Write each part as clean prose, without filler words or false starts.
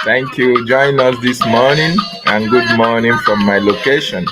Thank you. Join us this morning, and good morning from my location.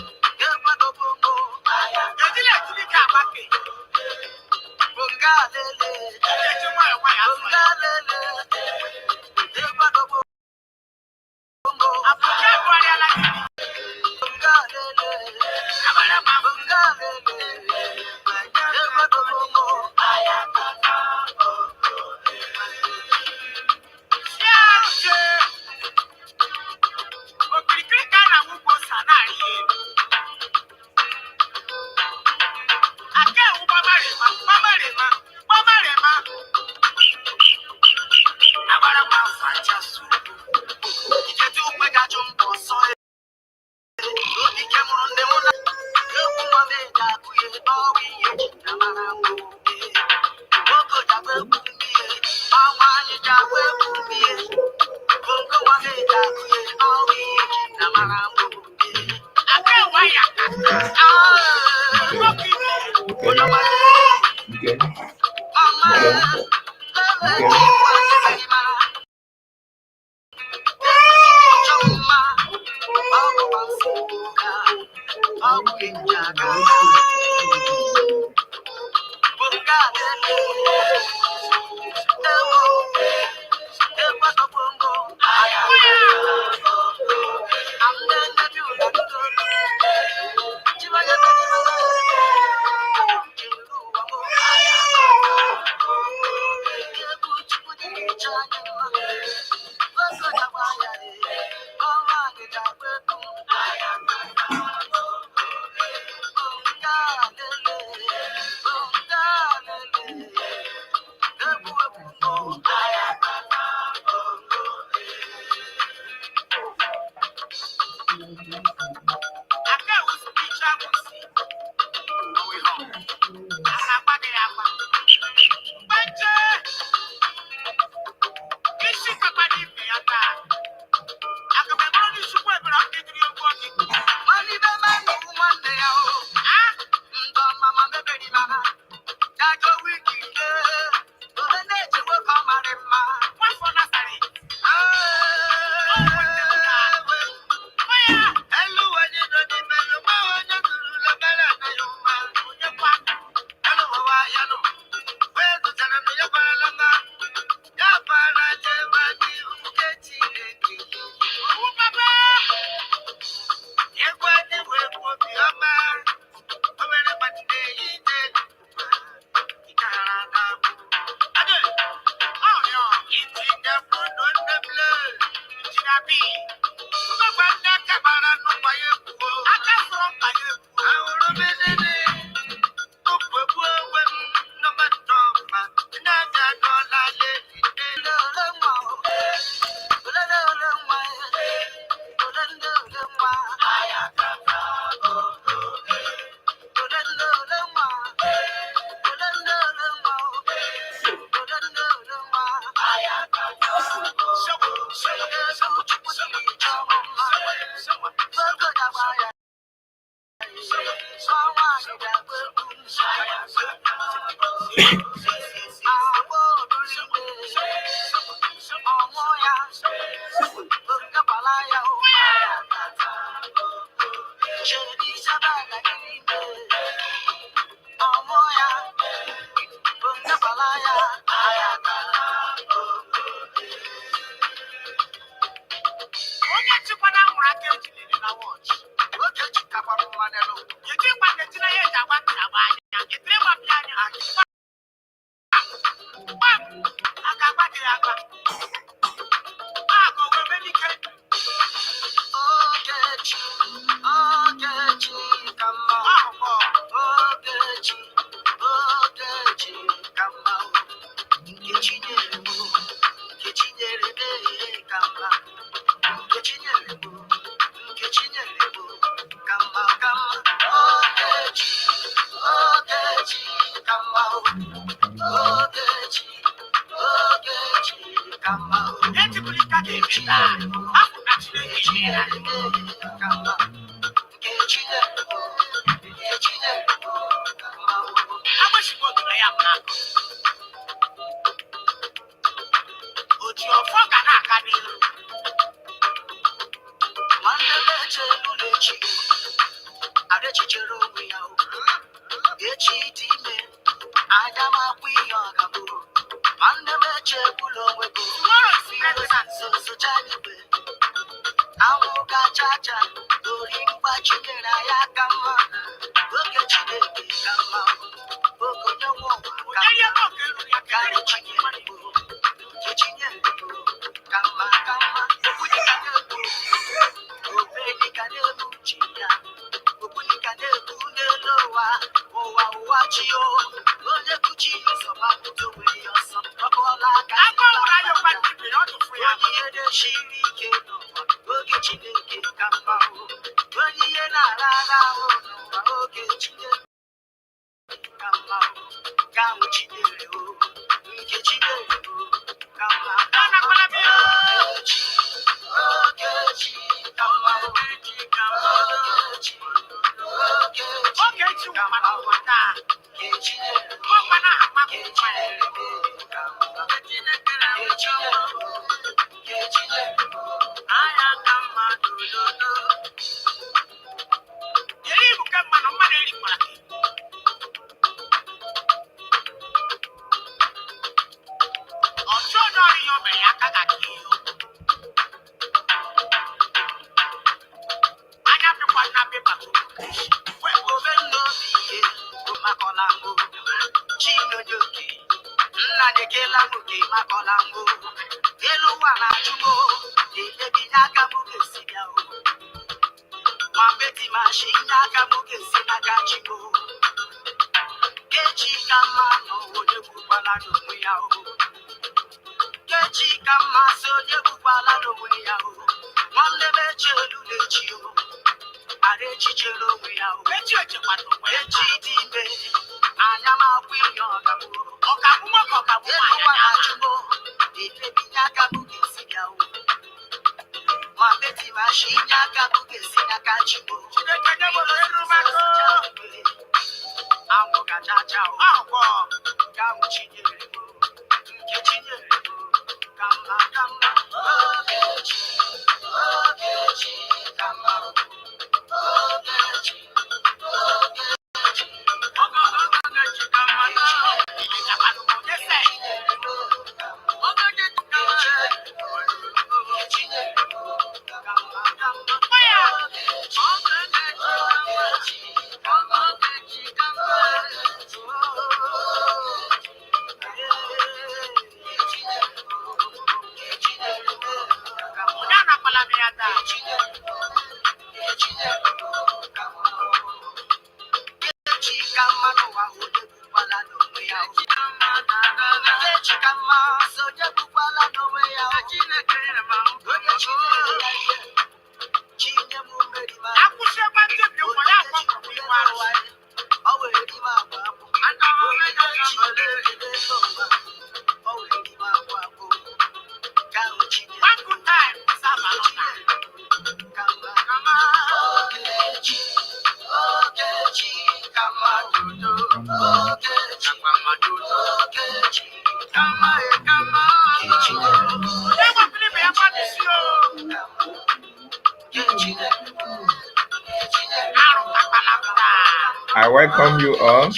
I welcome you all.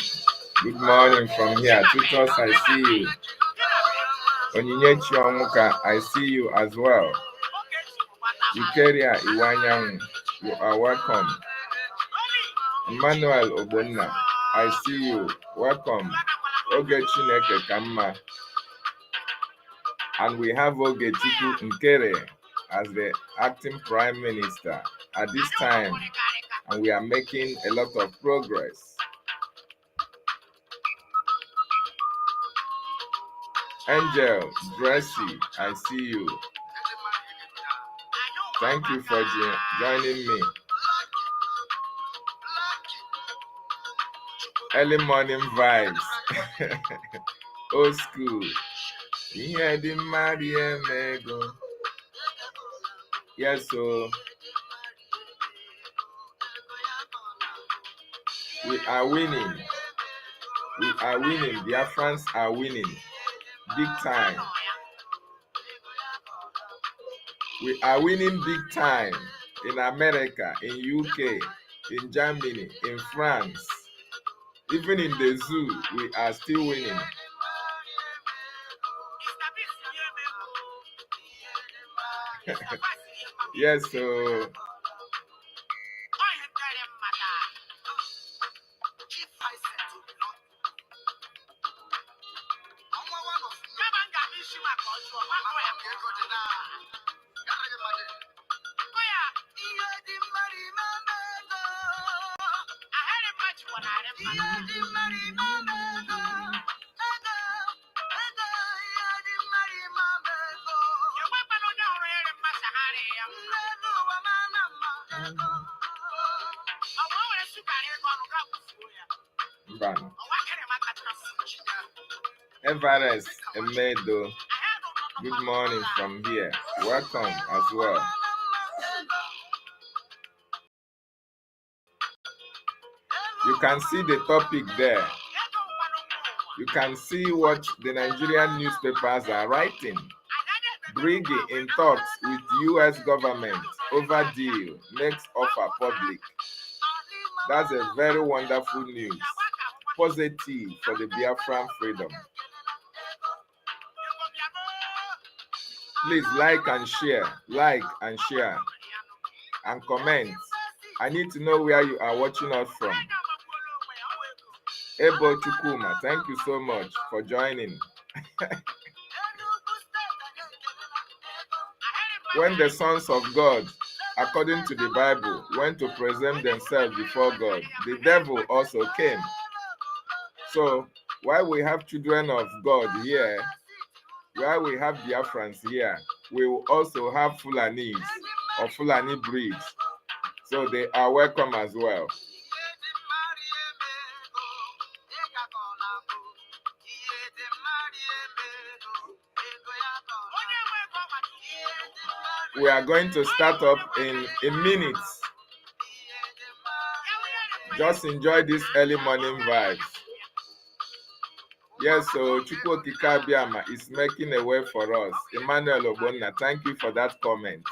Good morning from here. Tutos, I see you. Onyinyechi Onwuka, I see you as well. Nkerre.Nigeria, you are welcome. Emmanuel Obonna, I see you. Welcome. Oge Chineke Kamma, And we have Nkerre as the acting prime minister at this time, and we are making a lot of progress. Angel, Brgie, I see you. Thank you for joining me. Early morning vibes. Old school. Yes, so we are winning. We are winning. Biafrans are winning. Big time. We are winning big time in America, in UK, in Germany, in France. Even in the zoo, we are still winning. Yes, so Everest Emedo, good morning from here. Welcome as well. You can see the topic there. You can see what the Nigerian newspapers are writing. Brgie in talks with U.S. government over deal makes offer public. That's a very wonderful news. Positive for the Biafran freedom. Please like and share, and comment. I need to know where you are watching us from. Ebo Chukuma, thank you so much for joining. When the sons of God, according to the Bible, went to present themselves before God, the devil also came. So, while we have children of God here, while we have Biafrans here, we will also have Fulanis or Fulani breeds. So they are welcome as well. We are going to start up in minutes. Just enjoy this early morning vibes. Yes, so Chukwu Kikabiama is making a way for us. Emmanuel Obonna, thank you for that comment.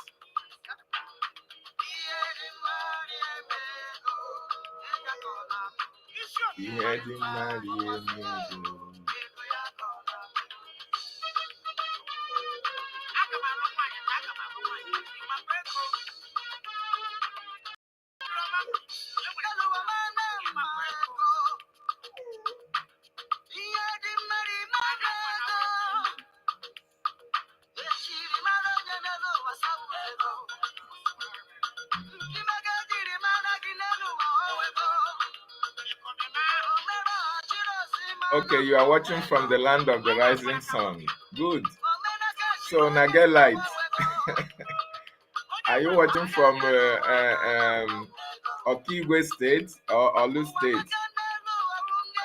Okay, you are watching from the land of the rising sun. Good. So, Nagel Light. Are you watching from Okigwe State or Olu State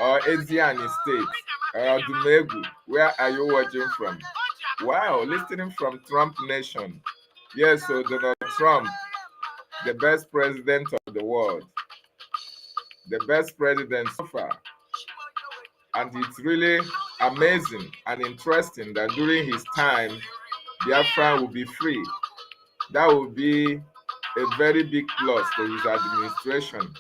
or Eziani State or Dumegu? Where are you watching from? Wow, listening from Trump Nation. Yes, so Donald Trump, the best president of the world, the best president so far. And it's really amazing and interesting that during his time, Biafra will be free. That will be a very big plus to his administration.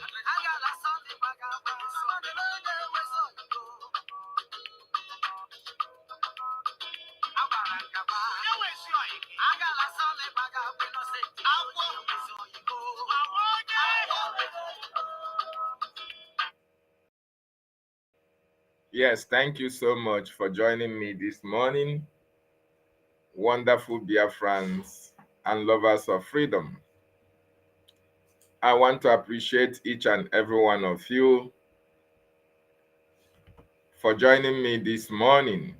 Yes, thank you so much for joining me this morning. wonderful biafrans and lovers of freedom. I want to appreciate each and every one of you for joining me this morning.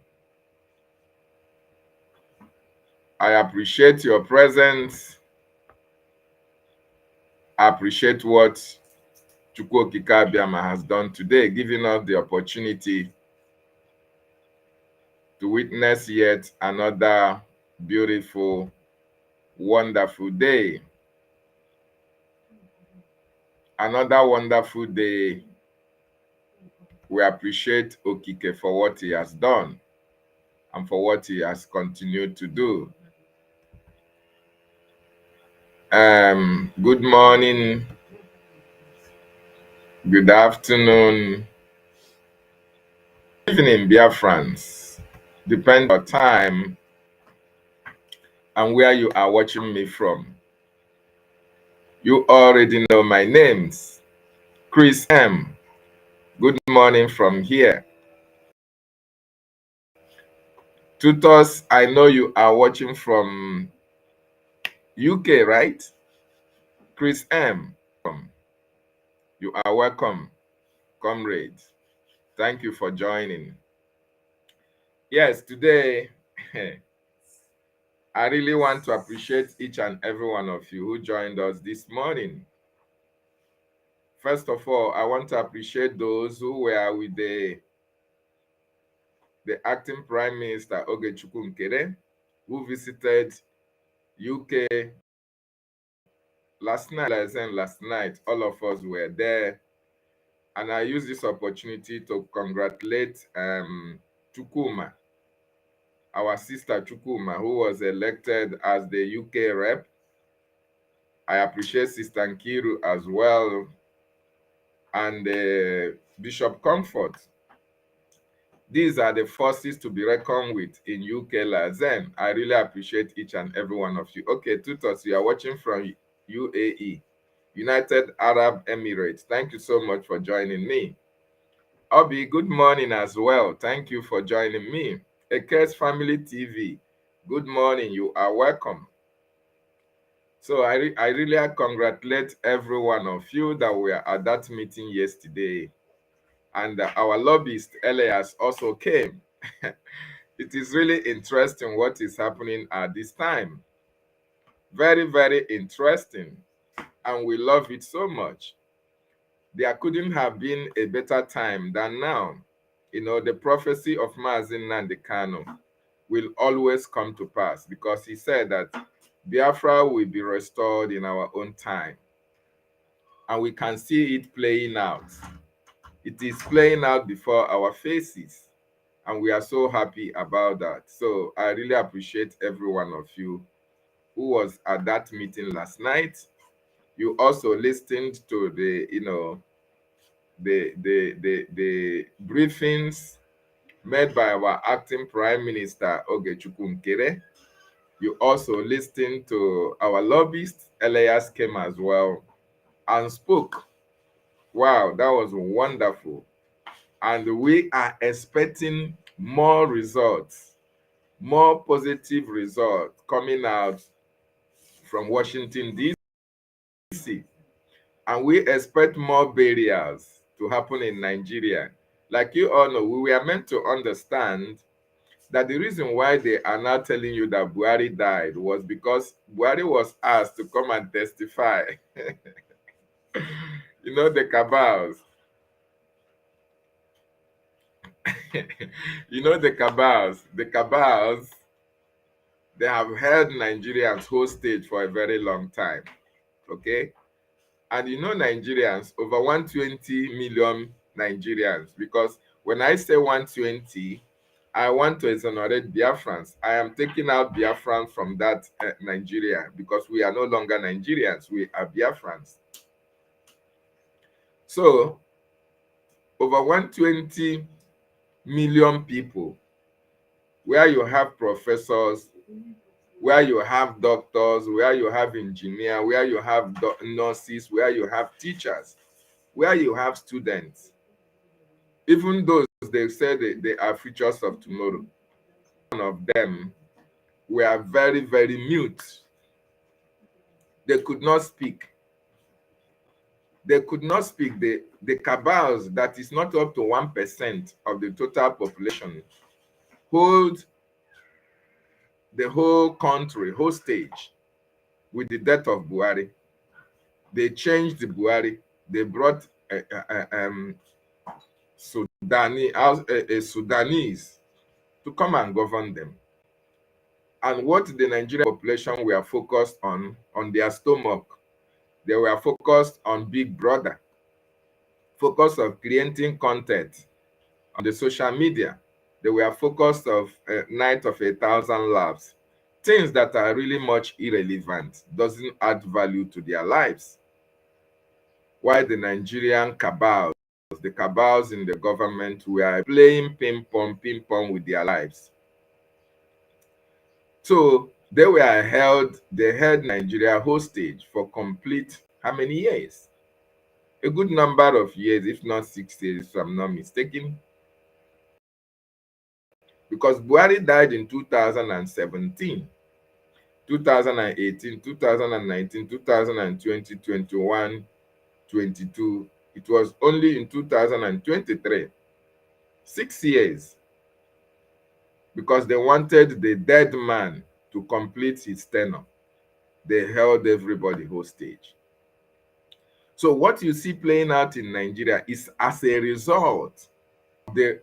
I appreciate your presence. I appreciate what Chukwu Okike Abiama has done today, giving us the opportunity to witness yet another beautiful, wonderful day. Another wonderful day. We appreciate Okike for what he has done and for what he has continued to do. Good morning, good afternoon, good evening, biafrans. Depending on time and where you are watching me from. You already know my names. Chris M. Good morning from here. Tutors, I know you are watching from UK, right? Chris M. You are welcome, comrades. Thank you for joining. Yes, today, I really want to appreciate each and every one of you who joined us this morning. First of all, I want to appreciate those who were with the acting Prime Minister, Nkerre, who visited UK last night. All of us were there. And I use this opportunity to congratulate Chukuma, our sister Chukuma, who was elected as the UK rep. I appreciate Sister Nkiru as well, and Bishop Comfort. These are the forces to be reckoned with in UK Lazen. I really appreciate each and every one of you. Okay, tutors, you are watching from UAE, United Arab Emirates. Thank you so much for joining me. Obi, good morning as well. Thank you for joining me. Nkerre's Family TV, good morning. You are welcome. So I really congratulate every one of you that were at that meeting yesterday. And our lobbyist, Elias, also came. It is really interesting what is happening at this time. Very, very interesting. And we love it so much. There couldn't have been a better time than now. You know, the prophecy of Mazi Nnamdi Kanu will always come to pass because he said that Biafra will be restored in our own time. And we can see it playing out. It is playing out before our faces. And we are so happy about that. So I really appreciate every one of you who was at that meeting last night. You also listened to the briefings made by our acting Prime Minister Chukwu Nkerre. You also listened to our lobbyist Elias came as well and spoke. Wow, that was wonderful. And we are expecting more results, more positive results coming out from Washington, D.C. And we expect more burials to happen in Nigeria. Like you all know, we were meant to understand that the reason why they are now telling you that Buhari died was because Buhari was asked to come and testify. You know, the cabals. You know, the cabals. The cabals, they have held Nigerians hostage for a very long time. Okay? And you know, Nigerians, over 120 million Nigerians, because when I say 120, I want to exonerate Biafrans. I am taking out Biafrans from that Nigeria because we are no longer Nigerians, we are Biafrans. So, over 120 million people, where you have professors, where you have doctors, where you have engineers, where you have nurses, where you have teachers, where you have students. Even those they say they are futures of tomorrow. One of them were very, very mute. They could not speak. They could not speak. The cabals, that is not up to 1% of the total population, hold the whole country hostage with the death of Buhari. They changed the Buhari. They brought Sudanese to come and govern them. And what the Nigerian population were focused on their stomach, they were focused on Big Brother, focused on creating content on the social media. They were focused of Night of 1,000 Laughs, things that are really much irrelevant, doesn't add value to their lives. While the Nigerian cabals, the cabals in the government, were playing ping pong with their lives. So they held Nigeria hostage for complete how many years? A good number of years, if not 6 years, if I'm not mistaken. Because Buhari died in 2017, 2018, 2019, 2020, 21, 22. It was only in 2023, 6 years, because they wanted the dead man to complete his tenure. They held everybody hostage. So what you see playing out in Nigeria is as a result of the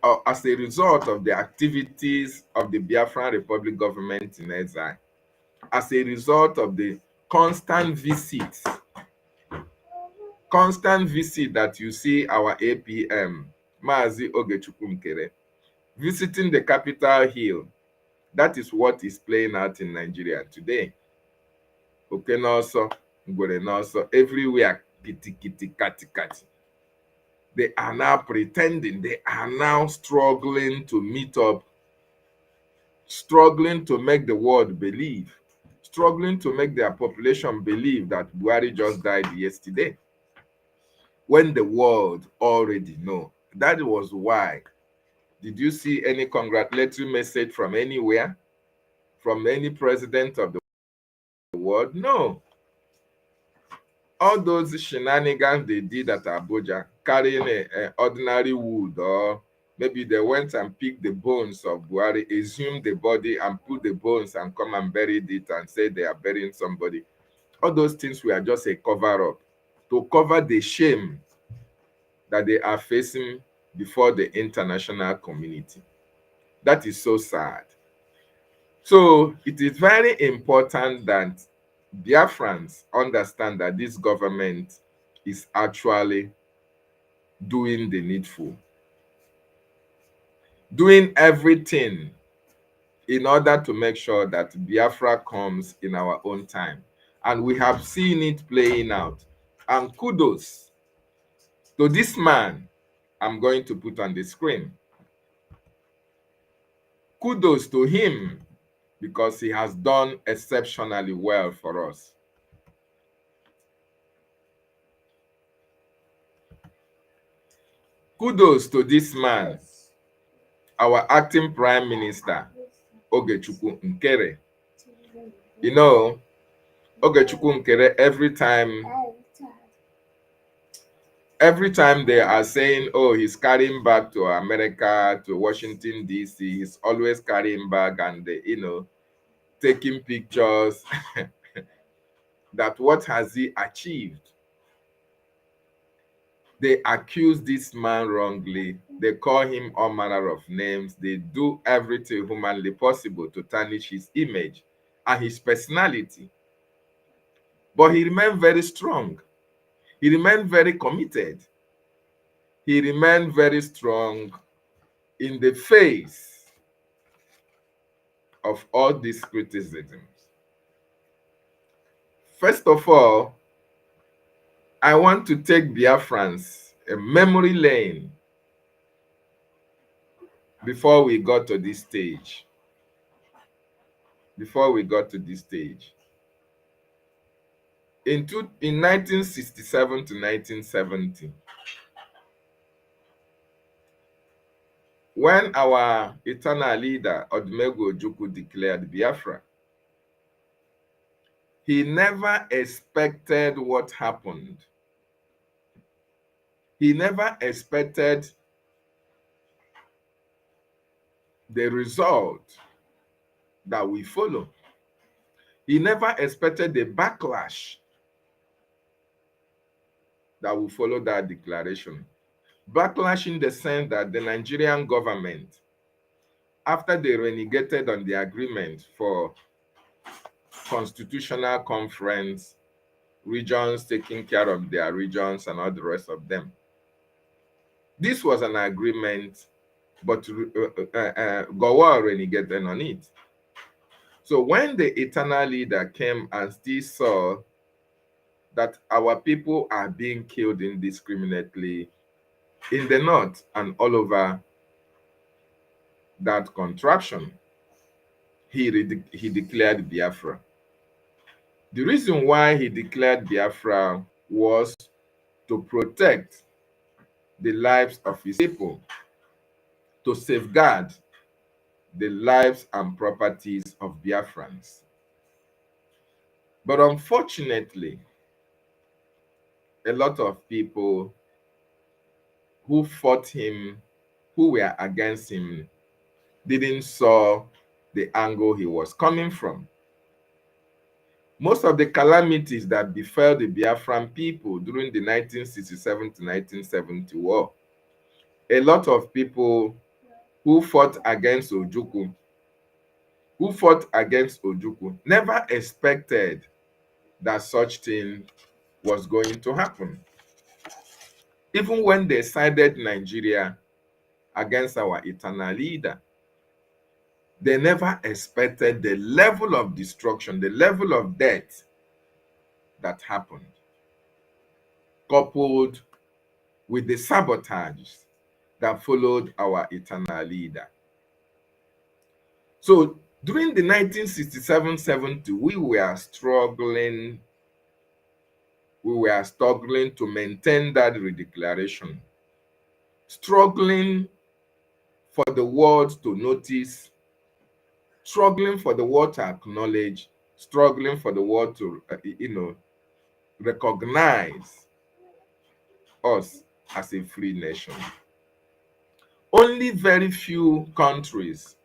activities of the Biafran Republic government in exile, as a result of the constant visit that you see our APM, Mazi Ogechukwu Nkerre, visiting the Capitol Hill. That is what is playing out in Nigeria today. Okenoso, Ngwerenoso, everywhere, kiti kiti kati kati. They are now pretending, they are now struggling to meet up, struggling to make the world believe, struggling to make their population believe that Buhari just died yesterday, when the world already know. That was why. Did you see any congratulatory message from anywhere? From any president of the world? No. All those shenanigans they did at Abuja, carrying a ordinary wood, or maybe they went and picked the bones of Buhari, exhumed the body and put the bones and come and buried it and say they are burying somebody. All those things were just a cover-up to cover the shame that they are facing before the international community. That is so sad. So it is very important that Biafrans understand that this government is actually doing the needful, doing everything in order to make sure that Biafra comes in our own time. And we have seen it playing out. And kudos to this man I'm going to put on the screen. Kudos to him, because he has done exceptionally well for us. Kudos to this man, our acting Prime Minister, Ogechukwu Nkerre. You know, Ogechukwu Nkerre, every time they are saying, oh, he's carrying back to America, to Washington, D.C., he's always carrying back and, taking pictures. That what has he achieved? They accuse this man wrongly. They call him all manner of names. They do everything humanly possible to tarnish his image and his personality. But he remained very strong. He remained very committed. He remained very strong in the face of all these criticisms. First of all, I want to take Biafrans a memory lane before we got to this stage. In 1967 to 1970, when our eternal leader, Odumegwu Ojukwu, declared Biafra, He never expected what happened. He never expected the result that we follow. He never expected the backlash that will follow that declaration. Backlash in the sense that the Nigerian government, after they renegated on the agreement for constitutional conference, regions taking care of their regions and all the rest of them. This was an agreement, but Gowon renegated on it. So when the eternal leader came and still saw that our people are being killed indiscriminately in the north and all over that contraption, he declared Biafra. The reason why he declared Biafra was to protect the lives of his people, to safeguard the lives and properties of Biafrans. But unfortunately, a lot of people who fought him, who were against him, didn't saw the angle he was coming from. Most of the calamities that befell the Biafran people during the 1967 to 1970 war, a lot of people who fought against Ojukwu, never expected that such thing was going to happen. Even when they sided Nigeria against our eternal leader, they never expected the level of destruction, the level of death that happened, coupled with the sabotage that followed our eternal leader. So during the 1967-70, we were struggling to maintain that redeclaration, struggling for the world to notice, struggling for the world to acknowledge, struggling for the world to, recognize us as a free nation. Only very few countries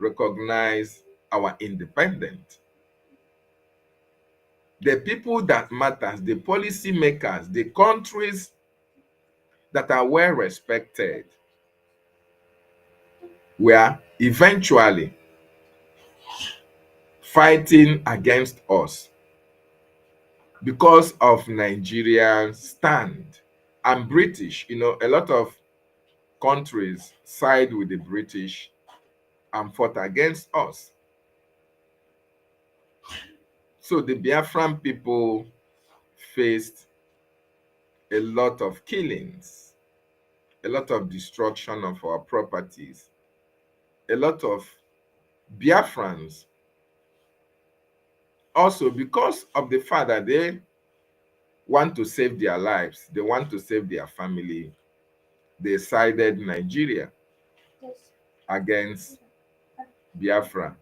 recognize our independence. The people that matters, the policy makers, the countries that are well respected were eventually fighting against us because of Nigeria's stand. And British, a lot of countries side with the British and fought against us. So the Biafran people faced a lot of killings, a lot of destruction of our properties, a lot of Biafrans. Also, because of the fact that they want to save their lives, they want to save their family, they sided Nigeria against Biafra.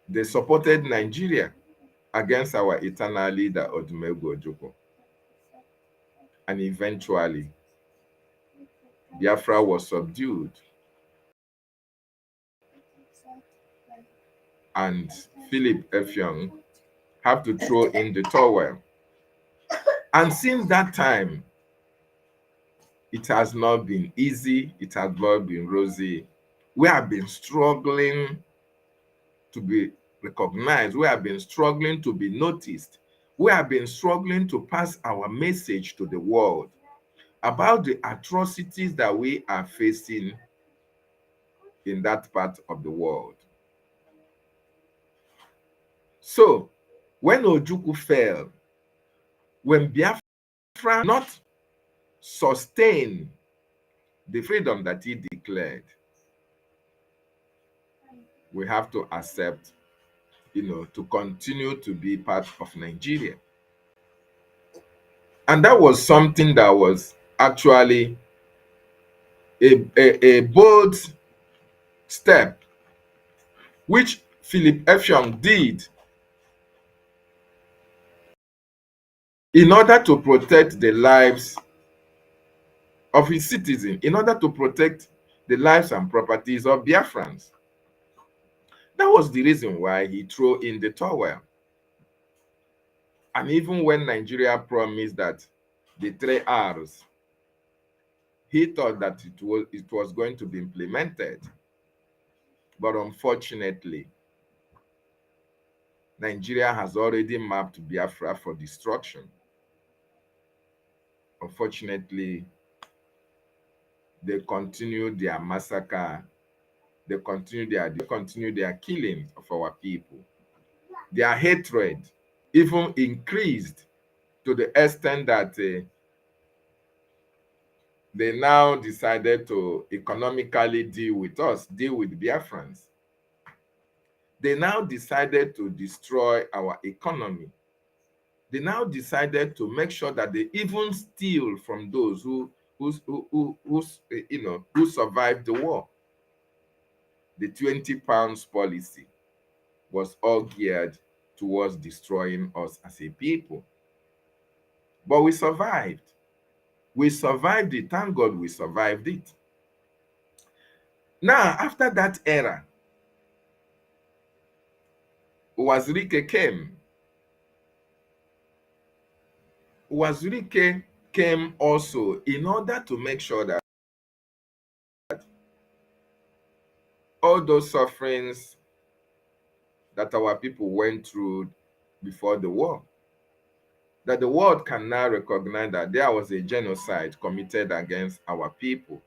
They supported Nigeria against our eternal leader, Odumegwu Ojukwu. And eventually, Biafra was subdued. And Philip Effiong have to throw in the towel. And since that time, it has not been easy. It has not been rosy. We have been struggling to be recognized. We have been struggling to be noticed. We have been struggling to pass our message to the world about the atrocities that we are facing in that part of the world. So, when Ojukwu fell, when Biafra not sustain the freedom that he declared, we have to accept, to continue to be part of Nigeria. And that was something that was actually a bold step, which Philip Effiong did in order to protect the lives of his citizens, in order to protect the lives and properties of Biafrans. That was the reason why he threw in the towel. And even when Nigeria promised that the 3 Rs, he thought that it was going to be implemented. But unfortunately, Nigeria has already mapped Biafra for destruction. Unfortunately, they continue their massacre. They continue their killing of our people. Their hatred even increased to the extent that they now decided to economically deal with us, deal with Biafrans. They now decided to destroy our economy. They now decided to make sure that they even steal from those who survived the war. The 20 pounds policy was all geared towards destroying us as a people. But we survived. We survived it. Thank God we survived it. Now, after that era, Wazirike came. Wazirike came also in order to make sure that all those sufferings that our people went through before the war, that the world can now recognize that there was a genocide committed against our people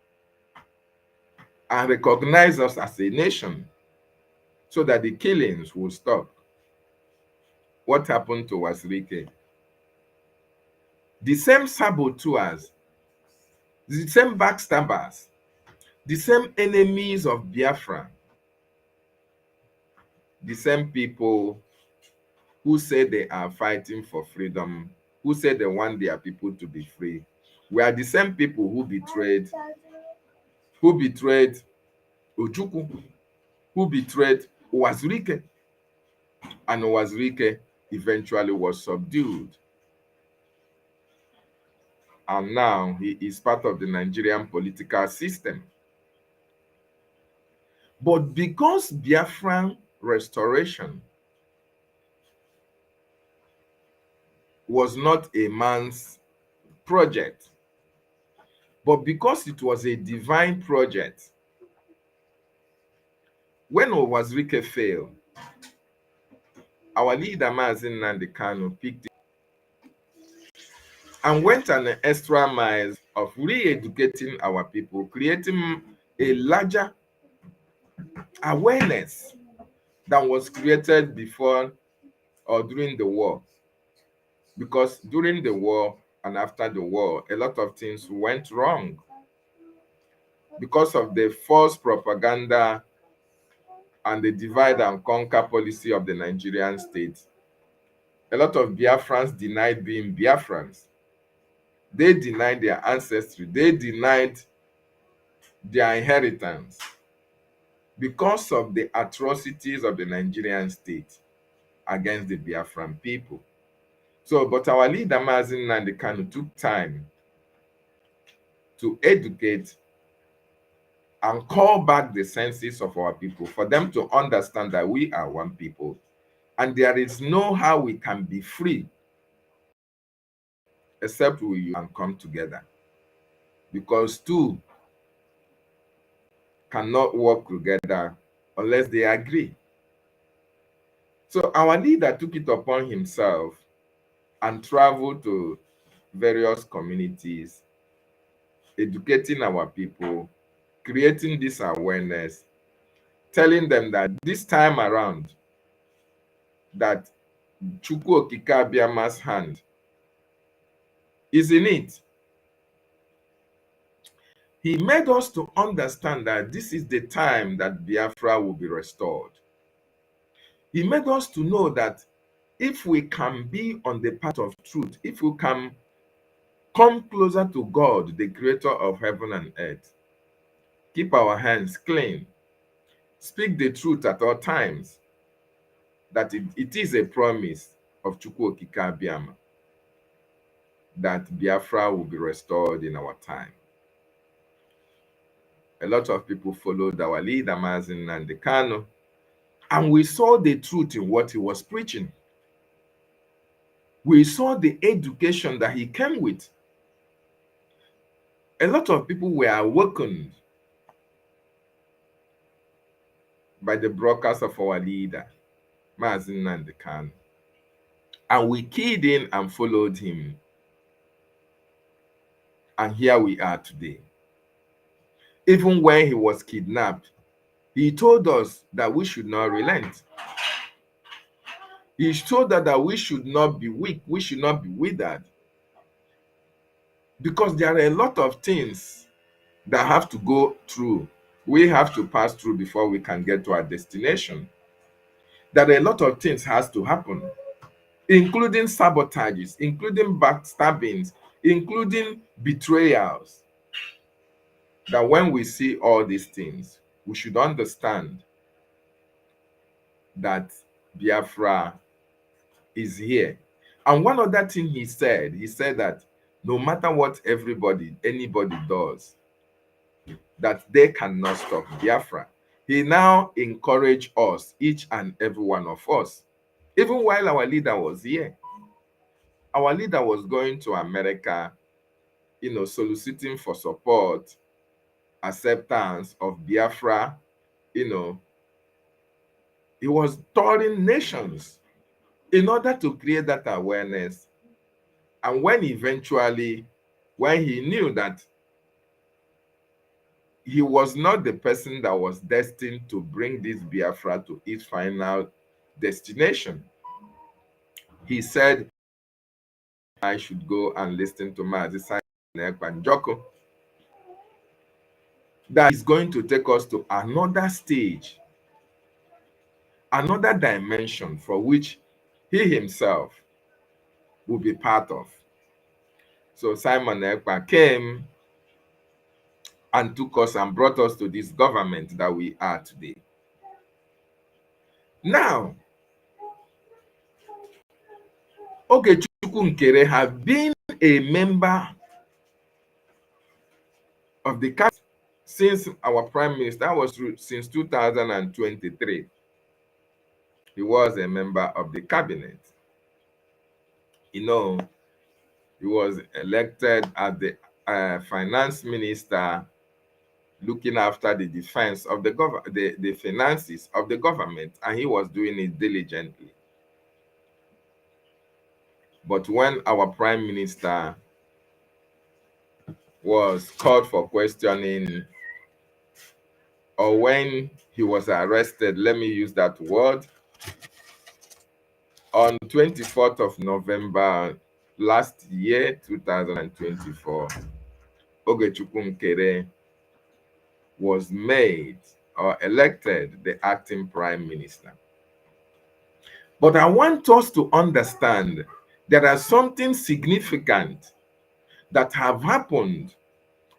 and recognize us as a nation so that the killings will stop. What happened to Wazirike? The same saboteurs, the same backstabbers, the same enemies of Biafra, the same people who say they are fighting for freedom, who say they want their people to be free, were the same people who betrayed Ojukwu, who betrayed Wazirike, and Wazirike eventually was subdued. And now he is part of the Nigerian political system. But because Biafran restoration was not a man's project, but because it was a divine project, when Wazirike failed, our leader Mazi Nnamdi Kanu picked it and went an extra mile of re-educating our people, creating a larger awareness than was created before or during the war. Because during the war and after the war, a lot of things went wrong because of the false propaganda and the divide and conquer policy of the Nigerian state. A lot of Biafrans denied being Biafrans. They denied their ancestry. They denied their inheritance because of the atrocities of the Nigerian state against the Biafran people. So, but our leader Mazi Nnamdi Kanu took time to educate and call back the senses of our people for them to understand that we are one people and there is no how we can be free except we can come together, because two cannot work together unless they agree. So our leader took it upon himself and traveled to various communities, educating our people, creating this awareness, telling them that this time around, that Chukwu Okike Abiama's hand is in it. He made us to understand that this is the time that Biafra will be restored. He made us to know that if we can be on the path of truth, if we can come closer to God, the creator of heaven and earth, keep our hands clean, speak the truth at all times, that it is a promise of Chukwu Okike Abiama. that Biafra will be restored in our time. A lot of people followed our leader, Nnamdi Kanu, and we saw the truth in what he was preaching. We saw the education that he came with. A lot of people were awakened by the broadcast of our leader, Nnamdi Kanu. And we keyed in and followed him. And here we are today. Even when he was kidnapped, he told us that we should not relent. He told us that we should not be weak, we should not be withered. Because there are a lot of things that have to go through. We have to pass through before we can get to our destination. That a lot of things has to happen, including sabotages, including backstabbings, including betrayals. That when we see all these things, we should understand that Biafra is here. And one other thing he said that no matter what anybody does, that they cannot stop Biafra. He now encouraged us, each and every one of us. Even while our leader was here, our leader was going to America, soliciting for support, acceptance of Biafra. He was touring nations in order to create that awareness. And when he knew that he was not the person that was destined to bring this Biafra to its final destination, he said, I should go and listen to Mazi Nkerre.Nigeria, that is going to take us to another stage, another dimension for which he himself will be part of. So Simon Ekpa came and took us and brought us to this government that we are today. Now, Nkerre have been a member of the cabinet since our prime minister, that was since 2023. He was a member of the cabinet. He was elected as the finance minister, looking after the defense of the finances of the government, and he was doing it diligently. But when our prime minister was called for questioning, or when he was arrested, let me use that word, on 24th of November last year, 2024, Nkerre was made or elected the acting prime minister. But I want us to understand there are something significant that have happened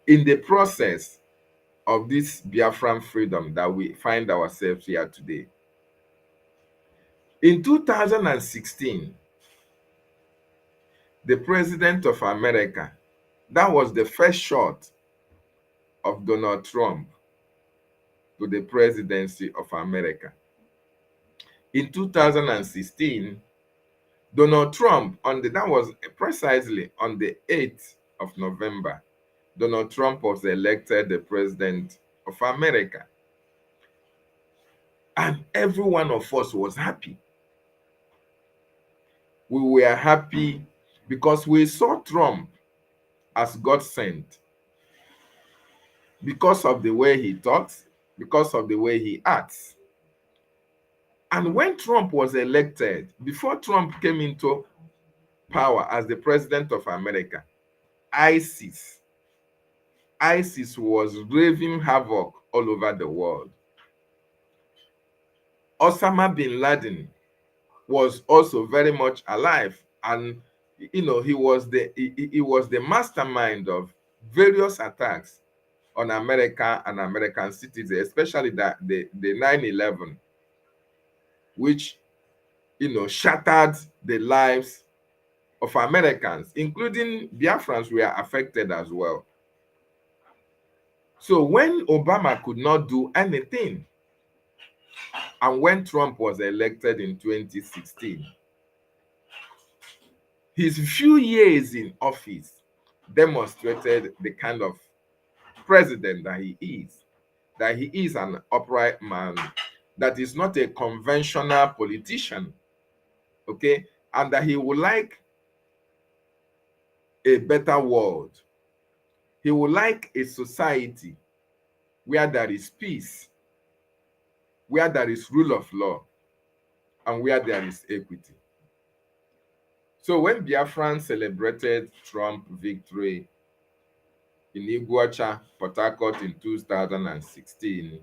in the process of this Biafran freedom that we find ourselves here today. In 2016, the President of America, that was the first shot of Donald Trump to the presidency of America. In 2016, Donald Trump, that was precisely on the 8th of November, Donald Trump was elected the president of America. And every one of us was happy. We were happy because we saw Trump as God sent, because of the way he talks, because of the way he acts. And when Trump was elected, before Trump came into power as the president of America, ISIS was wreaking havoc all over the world. Osama bin Laden was also very much alive, and he was the mastermind of various attacks on America and American citizens, especially the 9/11, which shattered the lives of Americans, including Biafrans, were affected as well. So when Obama could not do anything, and when Trump was elected in 2016, his few years in office demonstrated the kind of president that he is. That he is an upright man, that is not a conventional politician, okay? And that he would like a better world. He would like a society where there is peace, where there is rule of law, and where there is equity. So when Biafran celebrated Trump victory in Iguacha, Port Harcourt in 2016,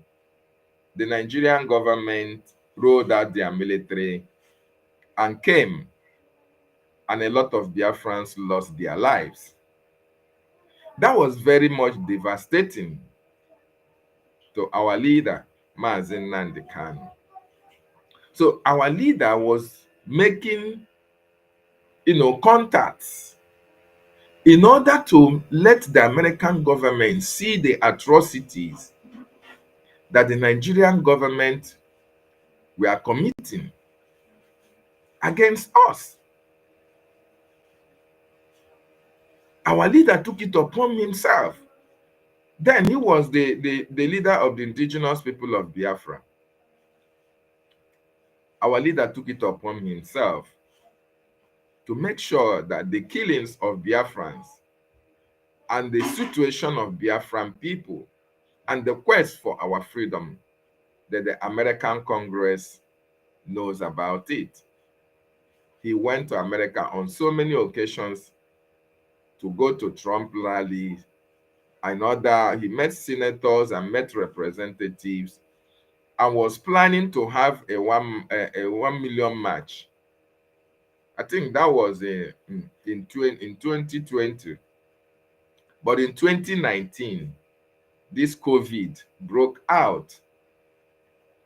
the Nigerian government rolled out their military and came, and a lot of Biafrans lost their lives. That was very much devastating to our leader, Mazi Nnamdi Kanu. So our leader was making, contacts in order to let the American government see the atrocities that the Nigerian government were committing against us. Our leader took it upon himself. Then he was the leader of the indigenous people of Biafra. Our leader took it upon himself to make sure that the killings of Biafrans and the situation of Biafran people and the quest for our freedom, that the American Congress knows about it. He went to America on so many occasions to go to Trump rallies and other. He met senators and met representatives and was planning to have a 1 million march. I think that was in 2020. But in 2019, this COVID broke out.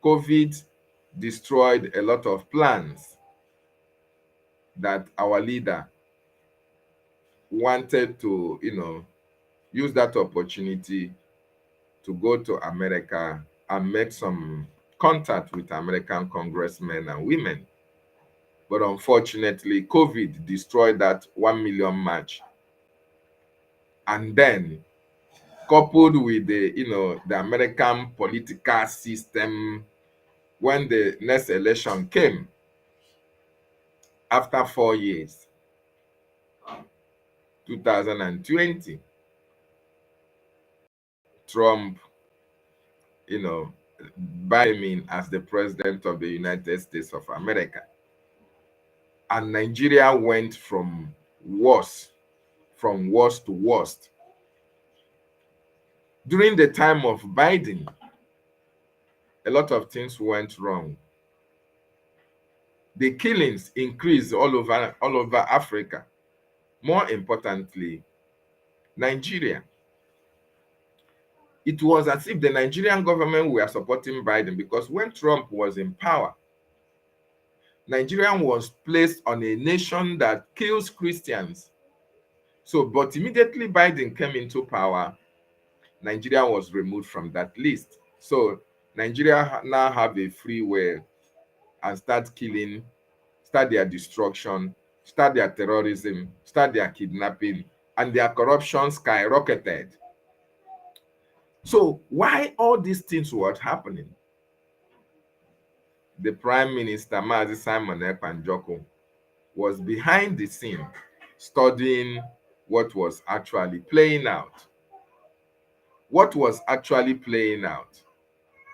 COVID destroyed a lot of plans that our leader wanted to, use that opportunity to go to America and make some contact with American congressmen and women. But unfortunately, COVID destroyed that 1 million march. And then, coupled with the American political system, when the next election came after 4 years, 2020, Trump, by him as the president of the United States of America. And Nigeria went from worst to worst. During the time of Biden, a lot of things went wrong. The killings increased all over Africa. More importantly, Nigeria. It was as if the Nigerian government were supporting Biden, because when Trump was in power, Nigeria was placed on a nation that kills Christians. So, but immediately Biden came into power, Nigeria was removed from that list. So Nigeria now have a free will and start killing, start their destruction, start their terrorism, start their kidnapping, and their corruption skyrocketed. So why all these things were happening? The Prime Minister, Mazi Simon Ekpa, was behind the scene studying what was actually playing out. What was actually playing out?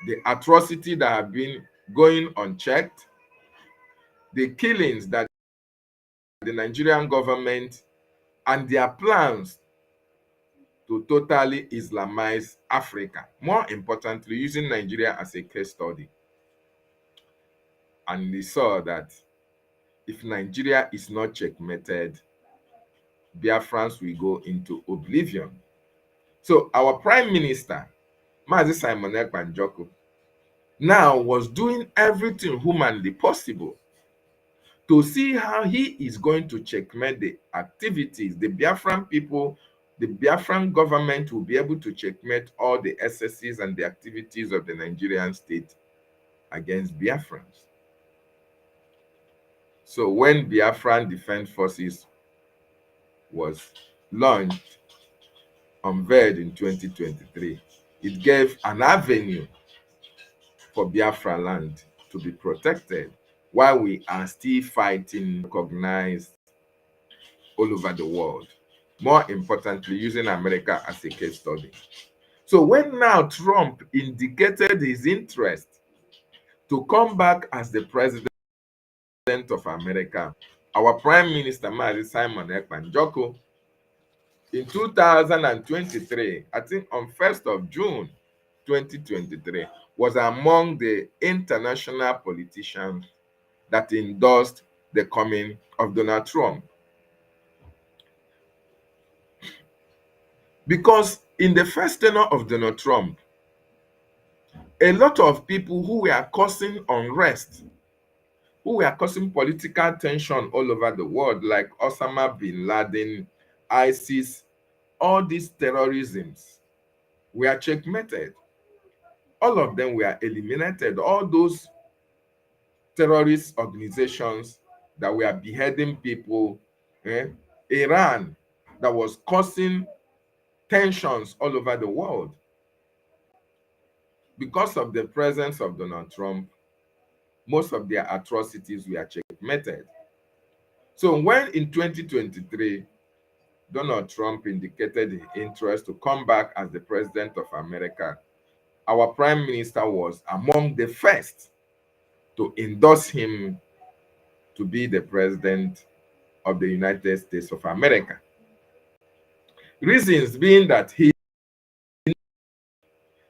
The atrocity that have been going unchecked, the killings that the Nigerian government and their plans to totally Islamize Africa, more importantly, using Nigeria as a case study. And they saw that if Nigeria is not checkmated, Biafrans will go into oblivion. So our Prime Minister, Mazi Simon Ekpa, now was doing everything humanly possible to see how he is going to checkmate the activities. The Biafran people, the Biafran government will be able to checkmate all the excesses and the activities of the Nigerian state against Biafrans. So when Biafran Defense Forces was launched, unveiled in 2023, it gave an avenue for Biafra land to be protected while we are still fighting, recognized all over the world. More importantly, using America as a case study. So when now Trump indicated his interest to come back as the president of America, our Prime Minister, Mazi Simon Ekpan-Joko, in 2023, I think on 1st of June 2023, was among the international politicians that endorsed the coming of Donald Trump. Because in the first tenure of Donald Trump, a lot of people who were causing unrest, who were causing political tension all over the world, like Osama bin Laden, ISIS, all these terrorisms were checkmated. All of them were eliminated. All those terrorist organizations that were beheading people, Iran that was causing tensions all over the world. Because of the presence of Donald Trump, most of their atrocities were checkmated. So when in 2023, Donald Trump indicated his interest to come back as the president of America, our prime minister was among the first to endorse him to be the president of the United States of America. Reasons being that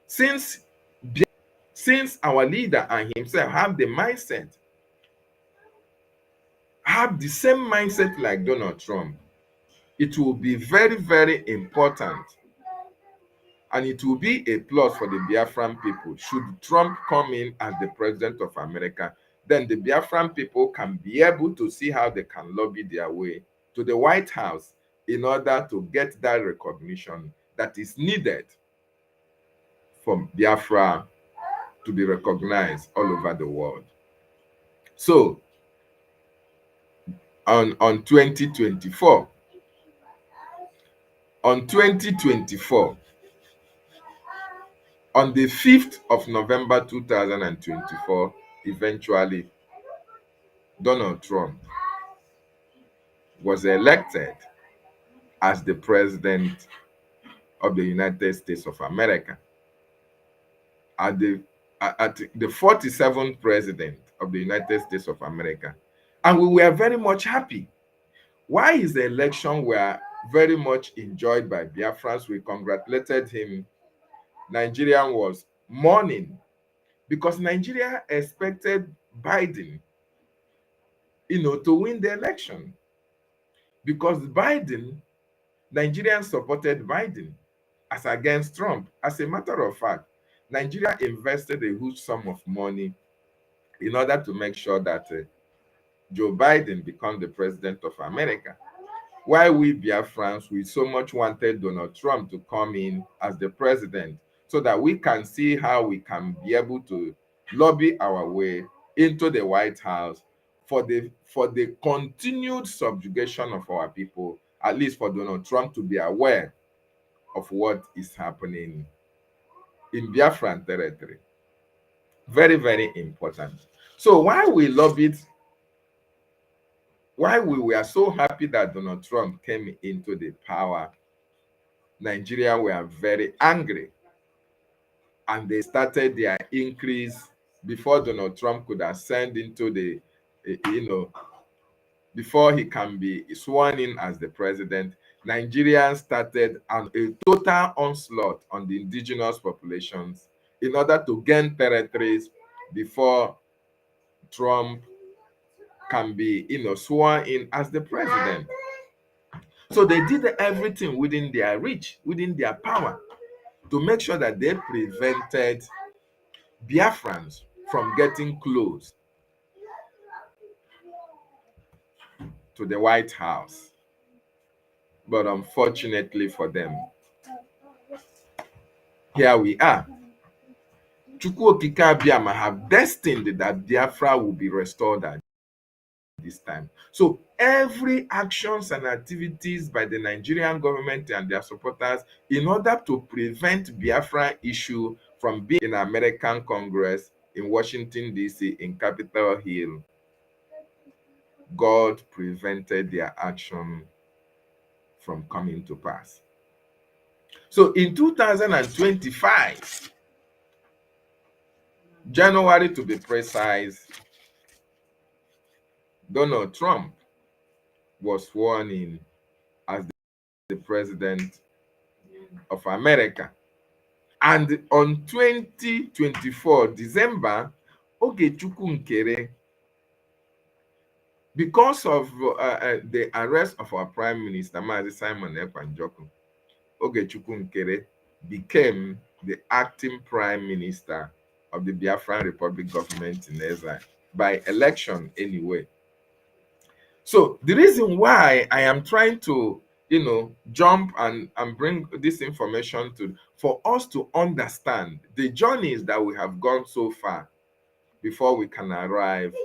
since since our leader and himself have the same mindset like Donald Trump, it will be very, very important, and it will be a plus for the Biafran people. Should Trump come in as the president of America, then the Biafran people can be able to see how they can lobby their way to the White House in order to get that recognition that is needed for Biafra to be recognized all over the world. So on 2024, on 2024, on the 5th of November 2024, eventually Donald Trump was elected as the president of the United States of America, at the 47th president of the United States of America. And we were very much happy. Why his election were very much enjoyed by Biafrans, we congratulated him. Nigeria was mourning because Nigeria expected Biden, to win the election. Because Nigerians supported Biden as against Trump. As a matter of fact, Nigeria invested a huge sum of money in order to make sure that Joe Biden become the president of America. While we Biafrans, we so much wanted Donald Trump to come in as the president so that we can see how we can be able to lobby our way into the White House for the continued subjugation of our people, at least for Donald Trump to be aware of what is happening in Biafran territory. Very, very important. So while we were so happy that Donald Trump came into the power, Nigeria were very angry, and they started their increase before Donald Trump could ascend into the, before he can be sworn in as the president. Nigerians started a total onslaught on the indigenous populations in order to gain territories before Trump can be, sworn in as the president. So they did everything within their reach, within their power, to make sure that they prevented Biafrans from getting close to the White House. But unfortunately for them, here we are. Chukwu Okike Abiyama have destined that Biafra will be restored at this time. So every actions and activities by the Nigerian government and their supporters in order to prevent Biafra issue from being in American Congress in Washington, D.C., in Capitol Hill, God prevented their action from coming to pass. So in 2025, January to be precise, Donald Trump was sworn in as the president of America. And on 2024 December, Ogechukwu Nkerre, because of the arrest of our Prime Minister, Mazi Simon Ekpa Njoku, Ogechukwu Nkerre became the acting Prime Minister of the Biafran Republic government in exile, by election anyway. So the reason why I am trying to, jump and bring this information for us to understand the journeys that we have gone so far before we can arrive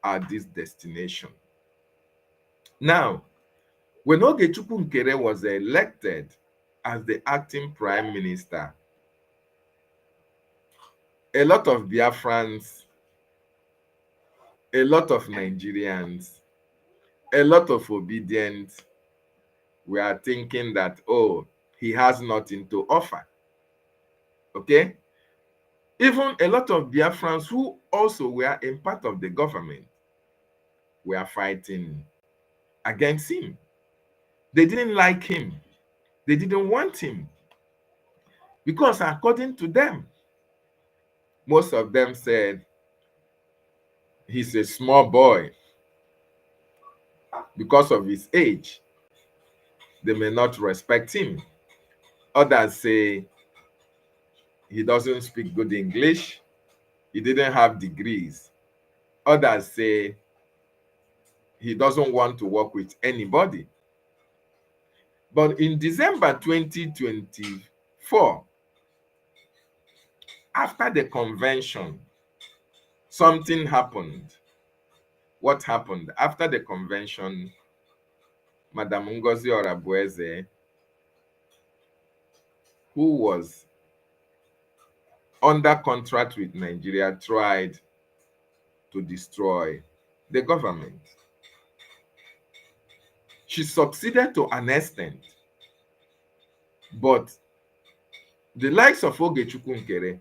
at this destination. Now, when Ogechukwu Nkerre was elected as the acting prime minister, a lot of Biafrans, a lot of Nigerians, a lot of obedient were thinking that, oh, he has nothing to offer. Okay? Even a lot of Biafrans who also were in part of the government were fighting against him. They didn't like him. They didn't want him. Because according to them, most of them said he's a small boy. Because of his age, they may not respect him. Others say he doesn't speak good English. He didn't have degrees. Others say he doesn't want to work with anybody. But in December 2024, after the convention, something happened. What happened? After the convention, Madam Ngozi Orabueze, who was under contract with Nigeria, tried to destroy the government. She succeeded to an extent, but the likes of Ogechukwu Nkerre,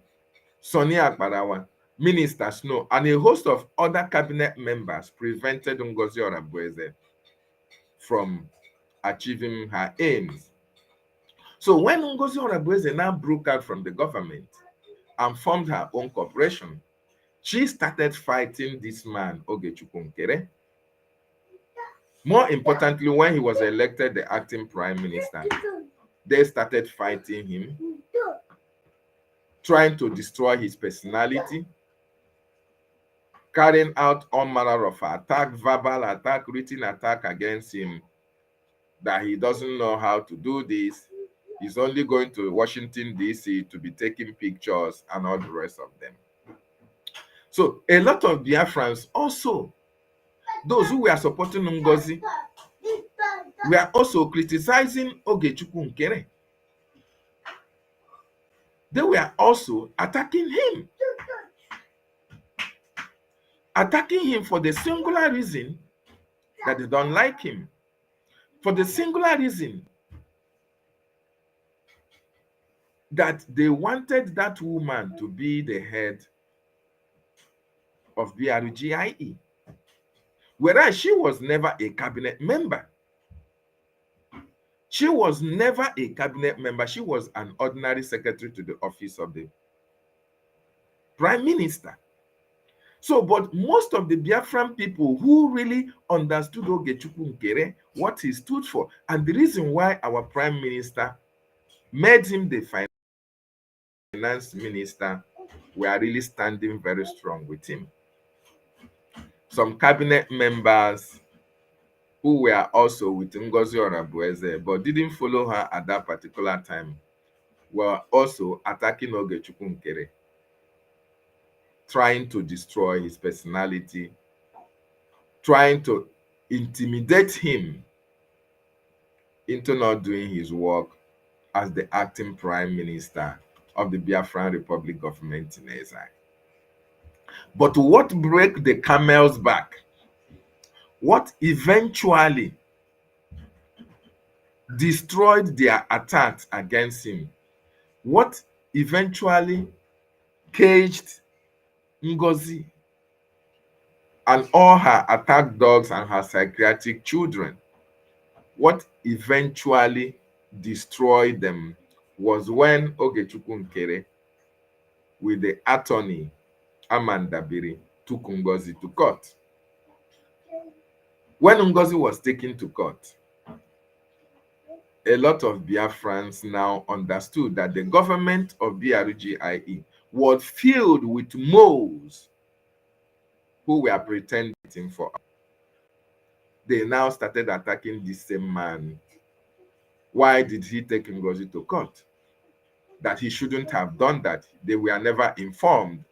Sonny Akparawa, Minister Snow, and a host of other cabinet members prevented Ngozi Orabueze from achieving her aims. So when Ngozi Orabueze now broke out from the government and formed her own corporation, she started fighting this man, Ogechukwu Nkerre. More importantly, when he was elected the acting prime minister, they started fighting him, trying to destroy his personality, carrying out all manner of attack, verbal attack, written attack against him, that he doesn't know how to do this. He's only going to Washington, D.C. to be taking pictures and all the rest of them. So a lot of Biafrans also, those who were supporting Ngozi, were also criticizing Ogechukwu Nkerre. They were also attacking him for the singular reason that they don't like him, for the singular reason that they wanted that woman to be the head of Brgie, whereas she was never a cabinet member. She was never a cabinet member. She was an ordinary secretary to the office of the prime minister. So, but most of the Biafran people who really understood Ogechukwu Nkerre, what he stood for, and the reason why our prime minister made him the finance minister, were really standing very strong with him. Some cabinet members who were also with Ngozi Orabueze but didn't follow her at that particular time, were also attacking Ogechukwu Nkerre, trying to destroy his personality, trying to intimidate him into not doing his work as the acting prime minister of the Biafran Republic government in exile. But what broke the camel's back, what eventually destroyed their attacks against him, what eventually caged Ngozi and all her attack dogs and her psychiatric children, what eventually destroyed them was when Ogechukwu Nkerre, with the attorney Amanda Biri, took Ngozi to court. When Ngozi was taken to court, a lot of Biafrans now understood that the government of Brgie was filled with moles who were pretending for. They now started attacking this same man. Why did he take Ngozi to court? That he shouldn't have done that. They were never informed.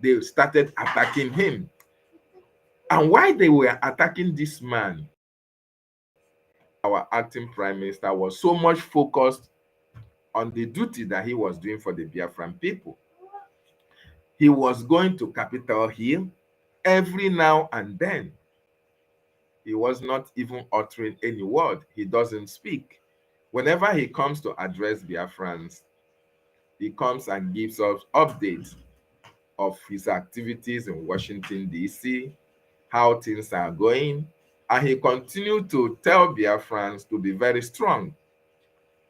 They started attacking him. And why they were attacking this man, our acting prime minister, was so much focused on the duty that he was doing for the Biafran people. He was going to Capitol Hill every now and then. He was not even uttering any word. He doesn't speak. Whenever he comes to address Biafrans, he comes and gives us updates of his activities in Washington, D.C., how things are going, and he continued to tell Biafrans to be very strong,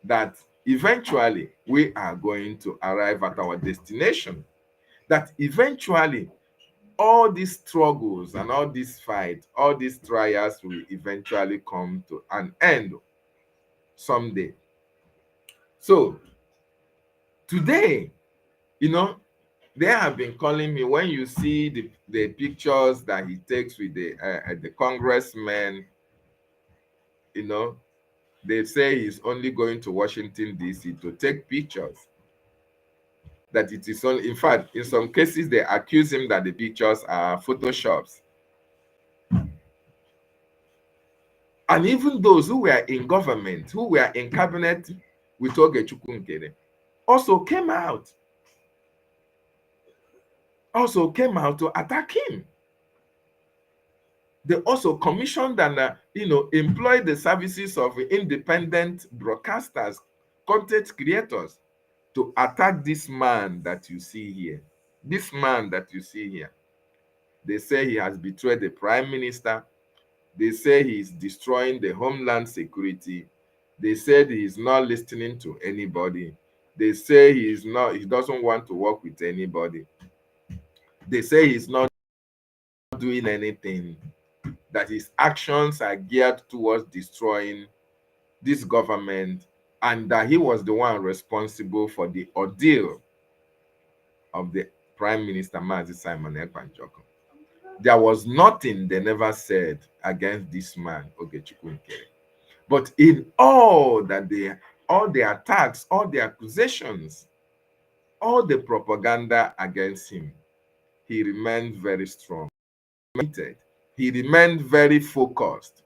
that eventually we are going to arrive at our destination, that eventually all these struggles and all these fights, all these trials will eventually come to an end someday. So today, they have been calling me, when you see the pictures that he takes with the congressmen, they say he's only going to Washington, D.C. to take pictures. That it is only, in fact, in some cases, they accuse him that the pictures are photoshops. And even those who were in government, who were in cabinet with Ogechukwu Nkerre, also came out to attack him. They also commissioned and employed the services of independent broadcasters, content creators, to attack this man that you see here. This man that you see here. They say he has betrayed the prime minister. They say he is destroying the homeland security. They said he is not listening to anybody. They say he doesn't want to work with anybody. They say he's not doing anything, that his actions are geared towards destroying this government, and that he was the one responsible for the ordeal of the Prime Minister Mazi Simon Ekpan. There was nothing they never said against this man, Ogechukwu Nkerre. But in all the attacks, all the accusations, all the propaganda against him, he remained very strong. He remained very focused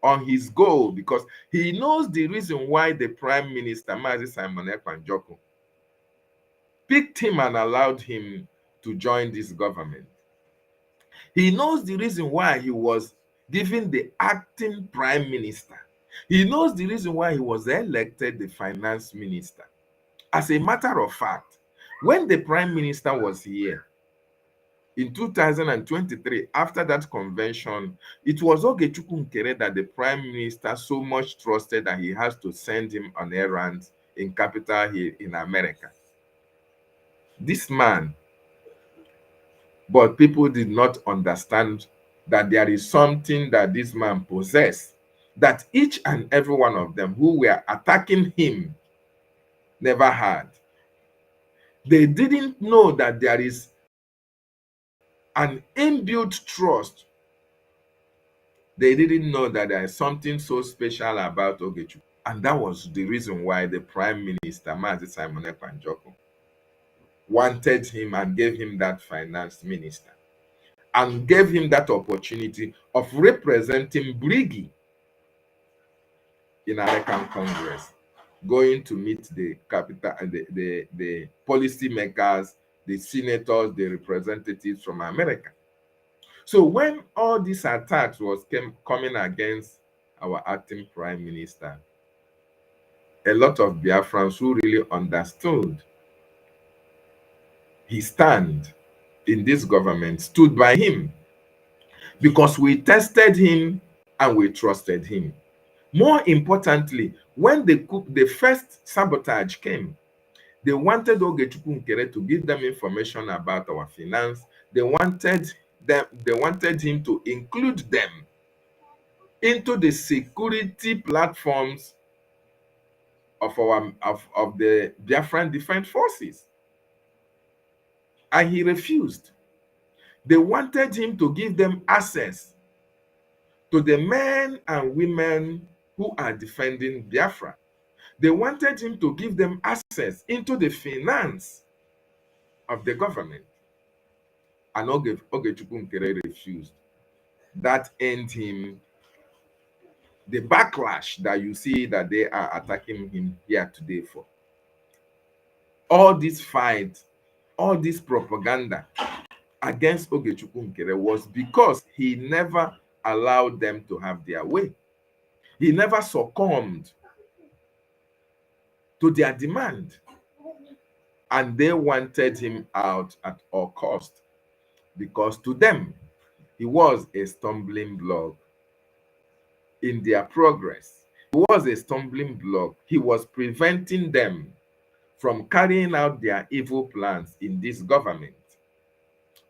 on his goal, because he knows the reason why the Prime Minister, Mazi Simon Ekpan, picked him and allowed him to join this government. He knows the reason why he was given the acting prime minister. He knows the reason why he was elected the finance minister. As a matter of fact, when the prime minister was here in 2023, after that convention, it was Ogechukwu Nkerre that the prime minister so much trusted that he has to send him on errands in Capitol Hill in America. This man, but people did not understand that there is something that this man possessed, that each and every one of them who were attacking him never had. They didn't know that there is an inbuilt trust They didn't know that there is something so special about Ogechukwu. And that was the reason why the Prime Minister, Mazi Simon Ekpanjoko, wanted him and gave him that finance minister and gave him that opportunity of representing Brgie in American Congress, going to meet the capital, the policy makers, the senators, the representatives from America. So when all these attacks was coming against our acting prime minister, a lot of Biafrans who really understood his stand in this government stood by him, because we tested him and we trusted him. More importantly, when the first sabotage came, they wanted Ogechukwu Nkerre to give them information about our finance. They wanted him to include them into the security platforms of the Biafran Defense Forces. And he refused. They wanted him to give them access to the men and women who are defending Biafra. They wanted him to give them access into the finance of the government. And Ogechukwu Nkerre refused. That earned him the backlash that you see that they are attacking him here today for. All this fight, all this propaganda against Ogechukwu Nkerre was because he never allowed them to have their way. He never succumbed to their demand. And they wanted him out at all cost, because to them, he was a stumbling block in their progress. He was a stumbling block. He was preventing them from carrying out their evil plans in this government.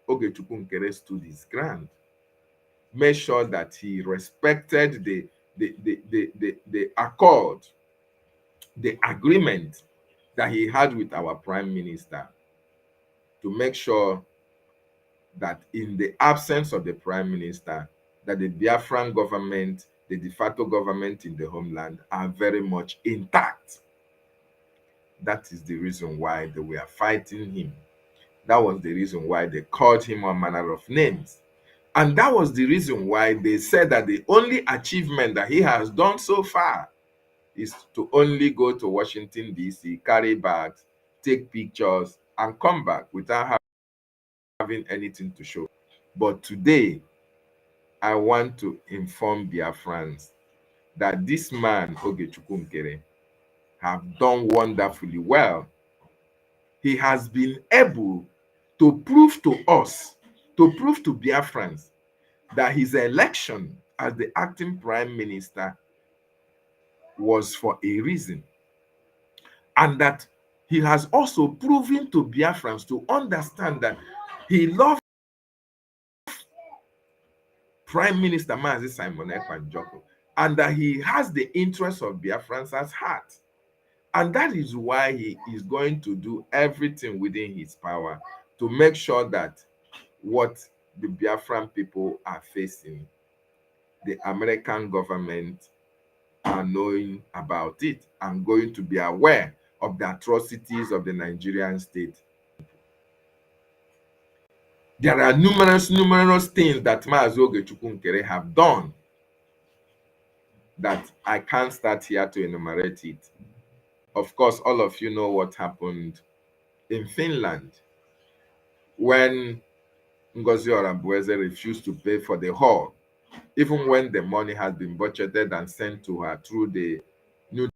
Ogechukwu Nkerre stood his ground, made sure that he respected the accord, the agreement that he had with our prime minister, to make sure that in the absence of the prime minister, that the Biafran government, the de facto government in the homeland, are very much intact. That is the reason why they were fighting him. That was the reason why they called him all manner of names. And that was the reason why they said that the only achievement that he has done so far is to only go to Washington, D.C., carry bags, take pictures, and come back without having anything to show. But today, I want to inform Biafrans that this man, Ogechukwu Nkerre, have done wonderfully well. He has been able to prove to us, to prove to Biafrans, that his election as the acting prime minister was for a reason. And that he has also proven to Biafrans to understand that he loved Prime Minister Mazi Simon Ekpanjoko, and that he has the interests of Biafrans at heart. And that is why he is going to do everything within his power to make sure that what the Biafran people are facing, the American government are knowing about it and going to be aware of the atrocities of the Nigerian state. There are numerous things that Mazi Ogechukwu Nkerre have done that I can't start here to enumerate it. Of course, all of you know what happened in Finland when Ngozi Orambueze refused to pay for the hall, even when the money had been budgeted and sent to her through the New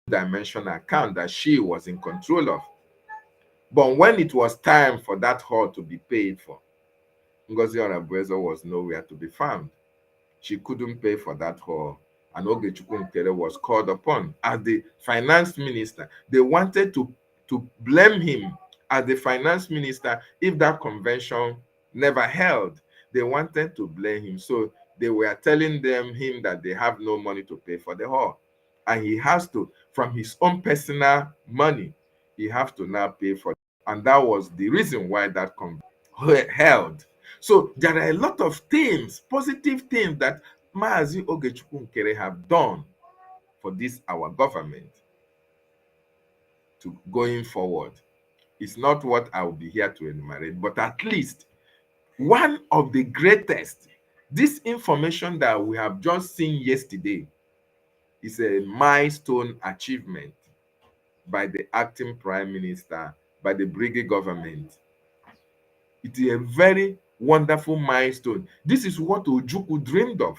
Dimension account that she was in control of. But when it was time for that hall to be paid for, Ngozi Orambueze was nowhere to be found. She couldn't pay for that hall, and Ogechukwu Nkerre was called upon as the finance minister. They wanted to blame him as the finance minister if that convention never held. They wanted to blame him. So they were telling him that they have no money to pay for the hall. And he has to, from his own personal money, he has to now pay for it. And that was the reason why that convention held. So there are a lot of things, positive things that Mazi Ogechukwu Nkerre have done for this our government to going forward. It's not what I will be here to enumerate, but at least one of the greatest, this information that we have just seen yesterday is a milestone achievement by the acting prime minister, by the Brgie government. It is a very wonderful milestone. This is what Ojukwu dreamed of.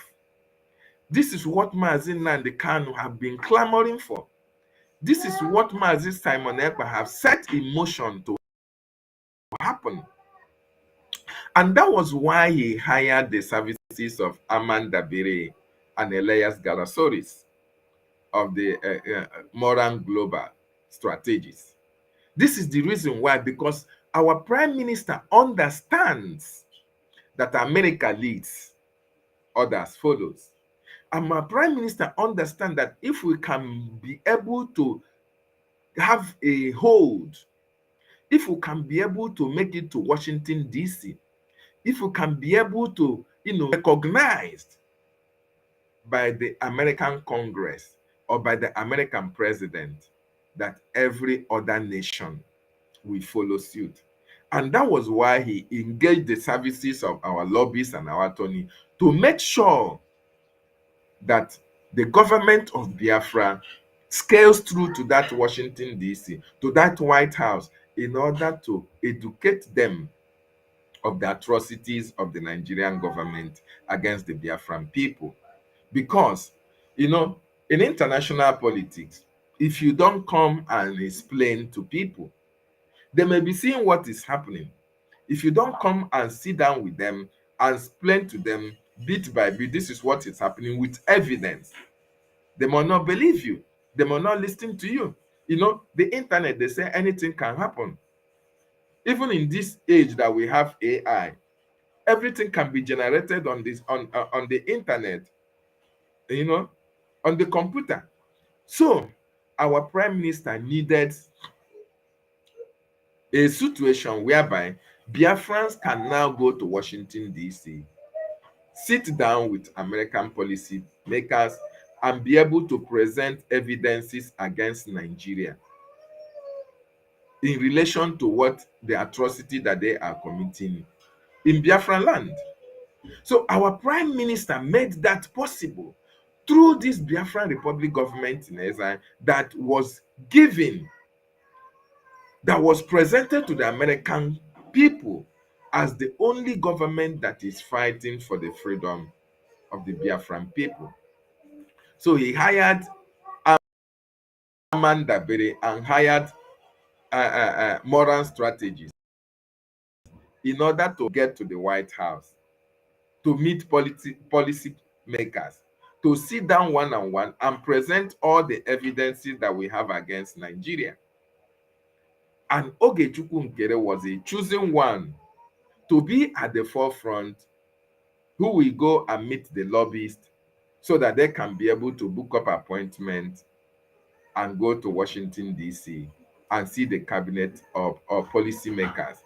This is what Mazi Nnamdi Kanu have been clamoring for. This is what Mazi Simon Ekpa have set in motion to happen. And that was why he hired the services of Amanda Bere and Elias Galasoris of the Moran Global Strategies. This is the reason why, because our prime minister understands that America leads, others follows. And my prime minister understands that if we can be able to have a hold, if we can be able to make it to Washington, D.C., if we can be able to, recognized by the American Congress or by the American president, that every other nation will follow suit. And that was why he engaged the services of our lobbyists and our attorney to make sure that the government of Biafra scales through to that Washington, D.C., to that White House, in order to educate them of the atrocities of the Nigerian government against the Biafran people. Because, in international politics, if you don't come and explain to people, they may be seeing what is happening. If you don't come and sit down with them and explain to them bit by bit, this is what is happening with evidence, they might not believe you. They might not listen to you. The internet, they say anything can happen. Even in this age that we have AI, everything can be generated on this on the internet, on the computer. So our prime minister needed a situation whereby Biafrans can now go to Washington, D.C., sit down with American policy makers, and be able to present evidences against Nigeria in relation to what the atrocity that they are committing in Biafran land. So our prime minister made that possible through this Biafran Republic government in exile that was given, that was presented to the American people as the only government that is fighting for the freedom of the Biafran people. So he hired Amanda Bere and hired Moran Strategies in order to get to the White House, to meet policy makers, to sit down one on one and present all the evidences that we have against Nigeria. And Ogechukwu Nkerre was a chosen one to be at the forefront, who will go and meet the lobbyists so that they can be able to book up appointments and go to Washington, D.C. and see the cabinet of policymakers.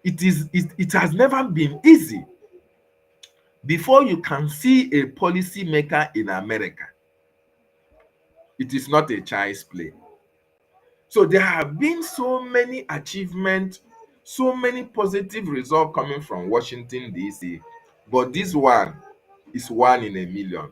It has never been easy. Before you can see a policymaker in America, it is not a child's play. So there have been so many achievements, so many positive results coming from Washington, D.C., but this one is one in a million.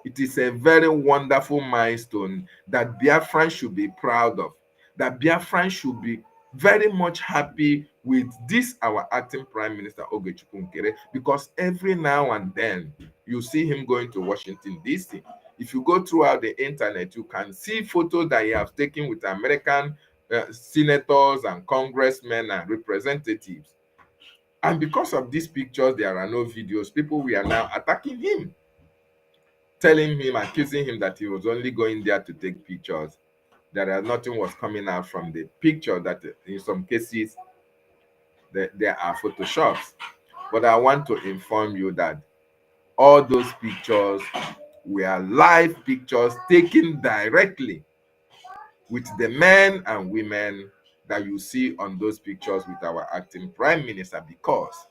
It is a very wonderful milestone that Biafran should be proud of, that Biafran should be very much happy with this, our acting Prime Minister Ogechukwu Nkerre, because every now and then you see him going to Washington, D.C. If you go throughout the internet, you can see photos that he has taken with American senators and congressmen and representatives. And because of these pictures, there are no videos. People we are now attacking him, telling him, accusing him that he was only going there to take pictures. Nothing was coming out from the picture, that in some cases there are photoshops. But I want to inform you that all those pictures were live pictures taken directly with the men and women that you see on those pictures with our acting prime minister, because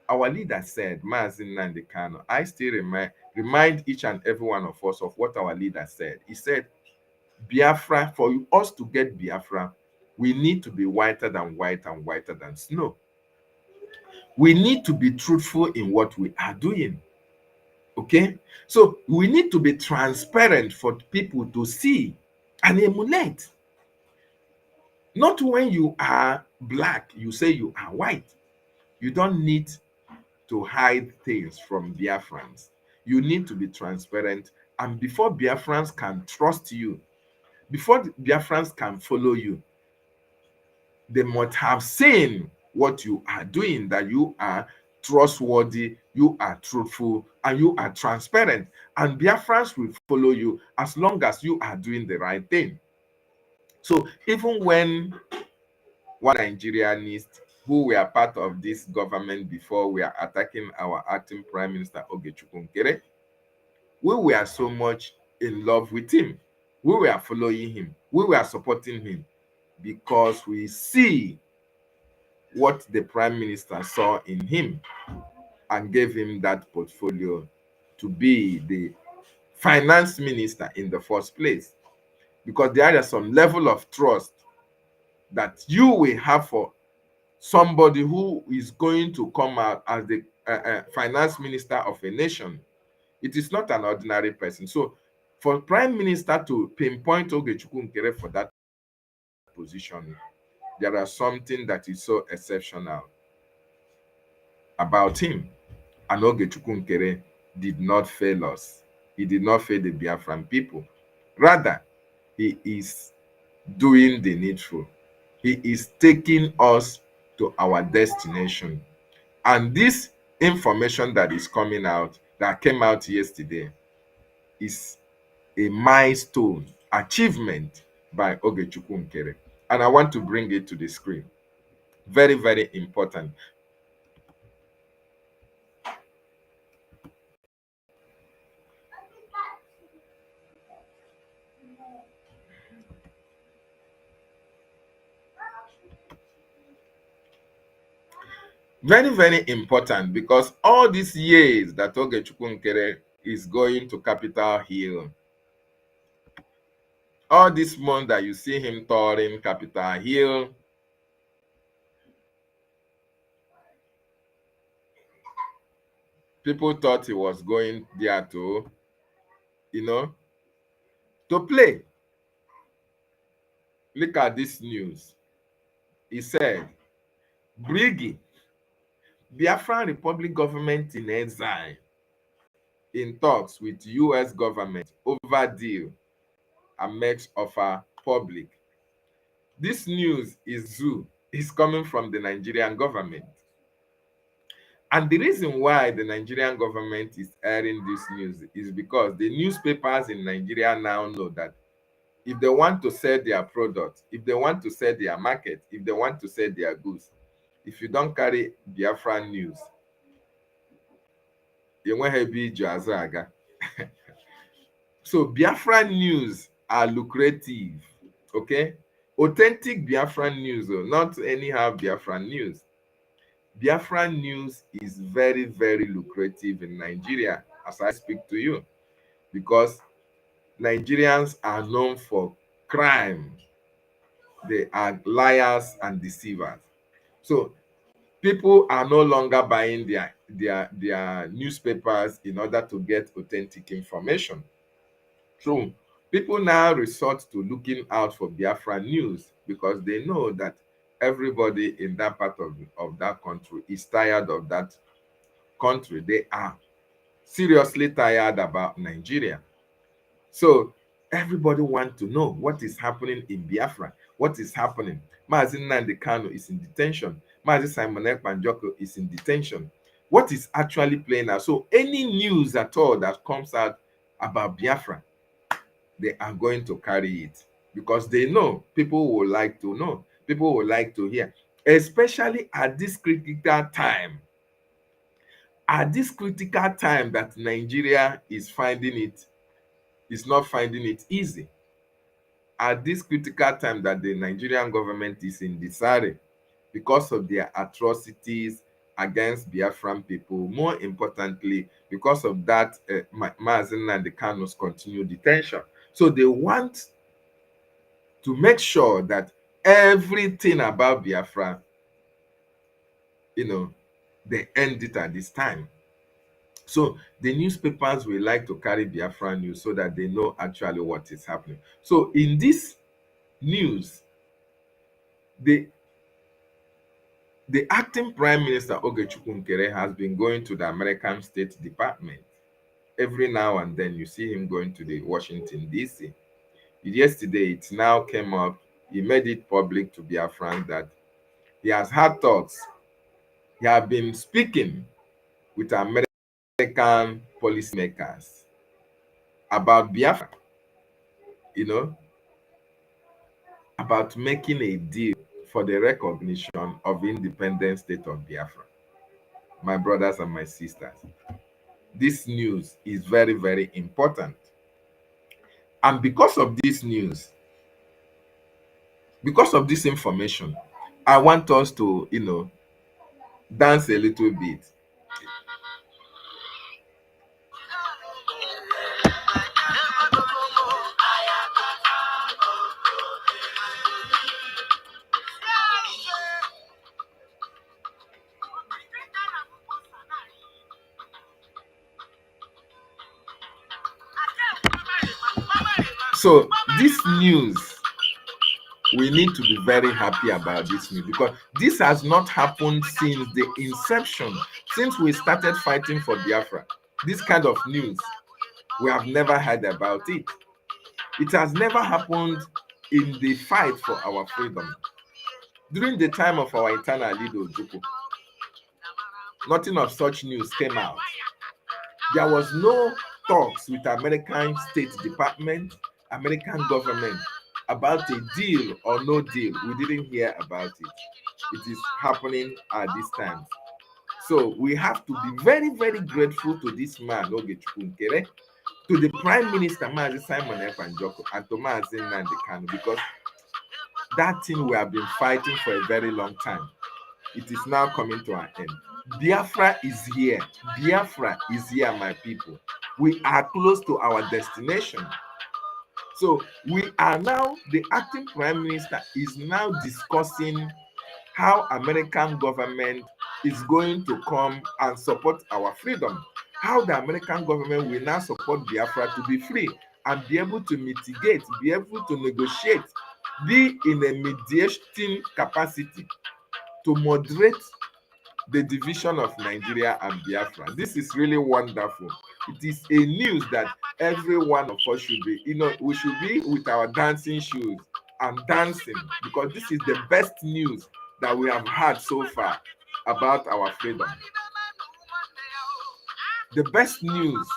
our leader said, Mazi Nnamdi Kanu, I still remind each and every one of us of what our leader said. He said, Biafra, for us to get Biafra, we need to be whiter than white and whiter than snow. We need to be truthful in what we are doing. Okay? So we need to be transparent for people to see and emulate. Not when you are black, you say you are white. You don't need to hide things from Biafrans. You need to be transparent. And before Biafrans can trust you, before Biafrans can follow you, they must have seen what you are doing, that you are trustworthy, you are truthful, and you are transparent. And Biafrans will follow you as long as you are doing the right thing. So even when one Nigerianists who were part of this government before were attacking our acting Prime Minister Ogechukwu Nkerre, we were so much in love with him. We were following him. We were supporting him because we see what the Prime Minister saw in him and gave him that portfolio to be the finance minister in the first place. Because there is some level of trust that you will have for somebody who is going to come out as the finance minister of a nation. It is not an ordinary person. So for Prime Minister to pinpoint Ogechukwu Nkerre for that position, there is something that is so exceptional about him. And Ogechukwu Nkerre did not fail us. He did not fail the Biafran people. Rather, he is doing the needful. He is taking us to our destination. And this information that is coming out, that came out yesterday, is a milestone achievement by Ogechukwu Nkerre. And I want to bring it to the screen. Very, very important. Very, very important, because all these years that Ogechukwu Nkerre is going to Capitol Hill, all this month that you see him touring Capitol Hill, people thought he was going there to, to play. Look at this news. He said, Brgie, Biafran Republic government in exile, in talks with US government over deal and makes offer public. This news is coming from the Nigerian government. And the reason why the Nigerian government is airing this news is because the newspapers in Nigeria now know that if they want to sell their product, if they want to sell their market, if they want to sell their goods, if you don't carry Biafran news, you won't have Azaga. So Biafran news are lucrative, okay? Authentic Biafran news, not anyhow Biafran news. Biafran news is very, very lucrative in Nigeria as I speak to you, because Nigerians are known for crime. They are liars and deceivers. So people are no longer buying their newspapers in order to get authentic information. So people now resort to looking out for Biafra news because they know that everybody in that part of that country is tired of that country. They are seriously tired about Nigeria. So everybody wants to know what is happening in Biafra. What is happening? Mazi Nnamdi Kanu is in detention. Mazi Simon Ekpa is in detention. What is actually playing out? So any news at all that comes out about Biafra, they are going to carry it because they know people will like to know. People will like to hear, especially at this critical time. At this critical time that Nigeria is not finding it easy. at this critical time that the Nigerian government is in disarray because of their atrocities against Biafran people. More importantly, because of that Mazi Nnamdi Kanu's continued detention. So they want to make sure that everything about Biafra, they end it at this time. So the newspapers will like to carry Biafra news so that they know actually what is happening. So in this news, the acting Prime Minister Nkerre has been going to the American State Department. Every now and then you see him going to the Washington, D.C. Yesterday, it now came up, he made it public to Biafrans that he has had talks. He has been speaking with American policymakers about Biafra, about making a deal for the recognition of the independent state of Biafra. My brothers and my sisters, this news is very, very important. And because of this news, because of this information, I want us to, dance a little bit. So this news, we need to be very happy about this news because this has not happened since the inception, since we started fighting for Biafra. This kind of news, we have never heard about it. It has never happened in the fight for our freedom. During the time of our eternal leader Ojukwu, nothing of such news came out. There was no talks with American State Department, American government about a deal or no deal. We didn't hear about it. It is happening at this time. So we have to be very, very grateful to this man, Ogechukwu Nkerre, to the Prime Minister, Mazi Simon Ekpanjoko, and to Mazi Nnamdi Kanu, because that thing we have been fighting for a very long time, it is now coming to an end. Biafra is here. Biafra is here, my people. We are close to our destination. So we are now, the acting Prime Minister is now discussing how American government is going to come and support our freedom. How the American government will now support Biafra to be free and be able to mitigate, be able to negotiate, be in a mediating capacity to moderate the division of Nigeria and Biafra. This is really wonderful. It is a news that every one of us should be, we should be with our dancing shoes and dancing, because this is the best news that we have had so far about our freedom. The best news.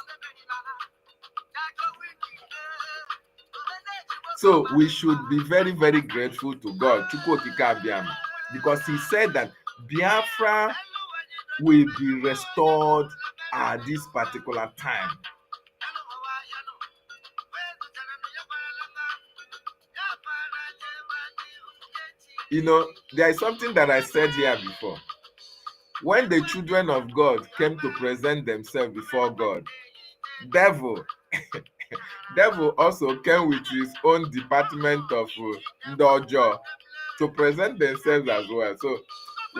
So we should be very, very grateful to God, Chukwu Okike Abiama, because he said that Biafra will be restored at this particular time. There is something that I said here before. When the children of God came to present themselves before God, devil also came with his own department of Ndojo to present themselves as well. So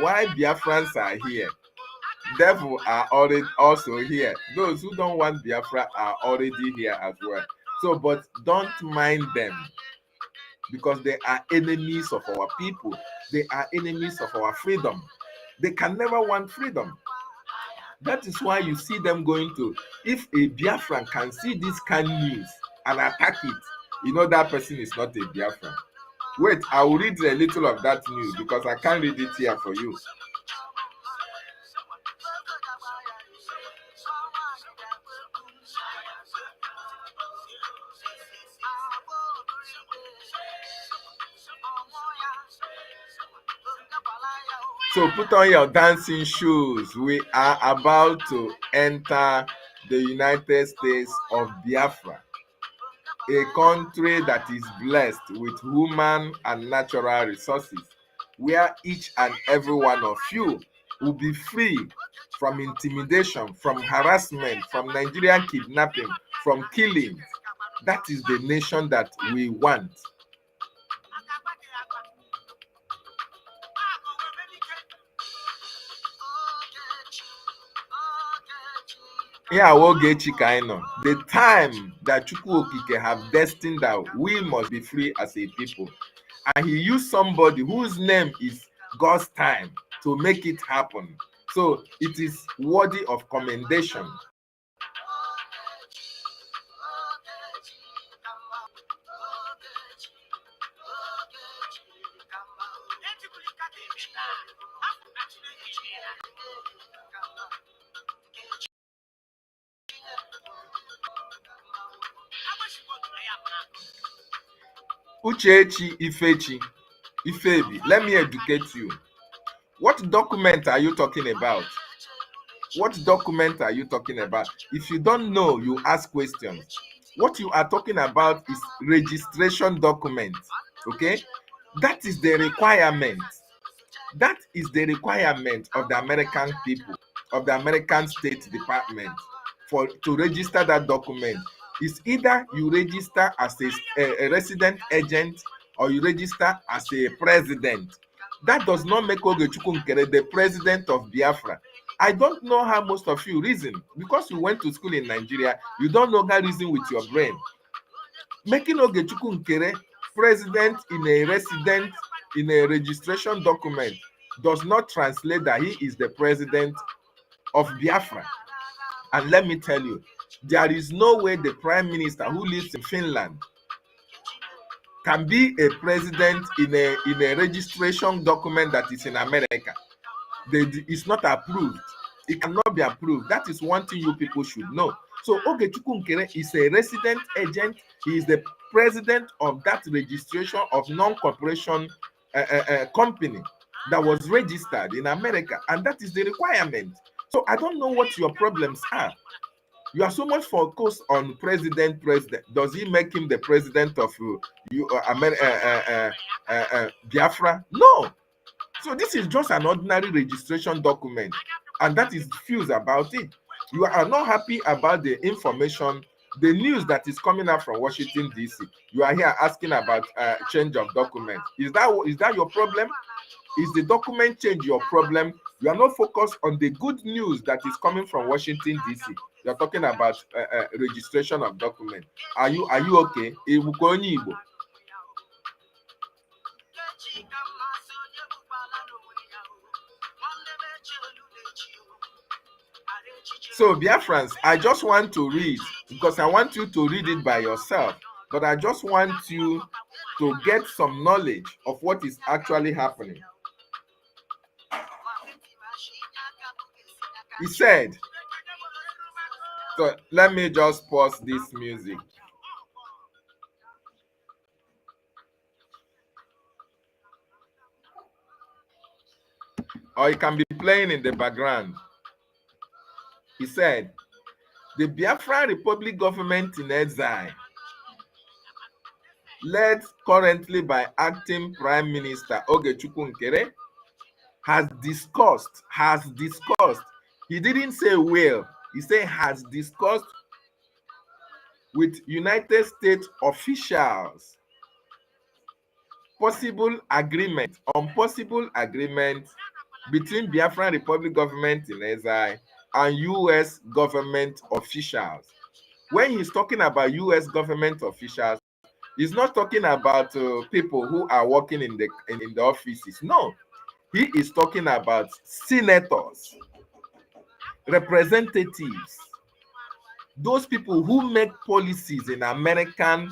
why Biafrans are here, devil are already also here. Those who don't want Biafra are already here as well. So, but don't mind them, because they are enemies of our people. They are enemies of our freedom. They can never want freedom. That is why you see them going to, if a Biafran can see this kind of news and attack it, that person is not a Biafran. Wait, I will read a little of that news because I can't read it here for you. So put on your dancing shoes. We are about to enter the United States of Biafra. a country that is blessed with human and natural resources, where each and every one of you will be free from intimidation, from harassment, from Nigerian kidnapping, from killing. That is the nation that we want. Yeah, Ogechi Kaino. The time that Chukwu Okike have destined that we must be free as a people. And he used somebody whose name is God's time to make it happen. So it is worthy of commendation. Uchechi Ifebi, let me educate you. What document are you talking about? What document are you talking about? If you don't know, you ask questions. What you are talking about is registration document. Okay? That is the requirement. That is the requirement of the American people, of the American State Department, to register that document. It's either you register as a resident agent or you register as a president. That does not make Ogechukwu Nkerre the president of Biafra. I don't know how most of you reason. Because you went to school in Nigeria, you don't know how to reason with your brain. Making Ogechukwu Nkerre president in a registration document does not translate that he is the president of Biafra. And let me tell you, there is no way the prime minister who lives in Finland can be a president in a registration document that is in America. It's not approved. It cannot be approved. That is one thing you people should know. So Ogechukwu Nkerre is a resident agent. He is the president of that registration of non-corporation company that was registered in America, and that is the requirement. So I don't know what your problems are. You are so much focused on president. Does he make him the president of Biafra? No. So this is just an ordinary registration document, and that is fused about it. You are not happy about the information, the news that is coming out from Washington, D.C. You are here asking about change of document. Is that your problem? Is the document change your problem? You are not focused on the good news that is coming from Washington, D.C. You are talking about registration of document. Are you okay? So Biafrans, I just want to read, because I want you to read it by yourself, but I just want you to get some knowledge of what is actually happening. He said, so let me just pause this music. Or it can be playing in the background. He said, the Biafran Republic government in exile, led currently by acting Prime Minister Ogechukwu Nkerre, has discussed, he didn't say will, he said has discussed with United States officials possible agreement between Biafran Republic government in exile and U.S. government officials. When he's talking about U.S. government officials, he's not talking about people who are working in the offices. No, he is talking about senators, representatives, those people who make policies in American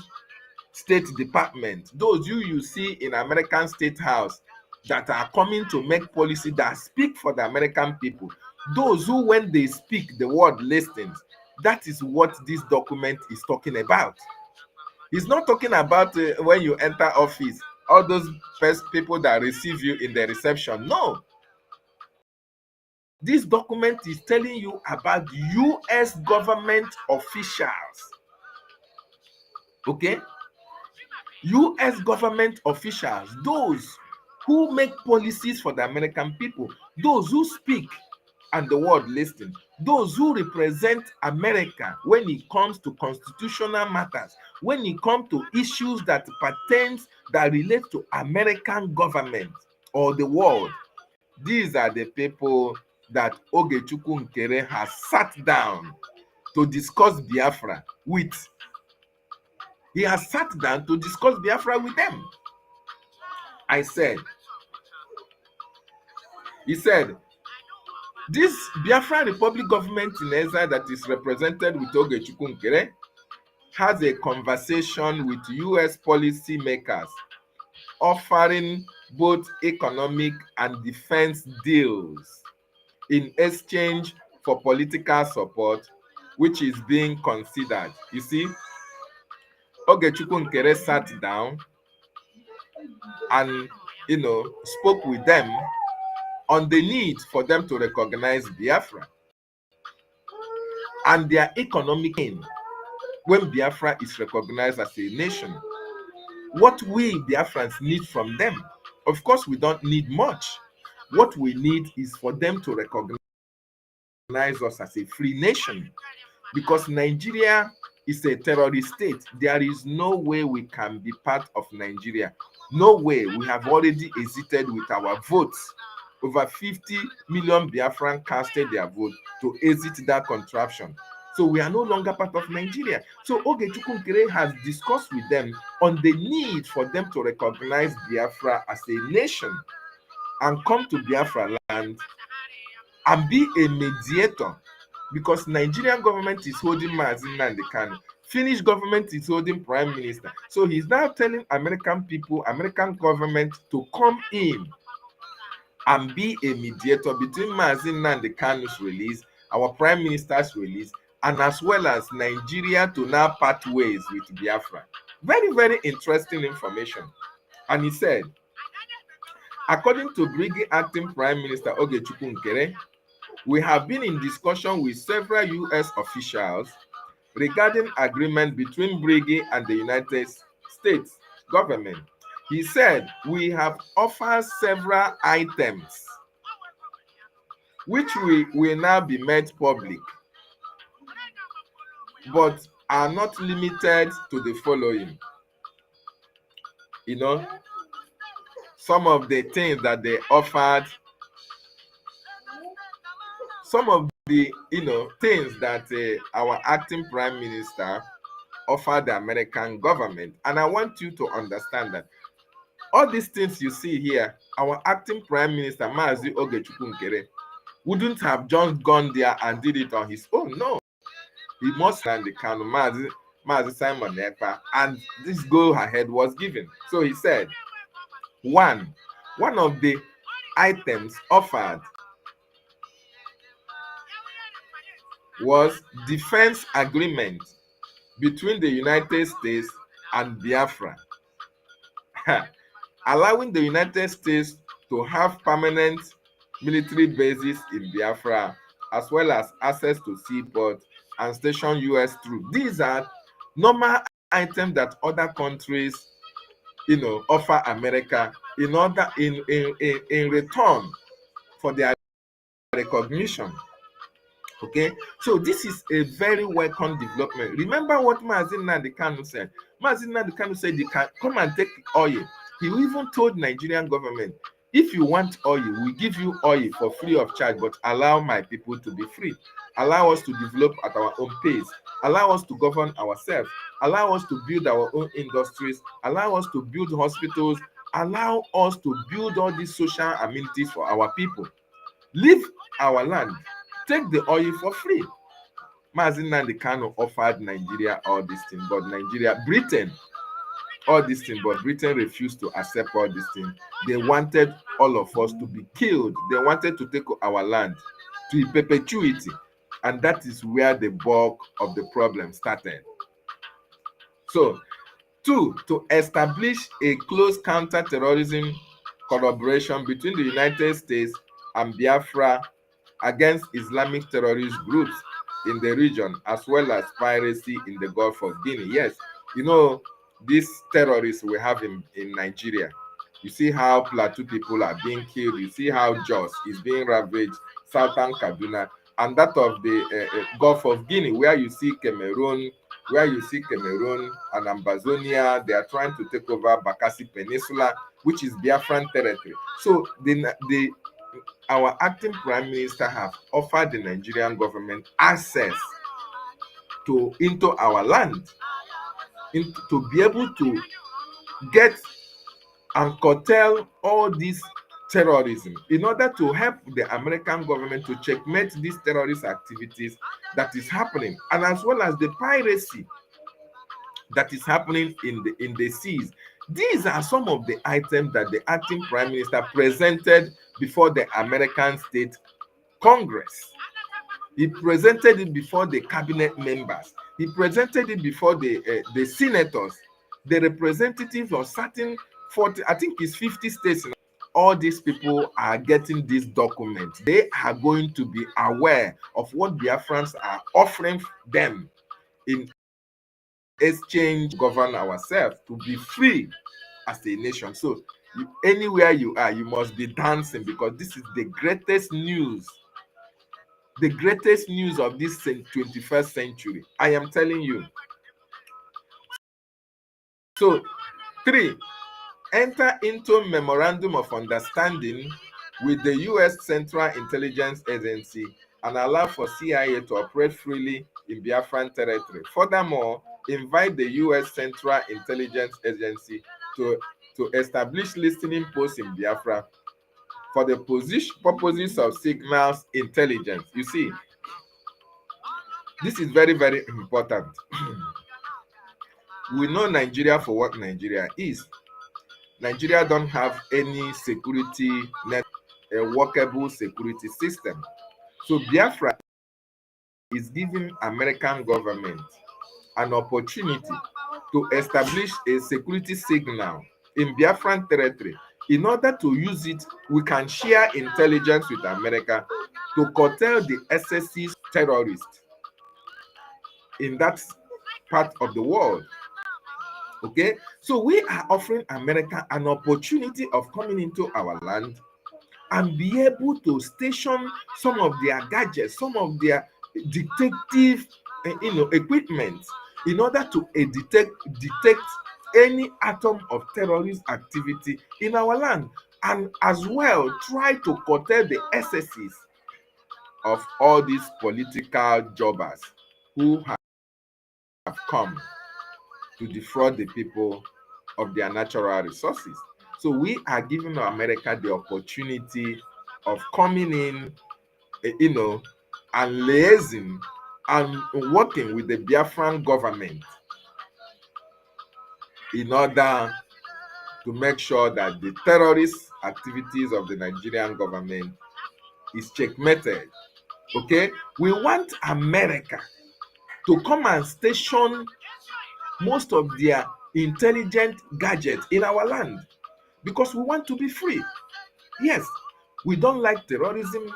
State Department, those you see in American State House that are coming to make policy that speak for the American people. Those who, when they speak, the word listens. That is what this document is talking about. He's not talking about when you enter office, all those first people that receive you in the reception. No. This document is telling you about U.S. government officials. Okay? US government officials, those who make policies for the American people, those who speak and the world listen, those who represent America when it comes to constitutional matters, when it comes to issues that relate to American government or the world. These are the people that Ogechukwu Nkerre has sat down to discuss Biafra with. He has sat down to discuss Biafra with them. He said, this Biafra Republic government in exile that is represented with Ogechukwu Nkerre has a conversation with US policy makers offering both economic and defense deals in exchange for political support, which is being considered. You see, Ogechukwu Nkerre sat down and spoke with them on the need for them to recognize Biafra and their economic gain when Biafra is recognized as a nation. What we Biafrans need from them, of course, we don't need much. What we need is for them to recognize us as a free nation, because Nigeria is a terrorist state. There is no way we can be part of Nigeria. No way. We have already exited with our votes. Over 50 million Biafran casted their vote to exit that contraption. So we are no longer part of Nigeria. So Ogechukwu Nkerre has discussed with them on the need for them to recognize Biafra as a nation and come to Biafra land and be a mediator, because Nigerian government is holding Mazi Nnamdi Kanu. Finnish government is holding prime minister. So he's now telling American people, American government to come in and be a mediator between Mazi Nnamdi Kanu's release, our prime minister's release, and as well as Nigeria to now part ways with Biafra. Very, very interesting information. And he said, according to Brgie acting Prime Minister Ogechukwu Nkerre, we have been in discussion with several US officials regarding agreement between Brgie and the United States government. He said, we have offered several items which will now be made public, but are not limited to the following. Some of the things that they offered, some of the things that our acting prime minister offered the American government. And I want you to understand that all these things you see here, our acting prime minister Mazi Ogechukwu Nkerre wouldn't have just gone there and did it on his own. No, he must have the kind of Mazi Simon Ekpa, and this go ahead was given. So he said, one of the items offered was defense agreement between the United States and Biafra, allowing the United States to have permanent military bases in Biafra, as well as access to seaport and station US troops. These are normal items that other countries offer America in return for their recognition. Okay, so this is a very welcome development. Remember what Mazi Nnamdi Kanu said. Mazi Nnamdi Kanu said they can come and take oil. He even told Nigerian government, if you want oil, we give you oil for free of charge, but allow my people to be free. Allow us to develop at our own pace. Allow us to govern ourselves. Allow us to build our own industries. Allow us to build hospitals. Allow us to build all these social amenities for our people. Leave our land. Take the oil for free. Mazi Nnamdi Kanu offered Nigeria all these things, but Britain refused to accept all these things. They wanted all of us to be killed. They wanted to take our land to perpetuity, and that is where the bulk of the problem started. So, 2, to establish a close counter-terrorism collaboration between the United States and Biafra against Islamic terrorist groups in the region, as well as piracy in the Gulf of Guinea. Yes, You know, these terrorists we have in Nigeria. You see how Plateau people are being killed. You see how Jos is being ravaged, Southern Kaduna, and that of the Gulf of Guinea, where you see Cameroon, and Ambazonia. They are trying to take over Bakassi Peninsula, which is Biafran territory. So our acting prime minister have offered the Nigerian government access into our land, to be able to get and curtail all this terrorism, in order to help the American government to checkmate these terrorist activities that is happening, and as well as the piracy that is happening in the seas. These are some of the items that the acting prime minister presented before the American State Congress. He presented it before the cabinet members. He presented it before the senators, the representatives of certain 40, I think it's 50 states. All these people are getting this document. They are going to be aware of what Biafrans are offering them in exchange, govern ourselves, to be free as a nation. So anywhere you are, you must be dancing, because this is the greatest news of this 21st century. I am telling you. So 3, enter into memorandum of understanding with the U.S. Central Intelligence Agency and allow for CIA to operate freely in Biafran territory. Furthermore, invite the U.S. Central Intelligence Agency to establish listening posts in Biafra for the purposes of signals intelligence. You see, this is very, very important. We know Nigeria for what Nigeria is. Nigeria don't have any security net, a workable security system. So Biafra is giving American government an opportunity to establish a security signal in Biafran territory. In order to use it, we can share intelligence with America to curtail the SSC's terrorists in that part of the world. Okay, so we are offering America an opportunity of coming into our land and be able to station some of their gadgets, some of their detective equipment, in order to detect any atom of terrorist activity in our land, and as well try to curtail the excesses of all these political jobbers who have come to defraud the people of their natural resources. So we are giving America the opportunity of coming in, and liaising and working with the Biafran government in order to make sure that the terrorist activities of the Nigerian government is checkmated. Okay, we want America to come and station most of their intelligent gadgets in our land, because we want to be free. Yes, we don't like terrorism.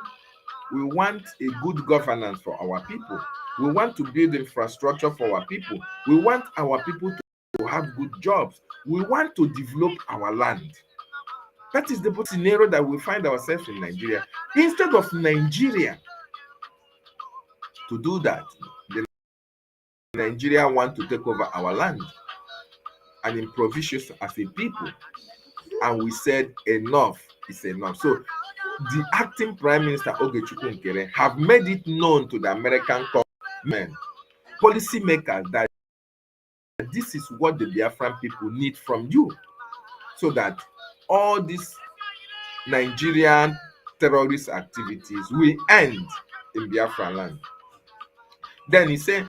We want a good governance for our people. We want to build infrastructure for our people. We want our people to have good jobs. We want to develop our land. That is the scenario that we find ourselves in Nigeria. Instead of Nigeria to do that, the Nigeria want to take over our land and improvise us as a people. And we said enough is enough. So the acting Prime Minister Ogechukwu Nkerre have made it known to the American government, policymakers, that this is what the Biafran people need from you, so that all these Nigerian terrorist activities will end in Biafran land. Then he said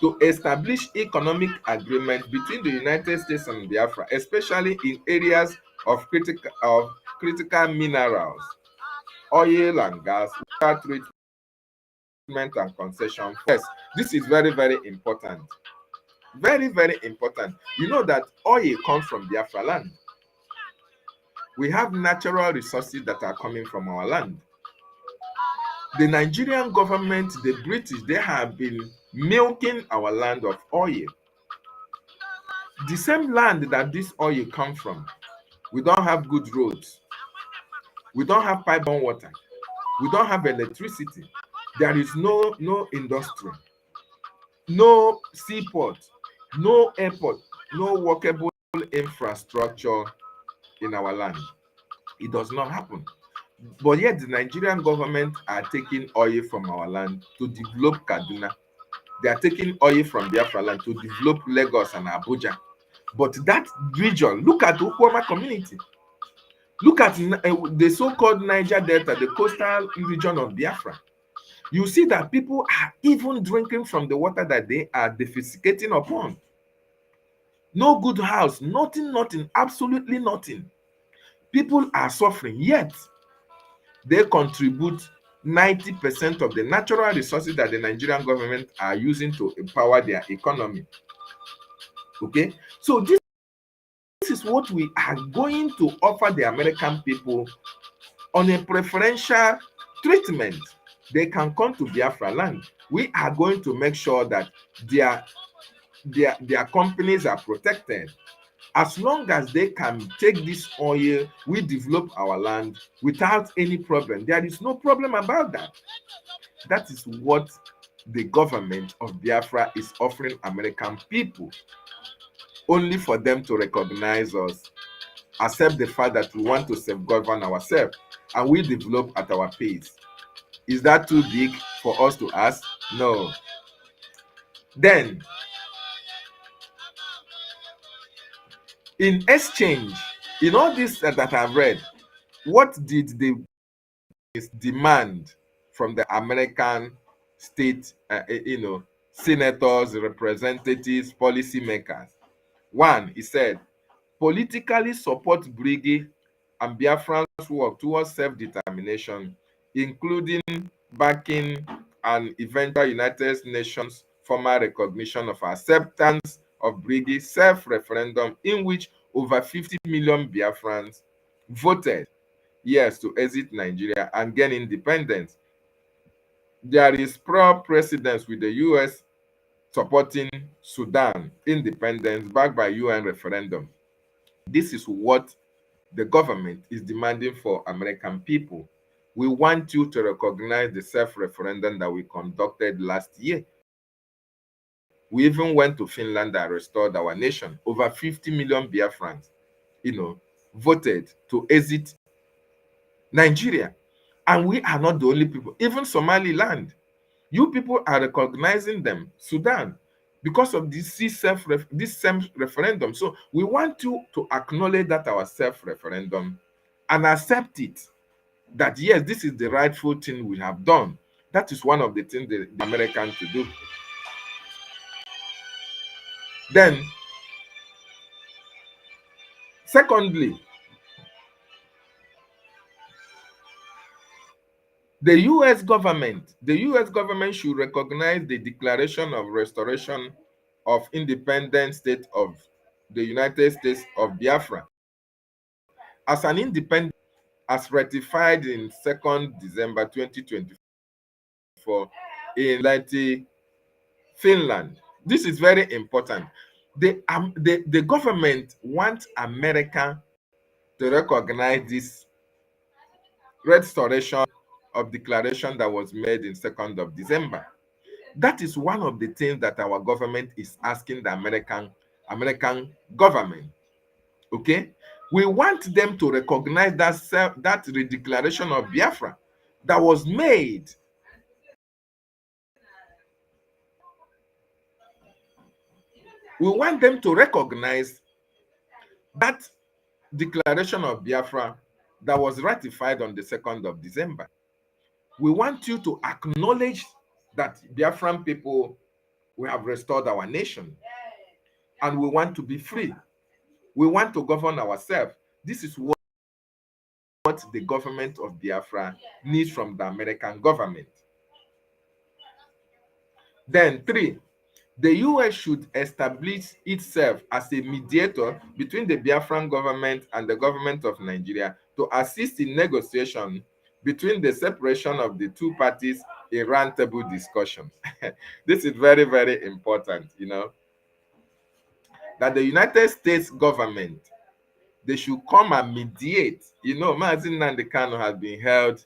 to establish economic agreement between the United States and Biafra, especially in areas of critical minerals, oil and gas, water treatment and concession. Yes, this is very, very important. Very, very important. You know that oil comes from Biafra land. We have natural resources that are coming from our land. The Nigerian government, the British, they have been milking our land of oil. The same land that this oil come from, we don't have good roads, we don't have pipe-borne water, we don't have electricity, there is no industry, no seaport, no airport, no workable infrastructure in our land. It does not happen. But yet the Nigerian government are taking oil from our land to develop Kaduna. They are taking oil from Biafra land to develop Lagos and Abuja. But that region, look at Okwama community. Look at the so-called Niger Delta, the coastal region of Biafra. You see that people are even drinking from the water that they are defecating upon. No good house, nothing, absolutely nothing. People are suffering, yet they contribute 90% of the natural resources that the Nigerian government are using to empower their economy. Okay, so this is what we are going to offer the American people on a preferential treatment. They can come to Biafra land. We are going to make sure that their companies are protected. As long as they can take this oil, we develop our land without any problem. There is no problem about that. That is what the government of Biafra is offering American people, only for them to recognize us, accept the fact that we want to self-govern ourselves, and we develop at our pace. Is that too big for us to ask? No. Then, in exchange, in all this that I've read, what did they demand from the American state, senators, representatives, policymakers? One, he said, politically support Brgie and Biafran's work towards self-determination, including backing an eventual United Nations formal recognition of acceptance of Brigie's self-referendum, in which over 50 million Biafrans voted yes to exit Nigeria and gain independence. There is pro-precedence with the US supporting Sudan independence backed by UN referendum. This is what the government is demanding for American people. We want you to recognize the self-referendum that we conducted last year. We even went to Finland and restored our nation. Over 50 million Biafrans, voted to exit Nigeria. And we are not the only people. Even Somaliland, you people are recognizing them. Sudan, because of this same referendum. So we want you to acknowledge that our self-referendum and accept it, that yes, this is the rightful thing we have done. That is one of the things the Americans to do. Then, secondly, the US government should recognize the Declaration of Restoration of Independent State of the United States of Biafra as an independent, as ratified in 2nd December 2024 in Finland. This is very important. The government wants America to recognize this restoration of declaration that was made in 2nd of December. That is one of the things that our government is asking the American government. Okay, we want them to recognize that redeclaration of Biafra that was made. We want them to recognize that declaration of Biafra that was ratified on the 2nd of December. We want you to acknowledge that Biafran people, we have restored our nation and we want to be free. We want to govern ourselves. This is what the government of Biafra needs from the American government. Then 3, the US should establish itself as a mediator between the Biafran government and the government of Nigeria to assist in negotiation between the separation of the two parties in roundtable discussions. This is very, very important, that the United States government, they should come and mediate. You know, Mazi Nnamdi Kanu has been held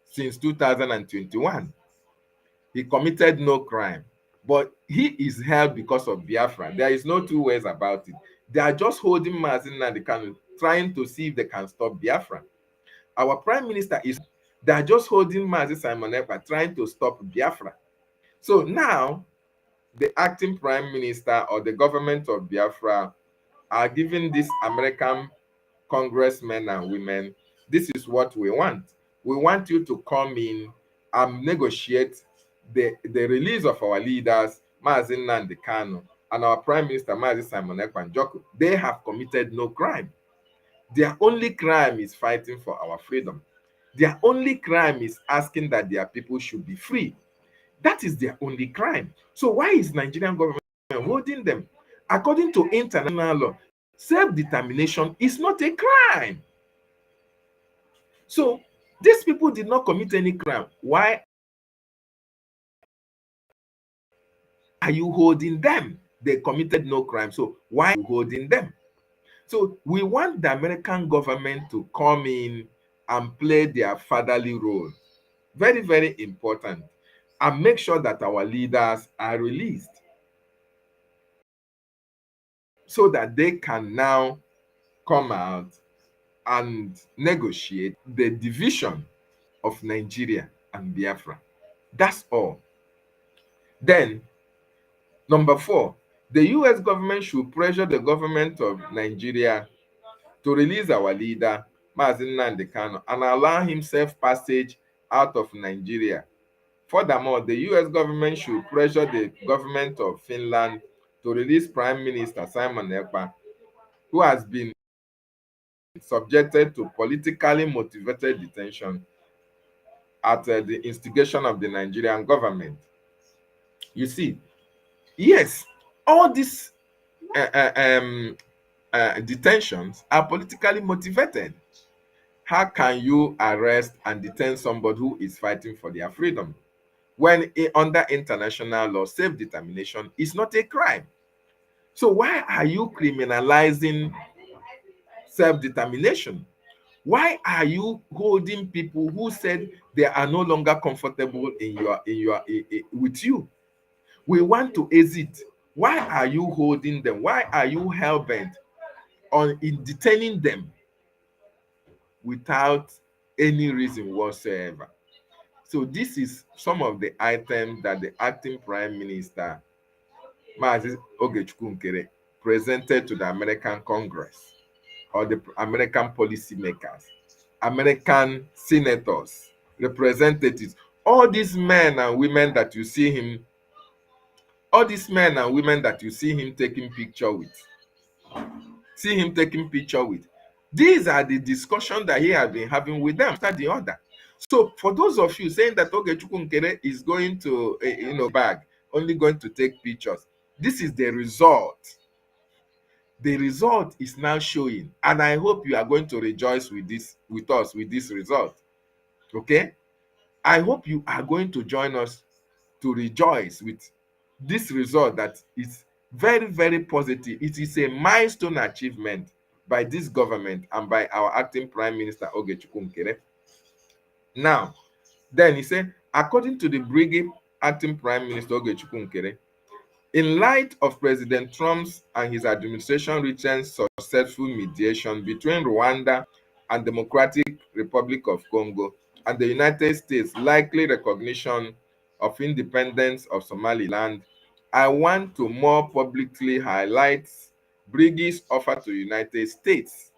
since 2021. He committed no crime, but he is held because of Biafra. There is no two ways about it. They are just holding Mazi Nnamdi Kanu, trying to see if they can stop Biafra. Our prime minister is, they are just holding Mazi Simon Ekpa, trying to stop Biafra. So now, the acting prime minister or the government of Biafra are giving these American congressmen and women, this is what we want. We want you to come in and negotiate the release of our leaders, Mazi Nnamdi Kanu, and our Prime Minister, Mazi Simon Ekpa Njoku. They have committed no crime. Their only crime is fighting for our freedom. Their only crime is asking that their people should be free. That is their only crime. So why is Nigerian government holding them? According to international law, self-determination is not a crime. So these people did not commit any crime. Why are you holding them? They committed no crime. So why are you holding them? So we want the American government to come in and play their fatherly role. Very, very important. And make sure that our leaders are released so that they can now come out and negotiate the division of Nigeria and Biafra. That's all. Then, number 4, the US government should pressure the government of Nigeria to release our leader, Mazi Nnamdi Kanu, and allow him safe passage out of Nigeria. Furthermore, the US government should pressure the government of Finland to release Prime Minister Simon Ekpa, who has been subjected to politically motivated detention at the instigation of the Nigerian government. You see, yes, all these detentions are politically motivated. How can you arrest and detain somebody who is fighting for their freedom when under international law, self-determination is not a crime? So why are you criminalizing self-determination? Why are you holding people who said they are no longer comfortable with you? We want to exit. Why are you holding them? Why are you hell-bent on in detaining them without any reason whatsoever? So this is some of the items that the acting prime minister, Mazi Nkerre, presented to the American Congress or the American policymakers, American senators, representatives, all these men and women that you see him, taking picture with, these are the discussion that he has been having with them after the other. So for those of you saying that Ogechukwu Nkerre is going to bag, only going to take pictures, this is the result. The result is now showing, and I hope you are going to rejoice with this result. Okay, I hope you are going to join us to rejoice with this result that is very, very positive. It is a milestone achievement by this government and by our acting prime minister Ogechukwu Nkerre. Now, then he said, according to the Brgie acting prime minister Ogechukwu Nkerre, in light of President Trump's and his administration recent successful mediation between Rwanda and Democratic Republic of Congo and the United States' likely recognition of independence of Somaliland, I want to more publicly highlight Brigie's offer to the United States.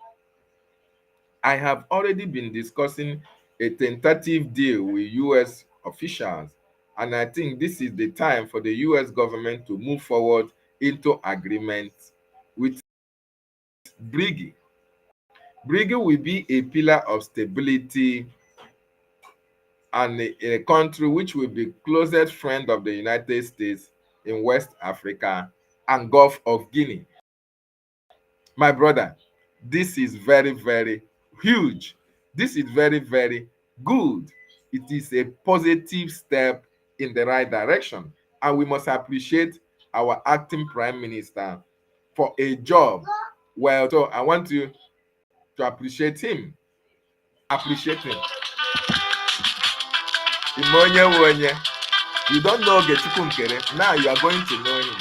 I have already been discussing a tentative deal with U.S. officials, and I think this is the time for the U.S. government to move forward into agreement with Brgie. Brgie will be a pillar of stability and a country which will be closest friend of the United States in West Africa and Gulf of Guinea. My brother, this is very, very huge. This is very, very good. It is a positive step in the right direction. And we must appreciate our acting prime minister for a job. Well, so I want you to appreciate him. Appreciate him. You don't know Ogechukwu Nkerre. Now you are going to know him.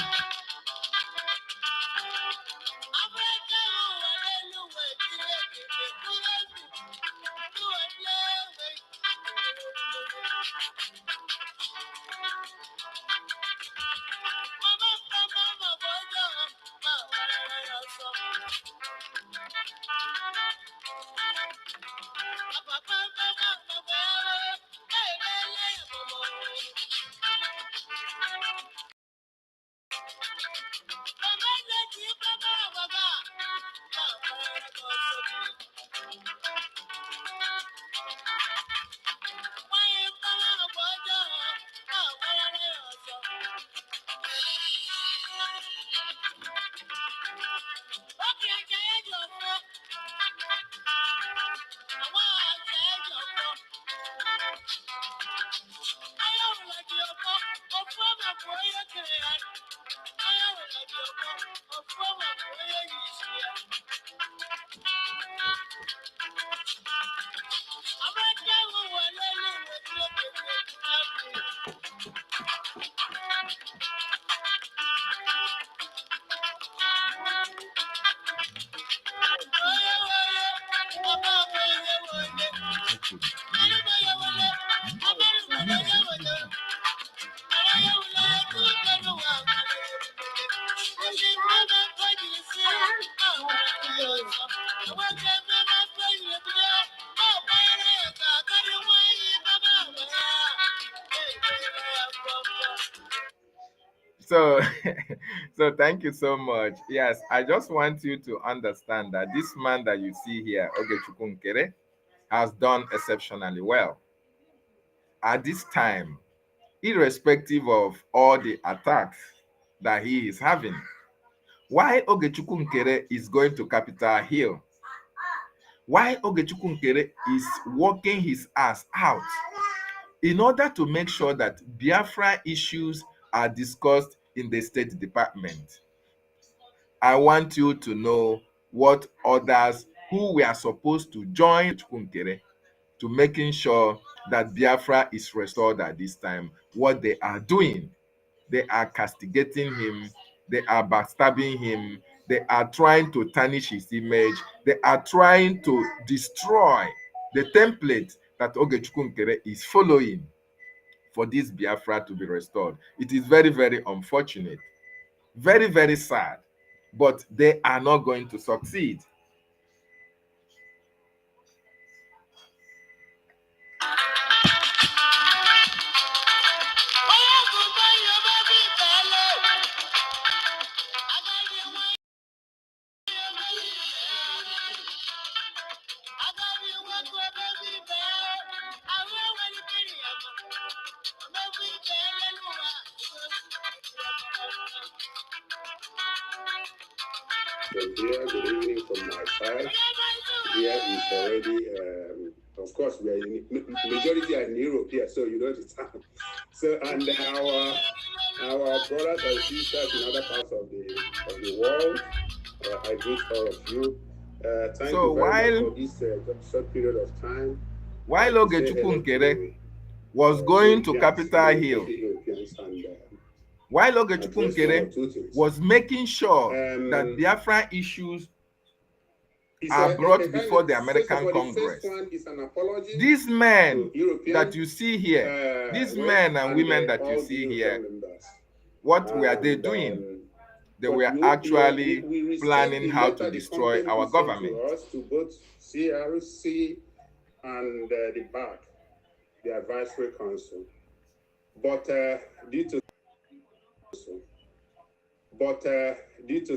So, so thank you so much. Yes, I just want you to understand that this man that you see here, Ogechukwu Nkerre, has done exceptionally well. At this time, irrespective of all the attacks that he is having, why Ogechukwu Nkerre is going to Capitol Hill, why Ogechukwu Nkerre is working his ass out in order to make sure that Biafra issues are discussed in the State Department. I want you to know what others who were supposed to join Ogechukwu Nkerre to making sure that Biafra is restored at this time, what they are doing. They are castigating him, they are backstabbing him, they are trying to tarnish his image, they are trying to destroy the template that Ogechukwu Nkerre is following for this Biafra to be restored. It is very, very unfortunate, very, very sad, but they are not going to succeed. From here, good evening from my side. Here is already, of course, we are in, majority are in Europe here, so you know the time. So, and our brothers and sisters in other parts of the world, I greet all of you. Thank you very much for this short period of time. While Ogechukwu Nkerre was going to Capitol Hill, while Ogechukwu Nkerre was making sure that Biafra issues are brought before the American Congress, these men that you see here, these men and women that you see here, what were they doing? They were actually planning how to destroy our government. To both CRC and the BAC, the Advisory Council, but due to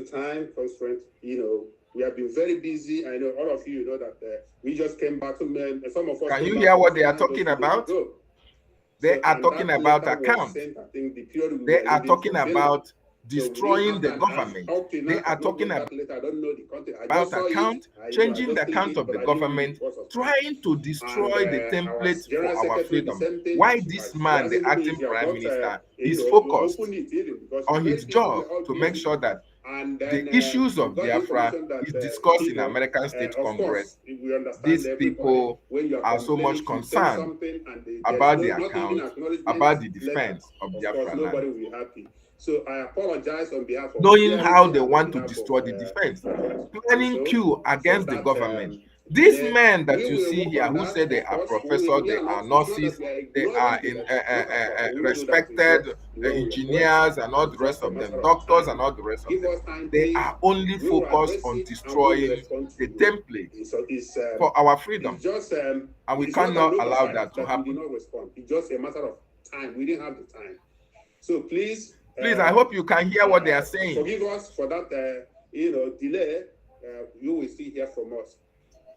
time constraints, we have been very busy. I know all of you know that we just came back to some of us. Can you hear what they are talking about? They are talking about accounts. They are talking about destroying the government. They are talking about account, changing the account of the government, trying to destroy the template for our freedom. Why this man, the acting prime minister, is focused on his job to make sure that And then The issues of got Biafra information that is discussed in you know, American State of Congress. course, we understand These everybody. people When you are so much complaining, you say concerned something, and there's about the not even account, acknowledgement about the letter. defense of Of Biafra course, land, nobody will be happy. So I apologize on behalf of knowing how PRC they and on want to behalf destroy of the defense, planning council coup against for the that government. These delay. men that We you will see work here, on who that. say they Of are course, professors, we they are are not. It's not that nurses, we are they are ignoring the in law. Not at all. We know that is respected what the law will operate. engineers and all the It's rest just a of them, matter of doctors and time. all the rest of Give them. us time, They please. are only We will focused address on it and we will destroying respond to the you. template So for our freedom, it's just and we it's not cannot an allow oversight that to that we did happen. not respond. It's just a matter of time. We didn't have the time. So please, Please, I hope you can hear what they are saying. forgive us for that, delay. You will still hear from us.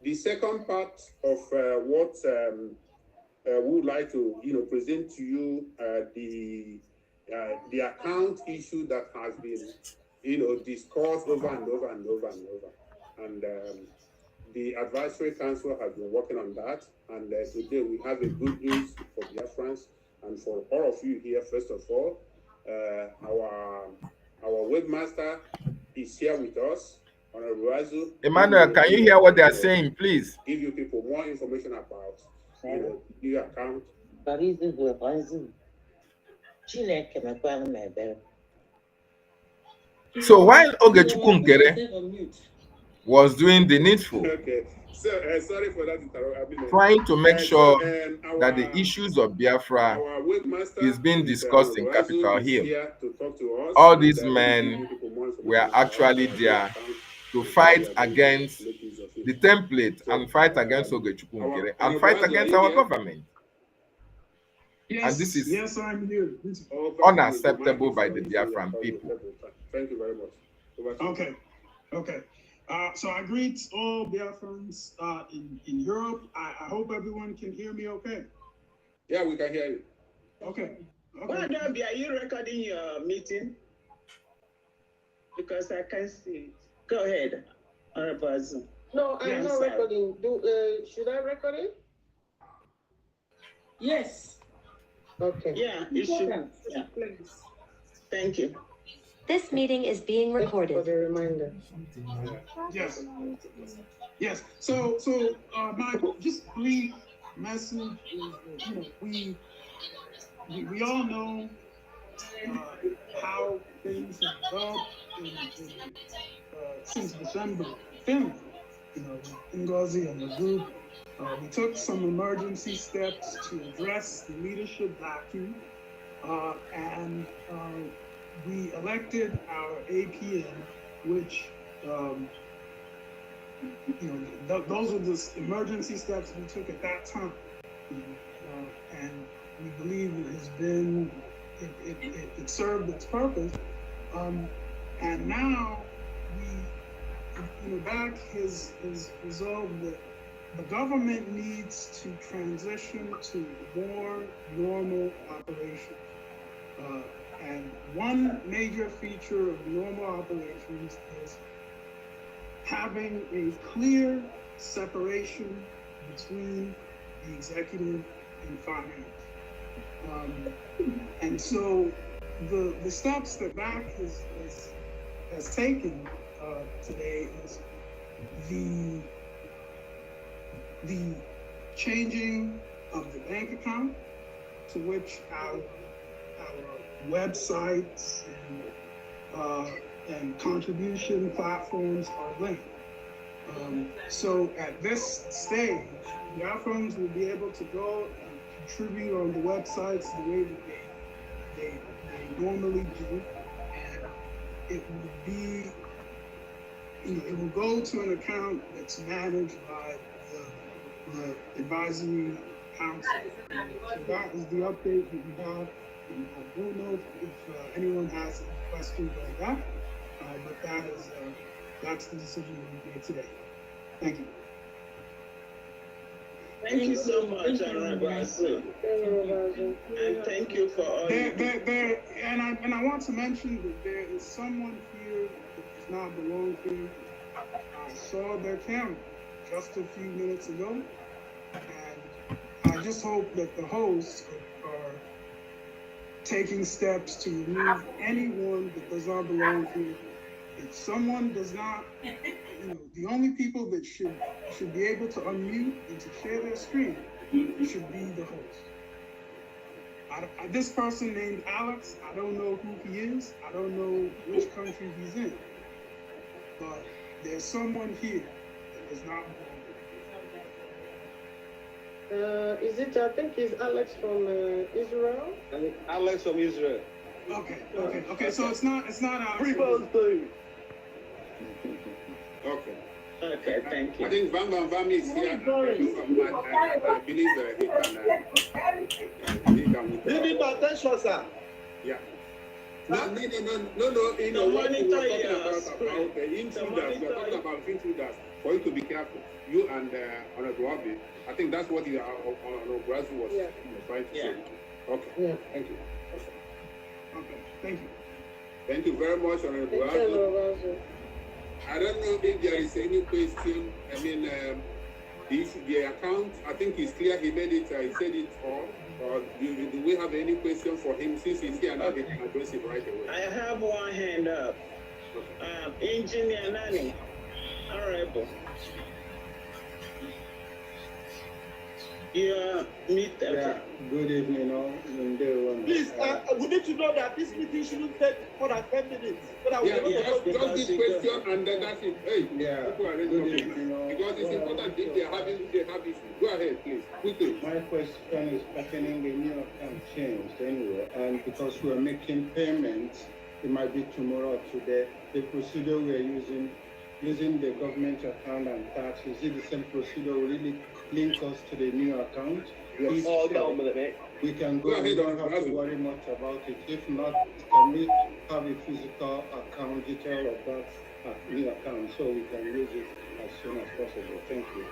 The second part of what we would like to, present to you the account issue that has been, discussed over and over and over and over, and the advisory council has been working on that. And today we have a good news for Biafrans and for all of you here. First of all, our webmaster is here with us. Emmanuel, can you hear what they are saying, please? Give you people more information about your account. So while Ogechukwu Nkerre was doing the needful, Okay, so sorry for that interruption. trying to make sure that the our issues of Biafra webmaster is being discussed in Capitol Hill. here to talk to us. All these men were actually there to fight against the template and fight against Ogechukwu Nkerre and fight against our government. Yes, and this is yes, I'm here. unacceptable by the Biafran people. Thank you very much. Okay, okay. So I greet all Biafrans in Europe. I hope everyone can hear me okay. Yeah, we can hear you. Okay. Well, Dobby, are you recording your meeting? Because I can't see it. Go ahead, Honorable Azum. No, I'm not recording. Should I record it? Yes. Okay. Yeah, you should. Yeah. Please. Thank you. This meeting is being Thank you for recorded. the reminder. Yes. Yes. So my just brief message is that, we all know how things have developed since December 5th. Ngozi and the group, we took some emergency steps to address the leadership vacuum, and we elected our APN, which, those are the emergency steps we took at that time. And we believe it has been, it served its purpose. And now BAC has resolved that the government needs to transition to more normal operations. And one major feature of normal operations is having a clear separation between the executive and finance. And so the steps that BAC has taken today is the changing of the bank account to which our websites and contribution platforms are linked. So at this stage, Biafrans will be able to go and contribute on the websites the way that they normally do, and it will be, it will go to an account that's managed by the advisory council. So that is the update that we have. And I don't know if anyone has any questions on that, but that's the decision that we made today. Thank you. Thank you so much, Honorable Azum. And thank you for all and I want to mention that there is someone here that does not belong here. I saw their camera just a few minutes ago, and I just hope that the hosts are taking steps to remove anyone that does not belong here If someone does not, the only people that should be able to unmute and to share their screen should be the host. This person named Alex, I don't know who he is. I don't know which country he's in. But there's someone here that does not belong. Is it, I think it's Alex from Israel? Alex from Israel. Okay, so it's not Alex. Okay, thank you. I think Van is here. I believe he can. Give me my attention, sir. Yeah. No. What we were talking about the intruders. We are talking about intruders. For you to be careful. You and Honorable Abi. I think that's what Honorable Brgie was trying to say. Okay. Yeah. Thank you. Okay, thank you. Thank you very much, Honorable Brgie. I don't know if there is any question. I mean, the account, I think it's clear he made it, he said it all. Or do we have any question for him since he's here and I can address it right away? I have one hand up. Engineer Nani. Honorable. Yeah, meet them. Yeah, good evening, all. Please, we need to know that this meeting shouldn't take more than 10 minutes. Just this question and then that's it. Hey, yeah, people are ready good to evening, all. because it's important if they have issues. Go ahead, please. Quickly. My question is pertaining the new account changed anyway, and because we're making payments, it might be tomorrow or today. The procedure we're using the government account and tax, is it the same procedure will really link us to the new account? Yes. We can go, we don't have to worry much about it. If not, can we have a physical account detail of that new account so we can use it as soon as possible? Thank you.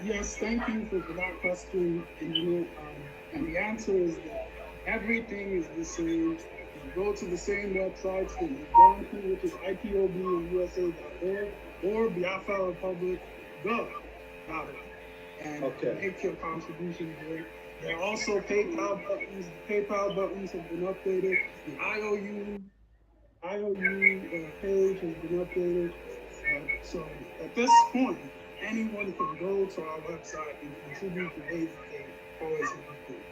Yes, thank you for that question. And, and the answer is that everything is the same. You go to the same websites that you've gone to, which is IPOBUSA.org or biafrarepublic.gov. And make your contribution there. There are also PayPal buttons. The PayPal buttons have been updated. The IOU page has been updated. So at this point, anyone can go to our website and contribute the way that they always have been.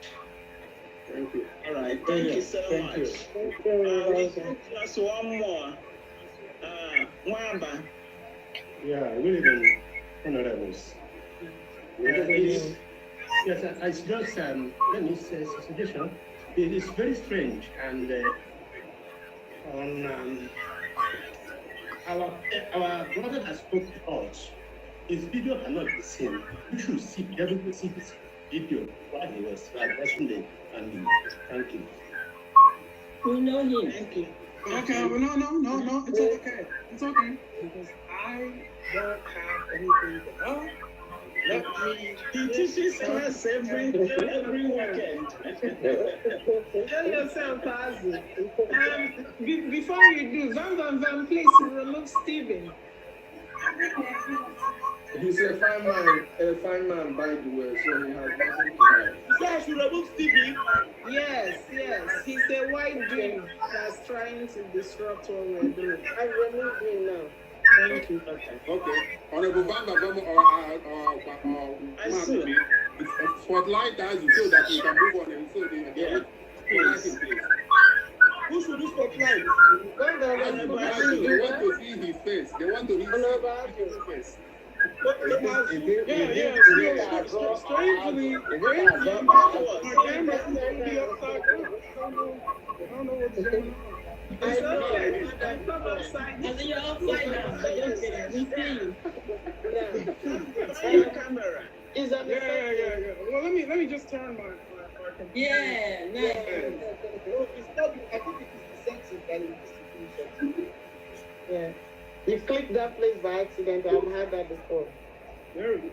Thank you. All right, thank you so much. Just one more. Mwamba. Yeah, good evening, honorables. Yes, I just let me say a suggestion. It is very strange, and our brother that spoke to us, his video cannot be seen. You should see, everybody see this video while he was addressing the family. Thank you. We know him. Thank you. Okay, well, no, it's okay. It's okay. Because I don't have anything to know. He teaches us every weekend. Tell yourself, Pazi. Before you do, Van, please remove Stephen. He's a fine man, by the way, so he has nothing to hide. So I should remove Stevie? Yes. He's a white dude that's trying to disrupt what we're doing. I removed him now. Thank you. Okay. Honorable Bamba spotlight us so that we can move on and so they Who should do spotlight? They want to see his face. They want to see his face. Strangely, our camera seems to be upside down. I don't know what's going on. It's okay. Come upside down. You're upside down. We see you. Your camera. Is that Yeah. Well, let me just turn my computer. Yeah, nice. I think it is the setting that is distribution. Yeah. You clicked that place by accident. I've had that before. There we go.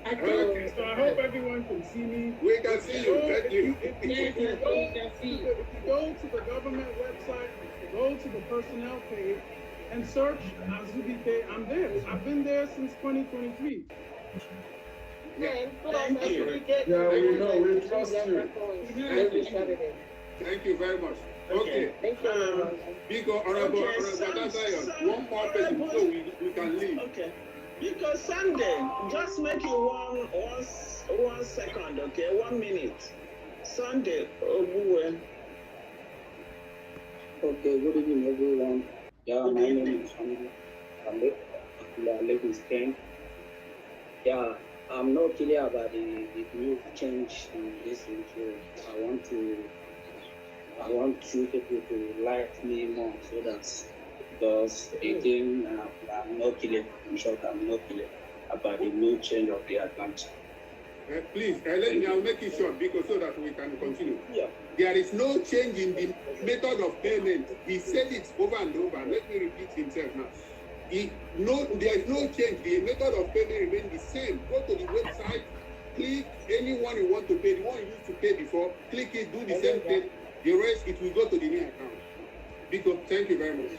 Okay, so I hope everyone can see me. We can see you. Thank you. If you go to the government website, go to the personnel page, and search Azubike, I'm there. I've been there since 2023. Thank you. Yeah, we know, we trust you. Thank you very much. Okay. Thank you. Because Honorable Zion, one more person so we can leave. Okay. Because Sunday, just make it one second, okay? 1 minute. Sunday, Obuwe. Okay, good evening, everyone. Yeah, Good my name evening. is Ladies King. Yeah, I'm not clear about the new change in this intro. I want you people to like me more so that because again, I'm not clear. I'm sure I'm not clear about the new change of the Atlantic. Please, let me, I'll make it short because so that we can continue. Yeah. There is no change in the method of payment. He said it over and over. Let me repeat himself now. There is no change. The method of payment remains the same. Go to the website, click anyone you want to pay. The one you used to pay before, click it, do the same thing. The rest, it will go to the new account. Because, thank you very much.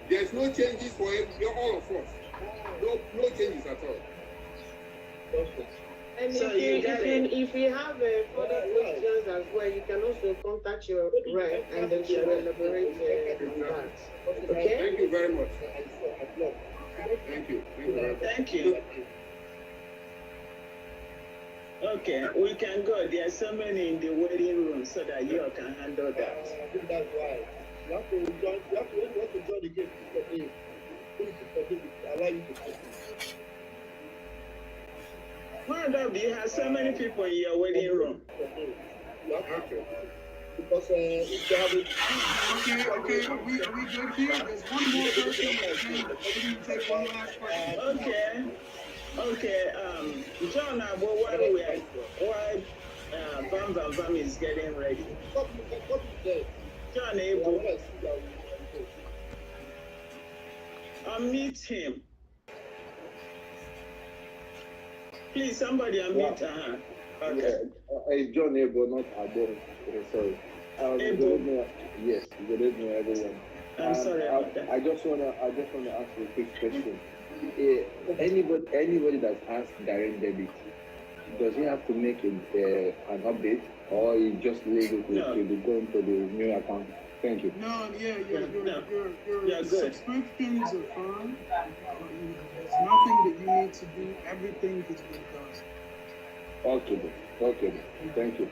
There's no changes for all of us. No changes at all. And So if you have further questions as well, you can also contact your rep and then she will elaborate on that. Okay? Thank you very much. Thank you. Thank you. Okay, we can go. There are so many in the waiting room so that you can handle that. That's why. You have to join the game. Allow you to continue. Hold up, you have so many people in your waiting room. Okay. Because if you have Okay, are we good here? There's one more person that can take one last question. Okay, John, why Bam Bam Bam is getting ready. John Abel, unmute him. Please, somebody unmute her. Okay. It's John Abel, not Abo. Sorry. Abel. Yes, good evening, everyone. I'm sorry about that. I just wanna ask a quick question. Anybody that has direct debit, does he have to make an update, or is just legal to be going to the new account? Thank you. No, your good. subscriptions are fine. There's nothing that you need to do. Everything has been done. Okay. Thank you.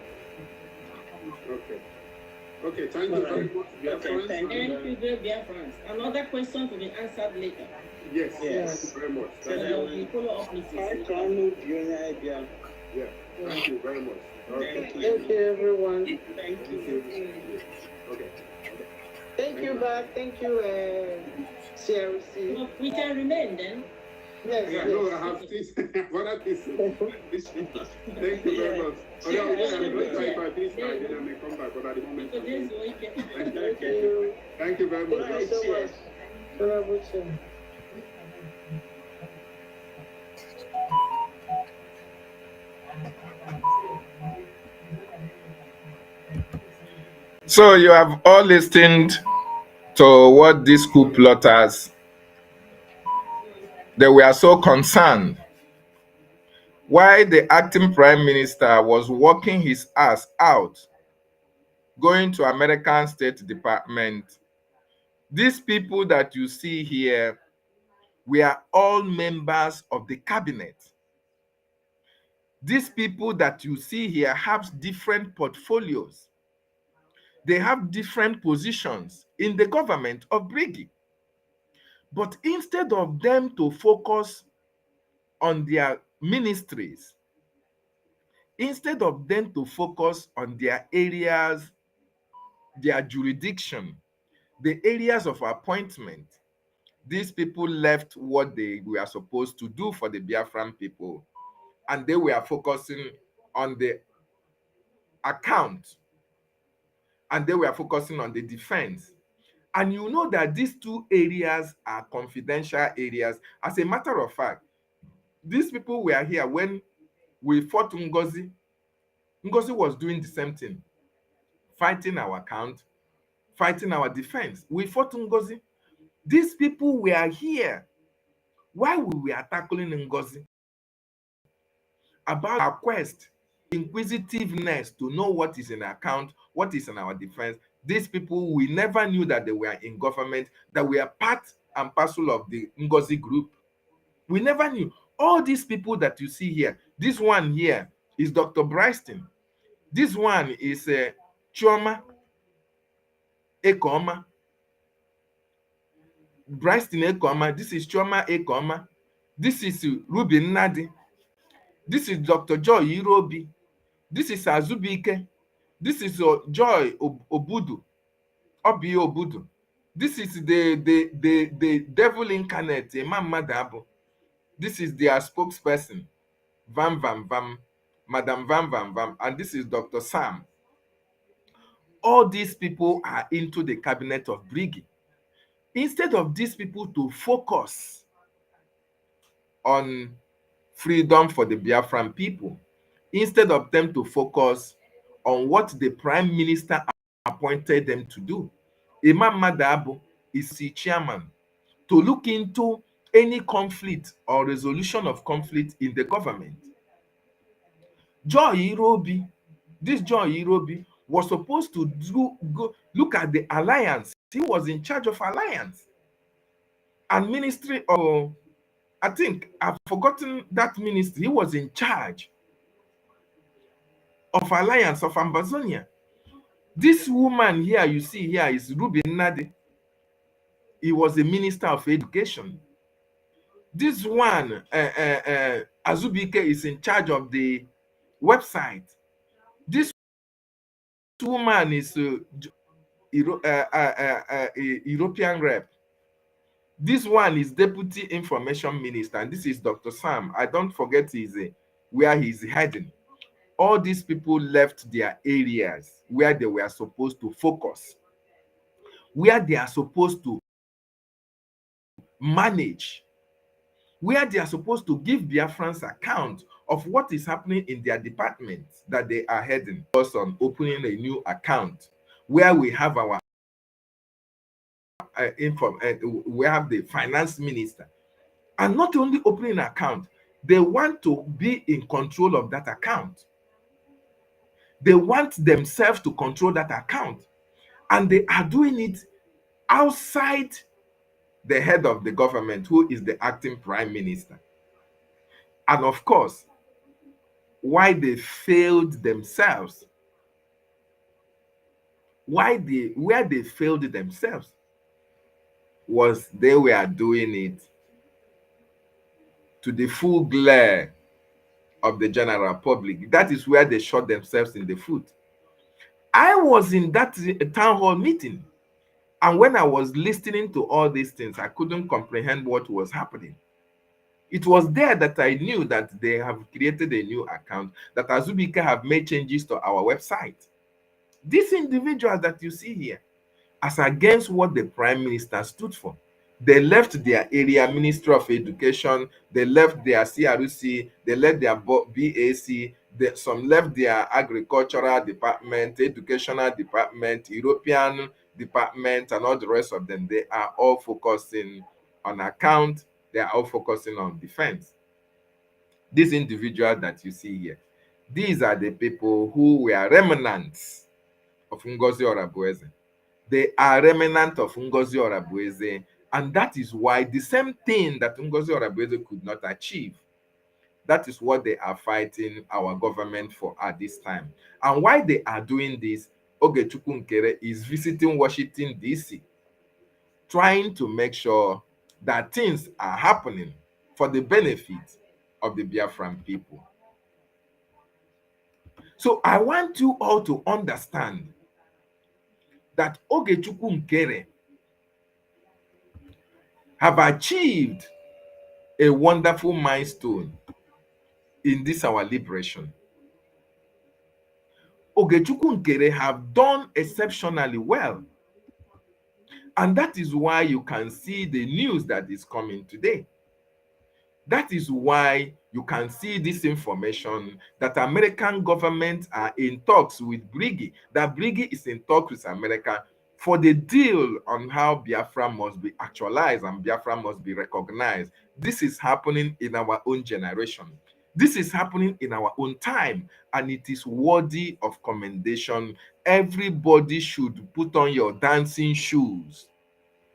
Okay, thank you very much. Okay, thank you. Thank you, biafrans. Another question to be answered later. Yes. Thank you very much. So there will be follow-up Hi, meetings. Kanu, Junior, yeah. Yeah, thank you very much. Thank you. Thank you, everyone. Thank you. Okay. Thank you, back. Thank you, CRC. Well, we can remain then. Yes, Yeah, yes. no, I have this. What are this? Thank you very much. I'm going to try if I finish my dinner and I come back, but at the moment. For this weekend. Thank you. Thank you very much. Thank you so much. Honorable Chair. So you have all listened to what these coup plotters, they were so concerned why the acting prime minister was working his ass out, going to American State Department. These people that you see here were all members of the cabinet. These people that you see here have different portfolios. They have different positions in the government of Brgie. But instead of them to focus on their ministries, instead of them to focus on their areas, their jurisdiction, the areas of appointment, these people left what they were supposed to do for the Biafran people, and they were focusing on the account, and they were focusing on the defense. And you know that these two areas are confidential areas. As a matter of fact, these people were here when we fought Ngozi. Ngozi was doing the same thing, fighting our account, fighting our defense. We fought Ngozi. These people were here while we were tackling Ngozi about our quest, inquisitiveness to know what is in account what is in our defense. These people, we never knew that they were in government, that we are part and parcel of the Ngozi group. We never knew. All these people that you see here, this one here is Dr. Bryston. This one is Chioma Ekoma. Bryston Ekoma. This is Chioma Ekoma. This is Ruby Nnadi. This is Dr. Joy Irobi. This is Azubike. This is Joy Obudu. Obi Obudu. This is the devil incarnate, Imam Madabo. This is their spokesperson, Vam Vam Vam, Madam Vam Vam Vam, and this is Dr. Sam. All these people are into the cabinet of Brgie. Instead of these people to focus on freedom for the Biafran people, instead of them to focus on what the prime minister appointed them to do, Imam Madabo is the chairman to look into any conflict or resolution of conflict in the government. Joy Irobi, this Joy Irobi was supposed to go look at the alliance. He was in charge of alliance and ministry of, I think I've forgotten that ministry. He was in charge of alliance of Ambazonia. This woman here you see here is Ruby Nnadi. He was a minister of education. This one, Azubike, is in charge of the website. This woman is European rep. This one is deputy information minister, and this is Dr. Sam. I don't forget where he's heading. All these people left their areas where they were supposed to focus, where they are supposed to manage, where they are supposed to give Biafrans account of what is happening in their department that they are heading. Us on opening a new account where we have our we have the finance minister, and not only opening an account, they want to be in control of that account. They want themselves to control that account, and they are doing it outside the head of the government, who is the acting prime minister. And of course, why they failed themselves, where they failed themselves was they were doing it to the full glare of the general public. That is where they shot themselves in the foot. I was in that town hall meeting, and when I was listening to all these things, I couldn't comprehend what was happening. It was there that I knew that they have created a new account, that Azubike have made changes to our website. These individuals that you see here, as against what the prime minister stood for, they left their area Ministry of Education, they left their CRC, they left their BAC, some left their agricultural department, educational department, European department, and all the rest of them. They are all focusing on account. They are all focusing on defense. These individuals that you see here, these are the people who were remnants of Ngozi Orabueze. They are remnant of Ngozi Orabueze, and that is why the same thing that Ngozi Orabueze could not achieve, that is what they are fighting our government for at this time. And why they are doing this, Ogechukwu Nkerre is visiting Washington, D.C., trying to make sure that things are happening for the benefit of the Biafran people. So I want you all to understand that Ogechukwu Nkerre have achieved a wonderful milestone in this our liberation. Ogechukwu Nkerre have done exceptionally well. And that is why you can see the news that is coming today. That is why you can see this information that American government are in talks with Brgie, that Brgie is in talks with America for the deal on how Biafra must be actualized and Biafra must be recognized. This is happening in our own generation. This is happening in our own time, and it is worthy of commendation. Everybody should put on your dancing shoes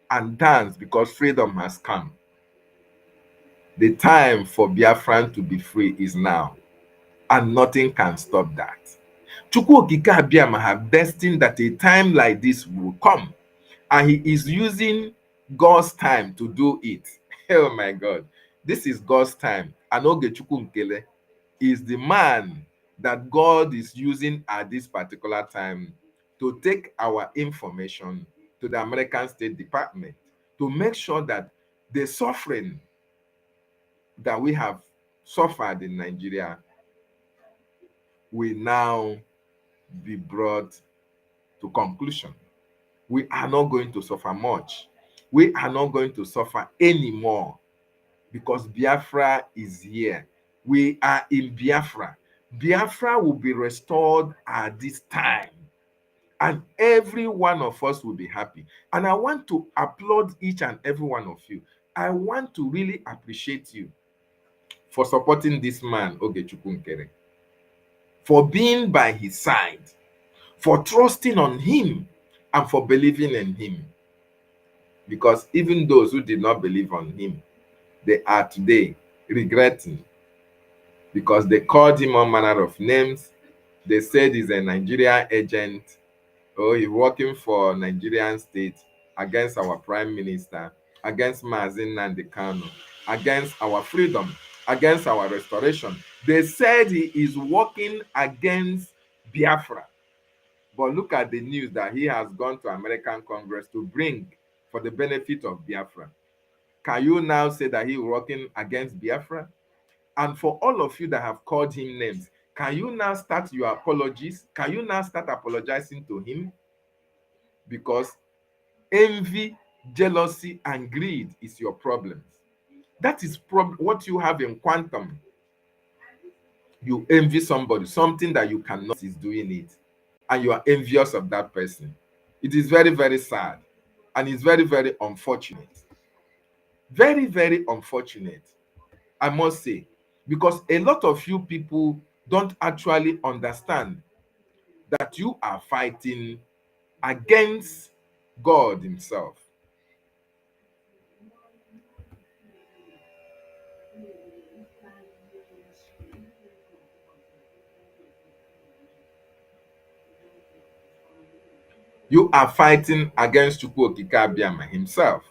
and dance, because freedom has come. The time for Biafran to be free is now, and nothing can stop that. Chukwu Okike Abiama have destined that a time like this will come, and he is using God's time to do it. Oh my God. This is God's time. And Ogechukwu Nkele is the man that God is using at this particular time to take our information to the American State Department to make sure that the suffering that we have suffered in Nigeria will now be brought to conclusion. We are not going to suffer much. We are not going to suffer anymore, because Biafra is here. We are in Biafra. Biafra will be restored at this time, and every one of us will be happy. And I want to applaud each and every one of you. I want to really appreciate you for supporting this man, Ogechukwu Nkerre, for being by his side, for trusting on him, and for believing in him. Because even those who did not believe on him, they are today regretting, because they called him all manner of names. They said he's a Nigerian agent, or he's working for Nigerian state, against our prime minister, against Mazi Nnamdi Kanu, against our freedom, against our restoration. They said he is working against Biafra. But look at the news that he has gone to American Congress to bring for the benefit of Biafra. Can you now say that he is working against Biafra? And for all of you that have called him names, can you now start your apologies? Can you now start apologizing to him? Because envy, jealousy, and greed is your problems. That is what you have in quantum. You envy somebody, something that you cannot is doing it, and you are envious of that person. It is very, very sad, and it's very, very unfortunate. Very, very unfortunate, I must say, because a lot of you people don't actually understand that you are fighting against God himself. You are fighting against Chukwu Okike Abiama himself.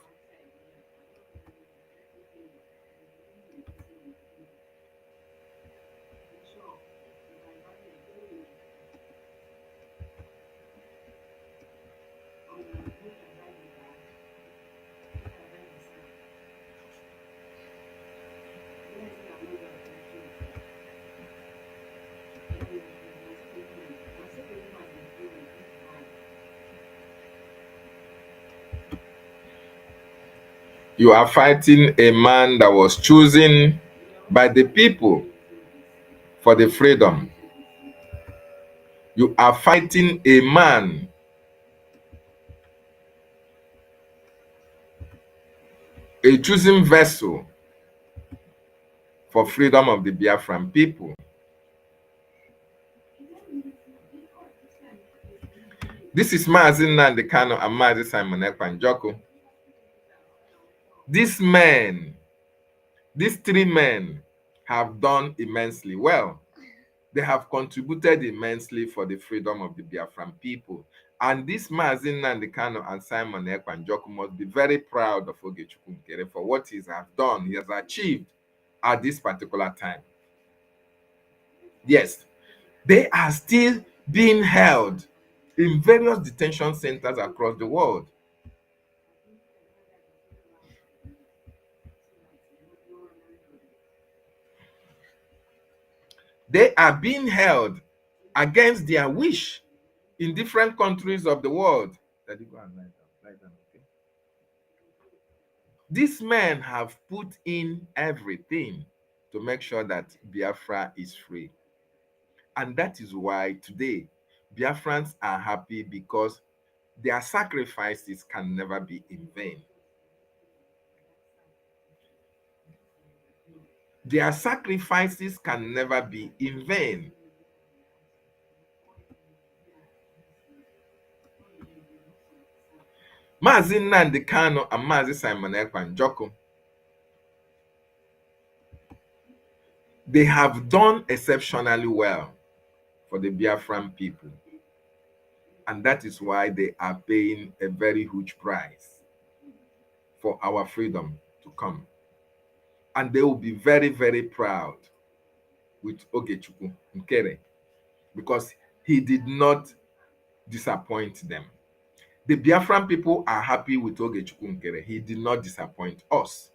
You are fighting a man that was chosen by the people for the freedom. You are fighting a man a chosen vessel for freedom of the Biafran people. This is Mazi Nnamdi Kanu and Mazi Simon Ekpa Njoku. These three men have done immensely well. They have contributed immensely for the freedom of the Biafran people. And this Mazi Nnamdi Kanu and Simon Ekpa Njoku must be very proud of Ogechukwu Nkerre for what he has done, he has achieved at this particular time. Yes, they are still being held in various detention centers across the world. They are being held against their wish in different countries of the world. These men have put in everything to make sure that Biafra is free. And that is why today Biafrans are happy, because their sacrifices can never be in vain. Their sacrifices can never be in vain. Mazi Nnamdi Kanu and Mazi Simon Ekpa Njoku, they have done exceptionally well for the Biafran people. And that is why they are paying a very huge price for our freedom to come. And they will be very, very proud with Ogechukwu Nkerre, because he did not disappoint them. The Biafran people are happy with Ogechukwu Nkerre. He did not disappoint us.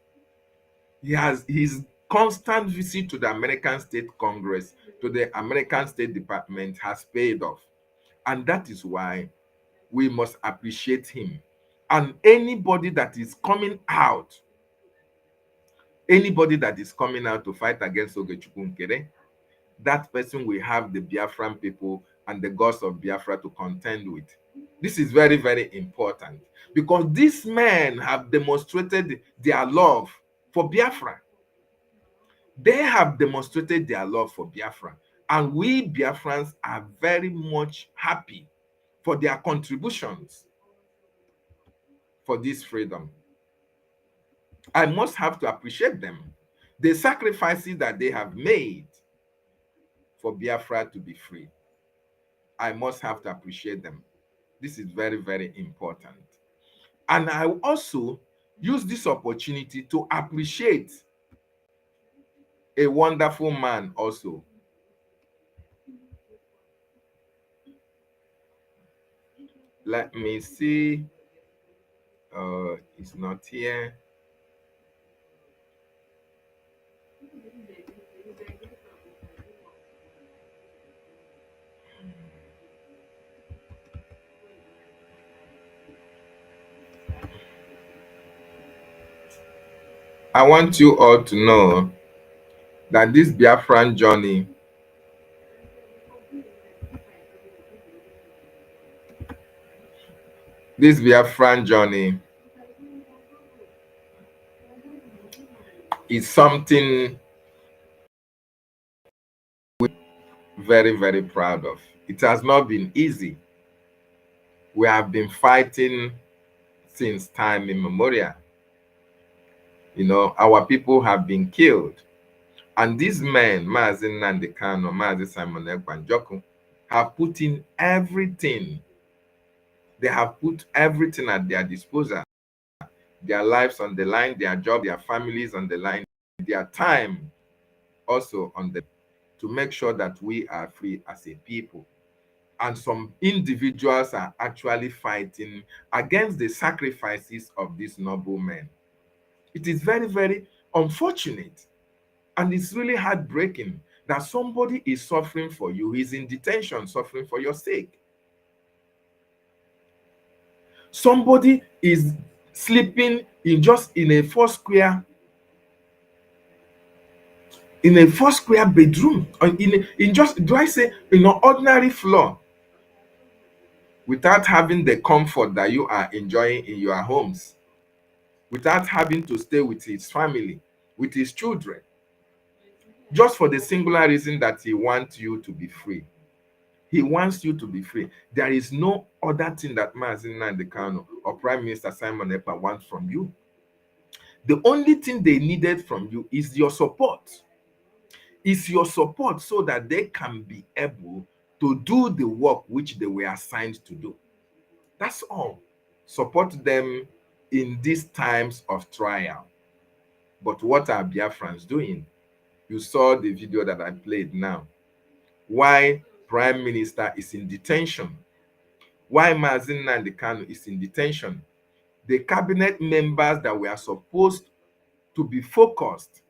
He has his constant visit to the American State Congress, to the American State Department, has paid off. And that is why we must appreciate him. And anybody that is coming out to fight against Ogechukwu Nkerre, that person will have the Biafran people and the gods of Biafra to contend with. This is very, very important, because these men have demonstrated their love for Biafra. They have demonstrated their love for Biafra, and we Biafrans are very much happy for their contributions for this freedom. I must have to appreciate them. The sacrifices that they have made for Biafra to be free, I must have to appreciate them. This is very, very important. And I also use this opportunity to appreciate a wonderful man also. Let me see. It's not here. I want you all to know that this Biafran journey is something we're very, very proud of. It has not been easy. We have been fighting since time immemorial. You know, our people have been killed. And these men, Mazi Nnamdi Kanu, Mazi Simon Ekpa Njoku, have put in everything. They have put everything at their disposal. Their lives on the line, their job, their families on the line, their time also on the to make sure that we are free as a people. And some individuals are actually fighting against the sacrifices of these noble men. It is very, very unfortunate, and it's really heartbreaking that somebody is suffering for you, is in detention, suffering for your sake. Somebody is sleeping in a four square bedroom, or in just, do I say, in an ordinary floor, without having the comfort that you are enjoying in your homes, without having to stay with his family, with his children, just for the singular reason that he wants you to be free. He wants you to be free. There is no other thing that Mazi Nnamdi Kanu or Prime Minister Simon Ekpa wants from you. The only thing they needed from you is your support. Is your support so that they can be able to do the work which they were assigned to do. That's all. Support them in these times of trial. But what are Biafrans doing? You saw the video that I played now. Why Prime Minister is in detention? Why Mazi Nnamdi Kanu is in detention? The cabinet members that were supposed to be focused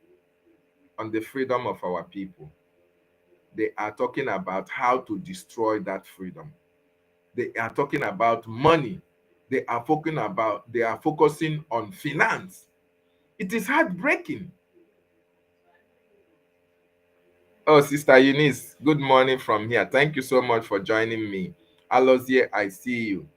on the freedom of our people, they are talking about how to destroy that freedom. They are talking about money. They are focusing on finance. It is heartbreaking. Oh, Sister Eunice, good morning from here. Thank you so much for joining me. Alozie, I see you.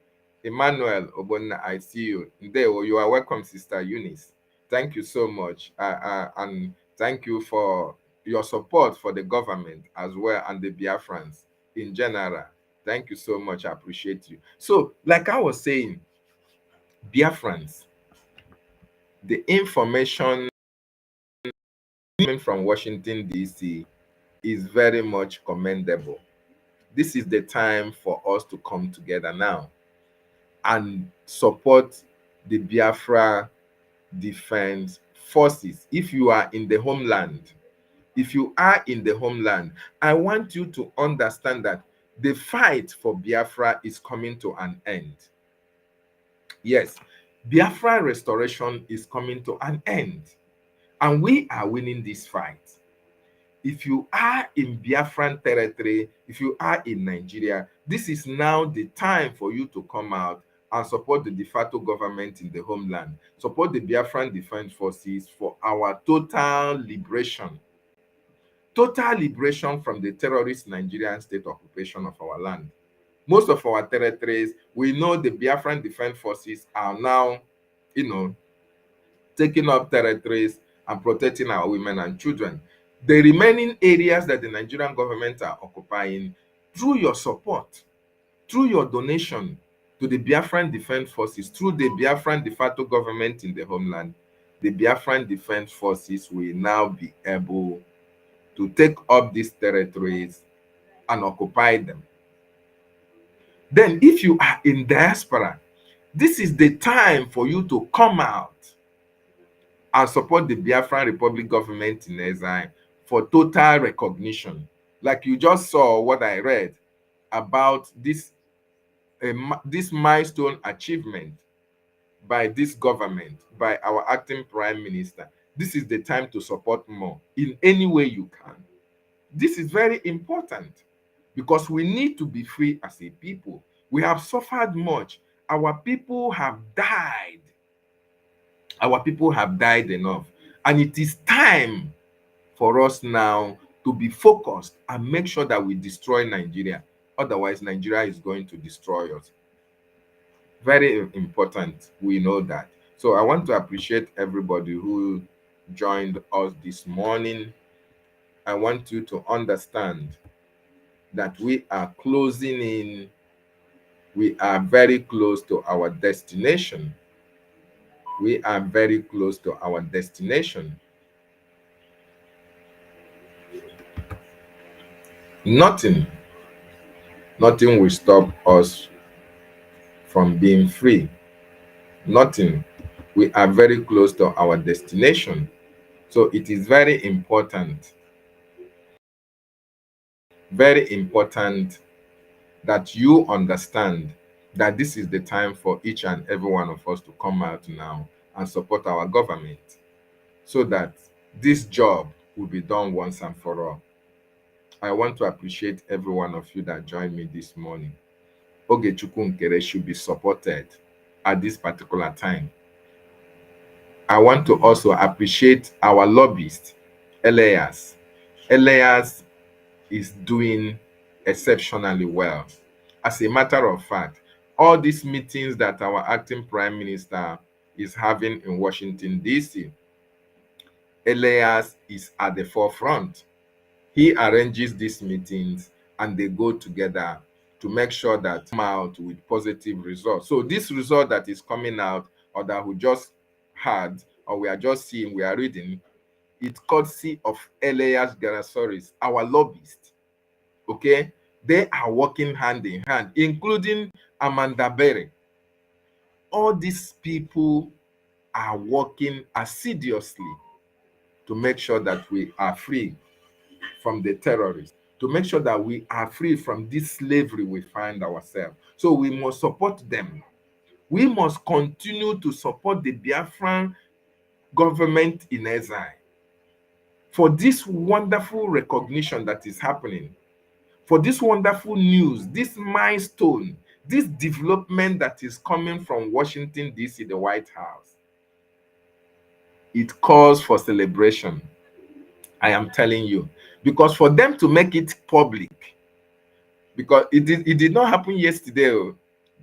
Emmanuel Obonna, I see you. Ndeo, you are welcome, Sister Eunice. Thank you so much. And Thank you for your support for the government as well and the Biafrans in general. Thank you so much. I appreciate you. So, like I was saying, Biafrans, the information coming from Washington, D.C. is very much commendable. This is the time for us to come together now and support the Biafra Defense Forces. If you are in the homeland, I want you to understand that the fight for Biafra is coming to an end. Yes, Biafra restoration is coming to an end, and we are winning this fight. If you are in Biafran territory, if you are in Nigeria, this is now the time for you to come out and support the de facto government in the homeland. Support the Biafran Defense Forces for our total liberation. Total liberation from the terrorist Nigerian state occupation of our land. Most of our territories, we know the Biafran Defense Forces are now, taking up territories and protecting our women and children. The remaining areas that the Nigerian government are occupying, through your support, through your donation to the Biafran Defense Forces, through the Biafran de facto government in the homeland, the Biafran Defense Forces will now be able to take up these territories and occupy them. Then, if you are in diaspora, this is the time for you to come out and support the Biafran Republic government in exile for total recognition. Like you just saw what I read about this milestone achievement by this government, by our acting prime minister. This is the time to support more in any way you can. This is very important because we need to be free as a people. We have suffered much. Our people have died. Our people have died enough. And it is time for us now to be focused and make sure that we destroy Nigeria. Otherwise, Nigeria is going to destroy us. Very important. We know that. So I want to appreciate everybody who joined us this morning. I want you to understand that we are closing in. We are very close to our destination. We are very close to our destination. Nothing will stop us from being free. Nothing. We are very close to our destination. So it is very important that you understand that this is the time for each and every one of us to come out now and support our government so that this job will be done once and for all. I want to appreciate every one of you that joined me this morning. Nkerre should be supported at this particular time. I want to also appreciate our lobbyist, Elias. Elias is doing exceptionally well. As a matter of fact, all these meetings that our acting prime minister is having in Washington, D.C., Elias is at the forefront. He arranges these meetings and they go together to make sure that come out with positive results. So this result that is coming out or that we just had or we are just seeing, we are reading, it's courtesy of Elias Garasoris, our lobbyist. Okay? They are working hand in hand, including Amanda Berry. All these people are working assiduously to make sure that we are free from the terrorists, to make sure that we are free from this slavery we find ourselves. So we must support them. We must continue to support the Biafran government in exile for this wonderful recognition that is happening, for this wonderful news, this milestone, this development that is coming from Washington, D.C., the White House. It calls for celebration. I am telling you, because for them to make it public, because it did not happen yesterday.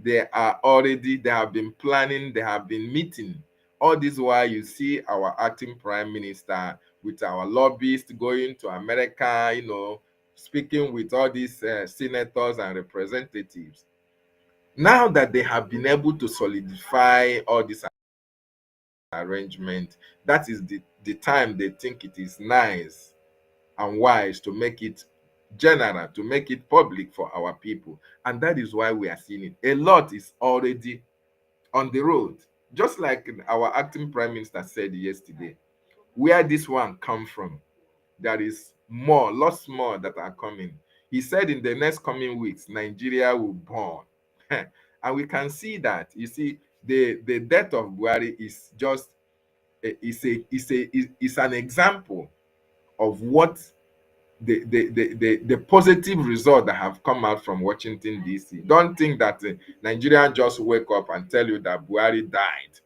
They have been planning, they have been meeting. All this while you see our acting prime minister with our lobbyists, going to America, speaking with all these senators and representatives. Now that they have been able to solidify all this arrangement, that is the time they think it is nice and wise to make it general, to make it public for our people. And that is why we are seeing it. A lot is already on the road. Just like our acting prime minister said yesterday, where this one come from, there is more, lots more that are coming. He said in the next coming weeks, Nigeria will burn. And we can see that. You see, the death of Buhari is just is an example of what the positive result that have come out from Washington DC. Don't think that Nigeria just wake up and tell you that Buhari died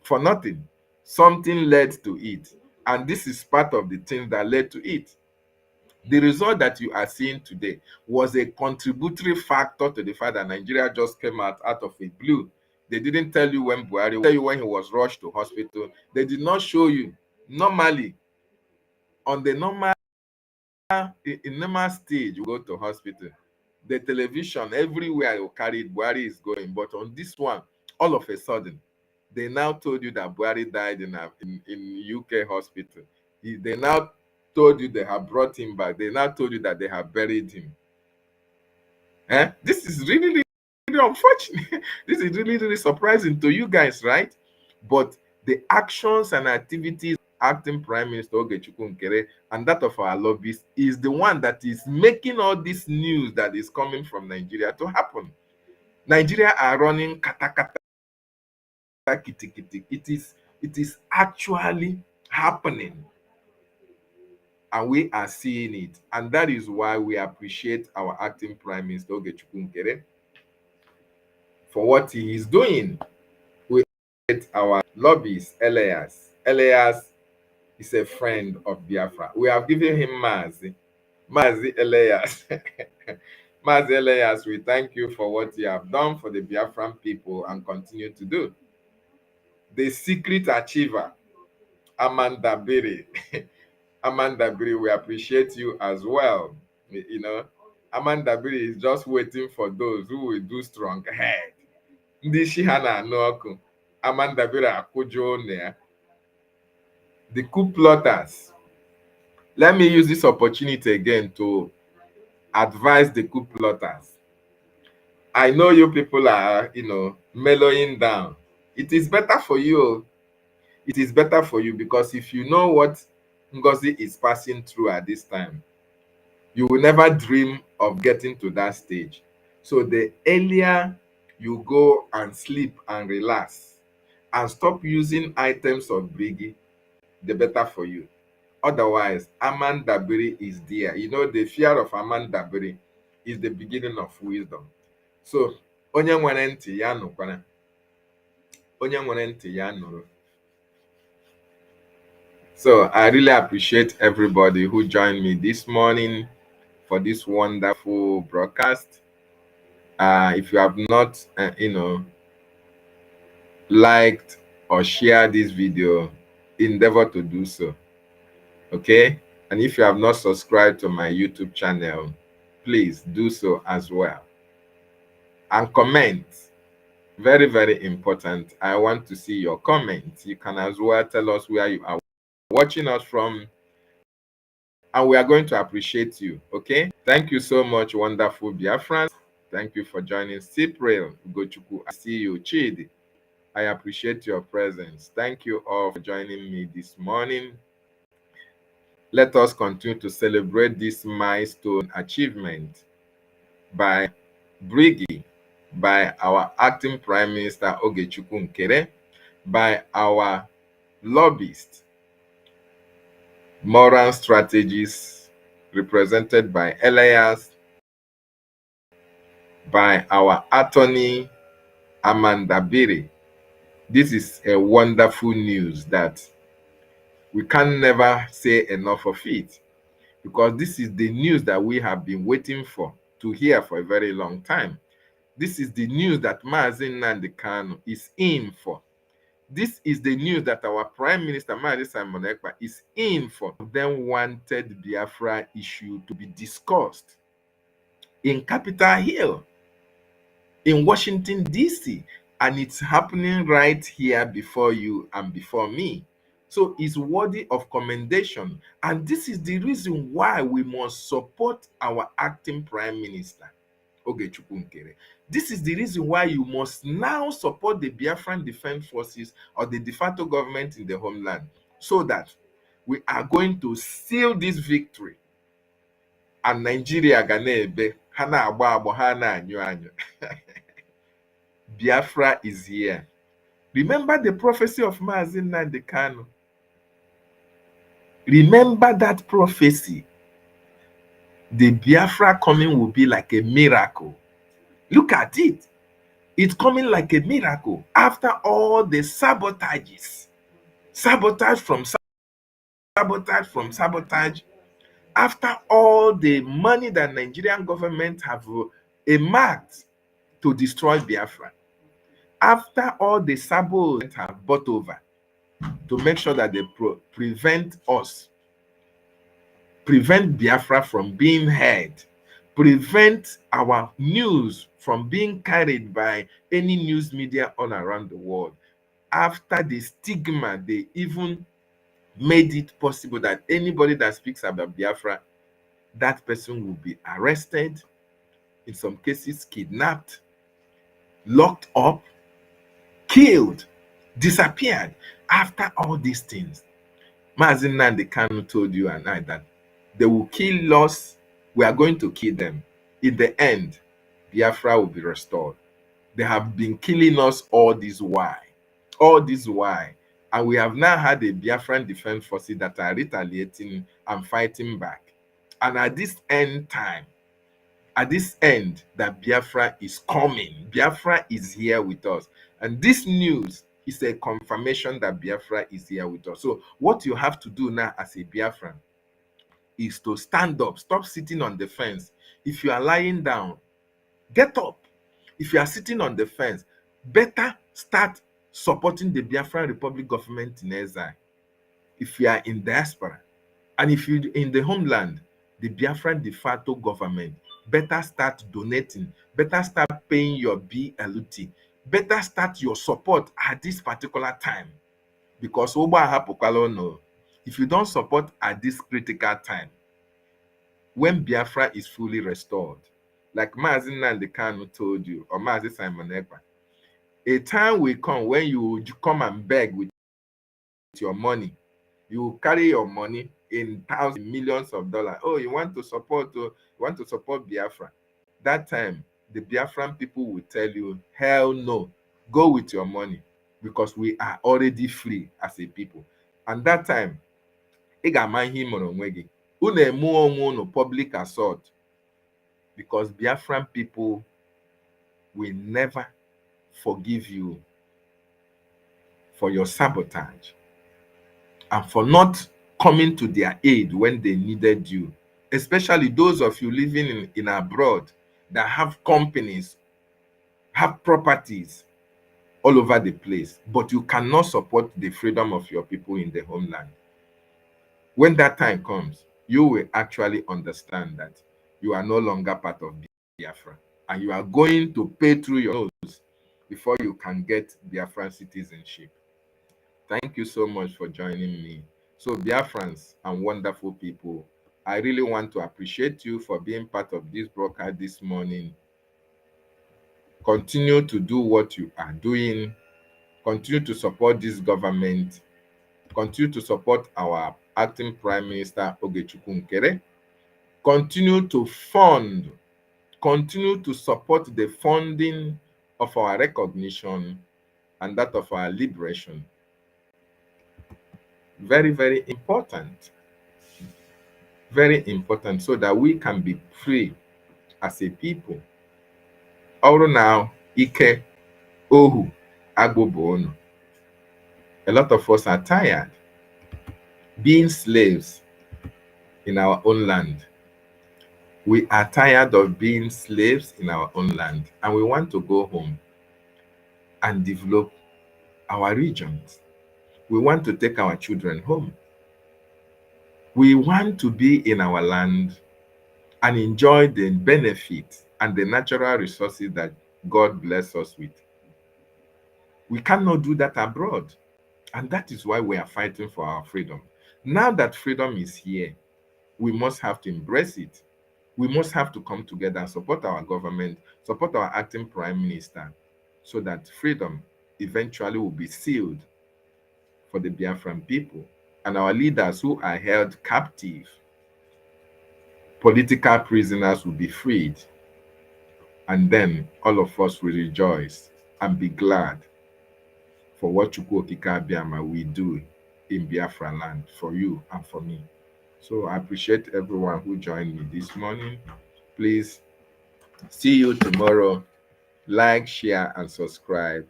for nothing. Something led to it, and this is part of the things that led to it. The result that you are seeing today was a contributory factor to the fact that Nigeria just came out of a blue. They didn't tell you when Buhari, tell you when he was rushed to hospital. They did not show you. Normally, on the normal in normal stage, you go to hospital. The television everywhere you carry it, Buhari is going. But on this one, all of a sudden, they now told you that Buhari died in UK hospital. They now told you they have brought him back. They now told you that they have buried him. This is really, really, really unfortunate. This is really, really surprising to you guys, right? But the actions and activities acting Prime Minister Ogechukwu Nkerre and that of our lobbyists is the one that is making all this news that is coming from Nigeria to happen. Nigeria are running kata kata kiti kiti. It is actually happening, and we are seeing it, and that is why we appreciate our acting Prime Minister Ogechukwu Nkerre for what he is doing. We appreciate our lobbyists, Elias is a friend of Biafra. We have given him Mazi Elias. Mazi Elias, we thank you for what you have done for the Biafran people and continue to do. The secret achiever, Amanda Biri. Amanda Biri, we appreciate you as well. Amanda Biri is just waiting for those who will do strong head. Ndị isi ha na-anụ ọkụ. Amanda Biri akwụjọ ụnụ ya. The coup plotters. Let me use this opportunity again to advise the coup plotters. I know you people are, mellowing down. It is better for you. It is better for you because if you know what Ngozi is passing through at this time, you will never dream of getting to that stage. So the earlier you go and sleep and relax and stop using items of Brgie, the better for you. Otherwise, Amanda Biri is there. The fear of Amanda Biri is the beginning of wisdom. So, onye nwere ntị ya nụkwana. Onye nwere ntị ya nụrụ. So, I really appreciate everybody who joined me this morning for this wonderful broadcast. If you have not, liked or shared this video, endeavor to do so. Okay? And if you have not subscribed to my YouTube channel, please do so as well. And comment. Very, very important. I want to see your comments. You can as well tell us where you are watching us from, and we are going to appreciate you. Okay? Thank you so much, wonderful Biafrans. Thank you for joining Cypriel Ugochukwu. I see you, Chidi. I appreciate your presence. Thank you all for joining me this morning. Let us continue to celebrate this milestone achievement by Brgie, by our acting Prime Minister Ogechukwu Nkerre, by our lobbyists, moral strategies represented by Elias, by our attorney Amanda Biri. This is a wonderful news that we can never say enough of it, because this is the news that we have been waiting for to hear for a very long time. This is the news that Mazi Nnamdi Kanu is in for. This is the news that our Prime Minister, Mazi Simon Ekpa, is in for. Them wanted Biafra issue to be discussed in Capitol Hill, in Washington, D.C., and it's happening right here before you and before me. So it's worthy of commendation. And this is the reason why we must support our acting Prime Minister, Nkerre. This is the reason why you must now support the Biafran Defense Forces or the de facto government in the homeland, so that we are going to seal this victory. And Nigeria ga na-ebe, ha na-agba agbọ, ha na-anyụ anyụ. Biafra is here. Remember the prophecy of Mazi Nnamdi Kanu. Remember that prophecy. The Biafra coming will be like a miracle. Look at it. It's coming like a miracle after all the sabotages. Sabotage from sabotage. After all the money that Nigerian government have earmarked to destroy Biafra. After all the saboteurs have bought over to make sure that they prevent Biafra from being heard, prevent our news from being carried by any news media all around the world. After the stigma, they even made it possible that anybody that speaks about Biafra, that person will be arrested, in some cases kidnapped, locked up, killed, disappeared. After all these things, Mazi Nnamdi Kanu told you and I that they will kill us, we are going to kill them. In the end, Biafra will be restored. They have been killing us all this while. And we have now had a Biafran Defense Forces that are retaliating and fighting back. And at this end, that Biafra is coming. Biafra is here with us. And this news is a confirmation that Biafra is here with us. So what you have to do now as a Biafran is to stand up. Stop sitting on the fence. If you are lying down, get up. If you are sitting on the fence, better start supporting the Biafran Republic government in exile. If you are in diaspora, and if you in the homeland, the Biafran de facto government, better start donating, better start paying your BLT, better start your support at this particular time. Because if you don't support at this critical time, when Biafra is fully restored, like Mazi Nnamdi Kanu told you, or Mazi Simon Ekpa, a time will come when you come and beg with your money. You carry your money in thousands, millions of dollars. Oh, you want to support Biafra. That time, the Biafran people will tell you, hell no, go with your money, because we are already free as a people. And that time, public assault, because Biafran people will never forgive you for your sabotage and for not coming to their aid when they needed you, especially those of you living in abroad that have companies, have properties all over the place, but you cannot support the freedom of your people in the homeland. When that time comes, you will actually understand that you are no longer part of Biafra, and you are going to pay through your nose before you can get Biafran citizenship. Thank you so much for joining me. So Biafrans and wonderful people, I really want to appreciate you for being part of this broadcast this morning. Continue to do what you are doing. Continue to support this government. Continue to support our acting Prime Minister, Nkerre. Continue to fund, continue to support the funding of our recognition and that of our liberation. Very, very important. Very important, so that we can be free as a people. All now, Ike, Ohu, Agbobono. A lot of us are tired being slaves in our own land. We are tired of being slaves in our own land, and we want to go home and develop our regions. We want to take our children home. We want to be in our land and enjoy the benefits and the natural resources that God bless us with. We cannot do that abroad. And that is why we are fighting for our freedom. Now that freedom is here, we must have to embrace it. We must have to come together and support our government, support our acting prime minister, so that freedom eventually will be sealed for the Biafran people. And our leaders who are held captive, political prisoners, will be freed. And then all of us will rejoice and be glad for what Chukwu Okike Abiama will do in Biafra land for you and for me. So I appreciate everyone who joined me this morning. Please see you tomorrow. Like, share, and subscribe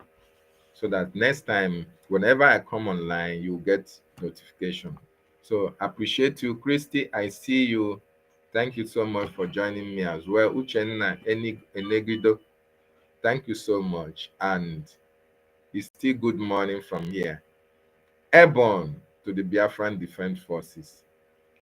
so that next time, whenever I come online, you'll get notification. So appreciate you, Christy. I see you. Thank you so much for joining me as well. Uchenna Enegrido, thank you so much. And it's still good morning from here. Airborne to the Biafran Defense Forces.